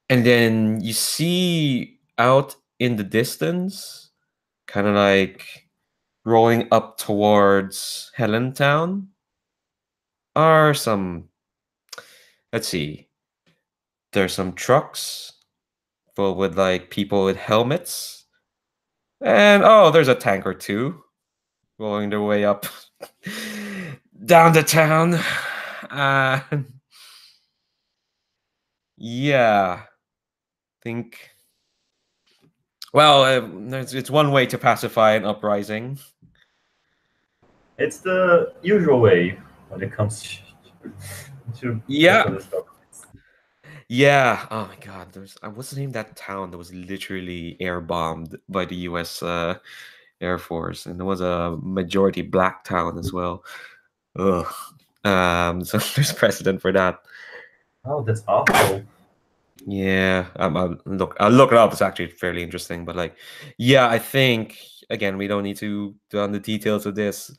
Speaker 1: And then you see out in the distance, kind of like rolling up towards Hellenetown, are some. Let's see. There's some trucks full with like people with helmets, and there's a tank or two rolling their way up down the town. Yeah, think. Well, it's one way to pacify an uprising.
Speaker 3: It's the usual way when it comes to
Speaker 1: Yeah. Oh my God. What's the name of that town that was literally air bombed by the U.S. Air Force, and there was a majority black town as well. Ugh. So there's precedent for that.
Speaker 3: Oh, that's awful.
Speaker 1: Yeah. I'll look it up. It's actually fairly interesting. But like, yeah, I think again we don't need to go on the details of this.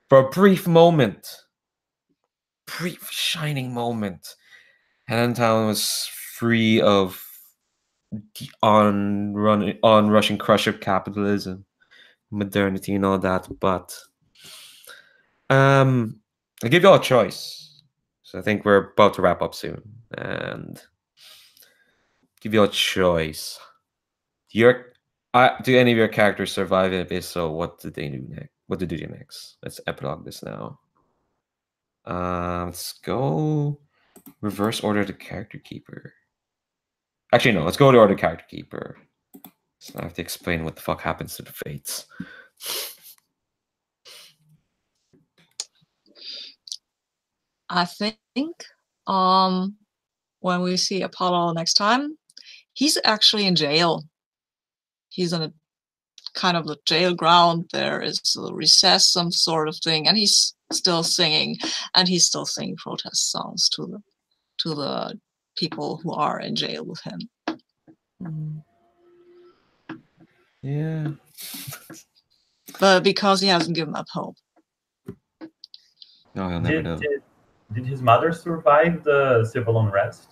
Speaker 1: For a brief shining moment, Hellenetown was free of the on-rushing crush of capitalism, modernity, and all that. But I give you all a choice. So I think we're about to wrap up soon, and give you a choice. Do any of your characters survive? And if so, what did they do next? What did they do next? Let's epilogue this now. Let's go reverse order the character keeper. Actually, no, let's go to order character keeper. So I have to explain what the fuck happens to the fates.
Speaker 4: I think when we see Apollo next time, he's actually in jail. He's in a kind of the jail ground. There is a recess, some sort of thing, and he's still singing, and he's still singing protest songs to the people who are in jail with him.
Speaker 1: Yeah.
Speaker 4: But because he hasn't given up hope.
Speaker 1: No, he'll never know.
Speaker 3: Did his mother survive the civil unrest?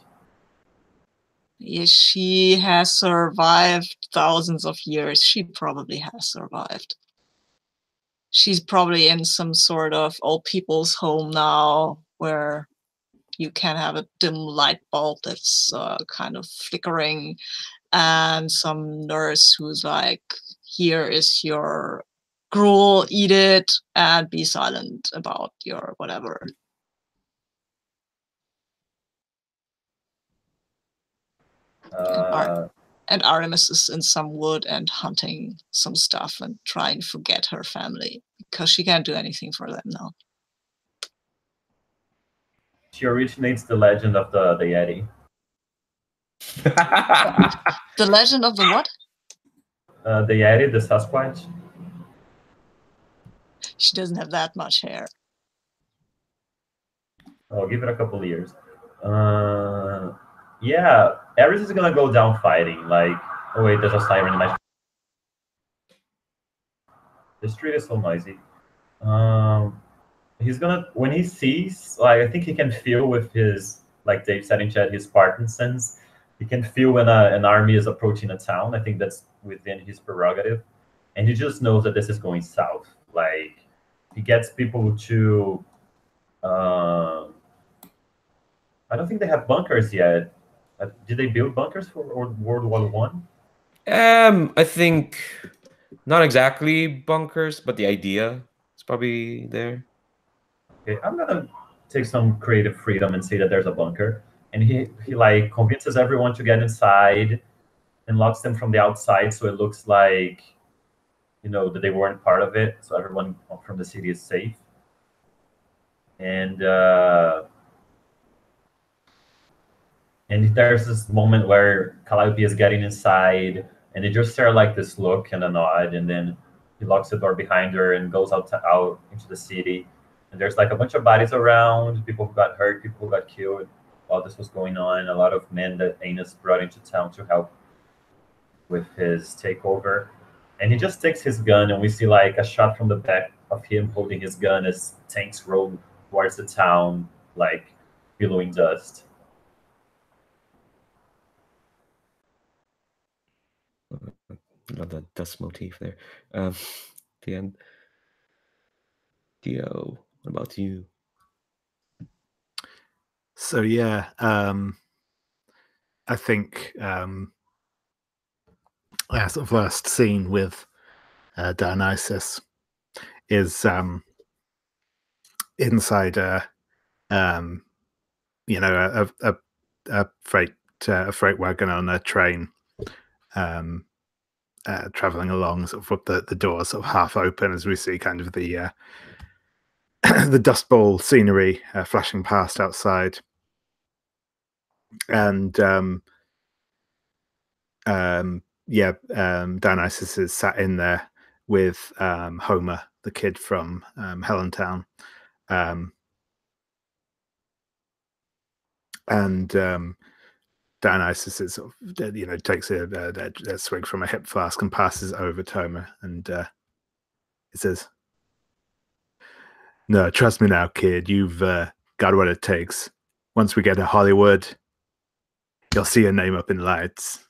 Speaker 4: Yeah, she has survived thousands of years. She probably has survived. She's probably in some sort of old people's home now where you can have a dim light bulb that's kind of flickering, and some nurse who's like, here is your gruel, eat it, and be silent about your whatever. And Artemis is in some wood and hunting some stuff and trying to forget her family because she can't do anything for them now.
Speaker 3: She originates the legend of the Yeti.
Speaker 4: The legend of the what?
Speaker 3: The Yeti, the Sasquatch.
Speaker 4: She doesn't have that much hair.
Speaker 3: I'll give it a couple of years. Yeah, Ares is gonna go down fighting. Like, oh wait, there's a siren in my. The street is so noisy. He's gonna, when he sees, like, I think he can feel with his, like Dave said in chat, his Spartan sense. He can feel when an army is approaching a town. I think that's within his prerogative, and he just knows that this is going south. Like, he gets people to. I don't think they have bunkers yet. Did they build bunkers for World War One?
Speaker 1: I think not exactly bunkers, but the idea is probably there.
Speaker 3: Okay, I'm gonna take some creative freedom and say that there's a bunker, and he like convinces everyone to get inside and locks them from the outside, so it looks like, you know, that they weren't part of it, so everyone from the city is safe. And there's this moment where Calliope is getting inside, and they just share like this look and a nod, and then he locks the door behind her and goes out into the city. And there's like a bunch of bodies around, people who got hurt, people who got killed while this was going on. A lot of men that Aenus brought into town to help with his takeover. And he just takes his gun, and we see like a shot from the back of him holding his gun as tanks roll towards the town, like billowing dust.
Speaker 1: Love that dust motif there. The end. Dio, what about you?
Speaker 2: So yeah, I think our sort of last scene with Dionysus is inside you know, a freight wagon on a train, traveling along, sort of with the door sort of half open as we see kind of the the Dust Bowl scenery flashing past outside, and Dionysus is sat in there with Homer, the kid from Hellenetown, and Dionysus is sort of, you know, takes a swig from a hip flask and passes it over to Homer, and he says, "No, trust me now, kid. You've got what it takes. Once we get to Hollywood, you'll see your name up in lights."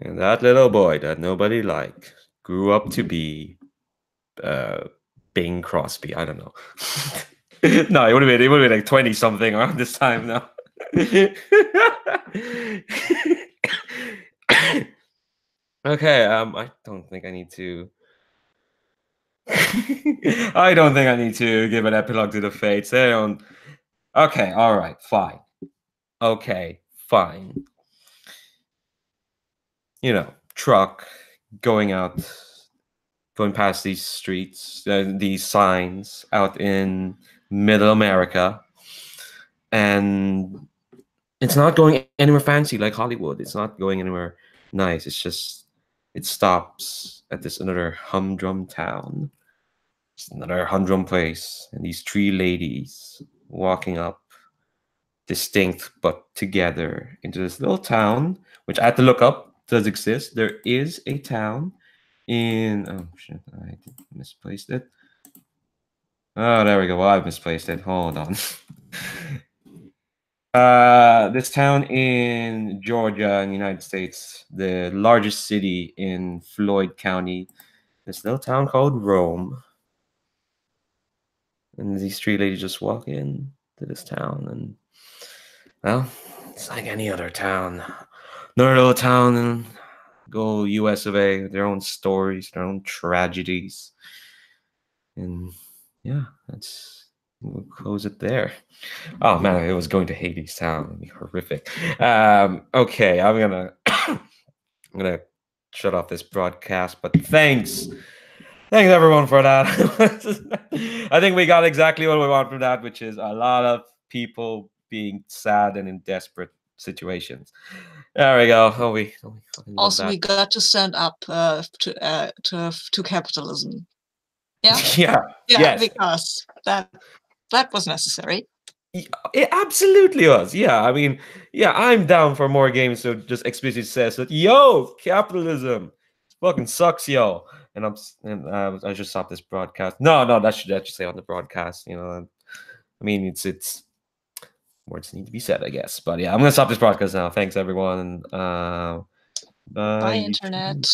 Speaker 1: And that little boy that nobody liked grew up to be Bing Crosby. I don't know. No, it would have been like 20 something around this time now. Okay, I don't think I need to. I don't think I need to give an epilogue to the fates. They don't. Okay, all right, fine. Okay, fine. You know, truck going out going past these streets, these signs out in Middle America, and it's not going anywhere fancy like Hollywood. It's not going anywhere nice. It's just it stops at this another humdrum town. It's another humdrum place, and these three ladies walking up, distinct but together, into this little town, which I had to look up does exist. There is a town in oh shit, I misplaced it. Oh, there we go. Well, I've misplaced it. Hold on. This town in Georgia in the United States, the largest city in Floyd County, this little town called Rome. And these three ladies just walk in to this town, and well, it's like any other town. Another little town in go US of A, their own stories, their own tragedies. And yeah, we'll close it there. Oh man, it was going to Hades Town. It'd be horrific. Okay, I'm gonna shut off this broadcast, but thanks everyone for that. I think we got exactly what we want from that, which is a lot of people being sad and in desperate situations. There we go.
Speaker 4: Also, we got to stand up to capitalism. Yeah.
Speaker 1: Yeah. Yes.
Speaker 4: Because that was necessary.
Speaker 1: It absolutely was. Yeah, I mean, yeah, I'm down for more games. So just explicitly says that, yo, capitalism fucking sucks, yo. And I should stop this broadcast. No, that should say on the broadcast. You know, I mean, it's words need to be said, I guess. But yeah, I'm gonna stop this broadcast now. Thanks, everyone.
Speaker 4: Bye, internet.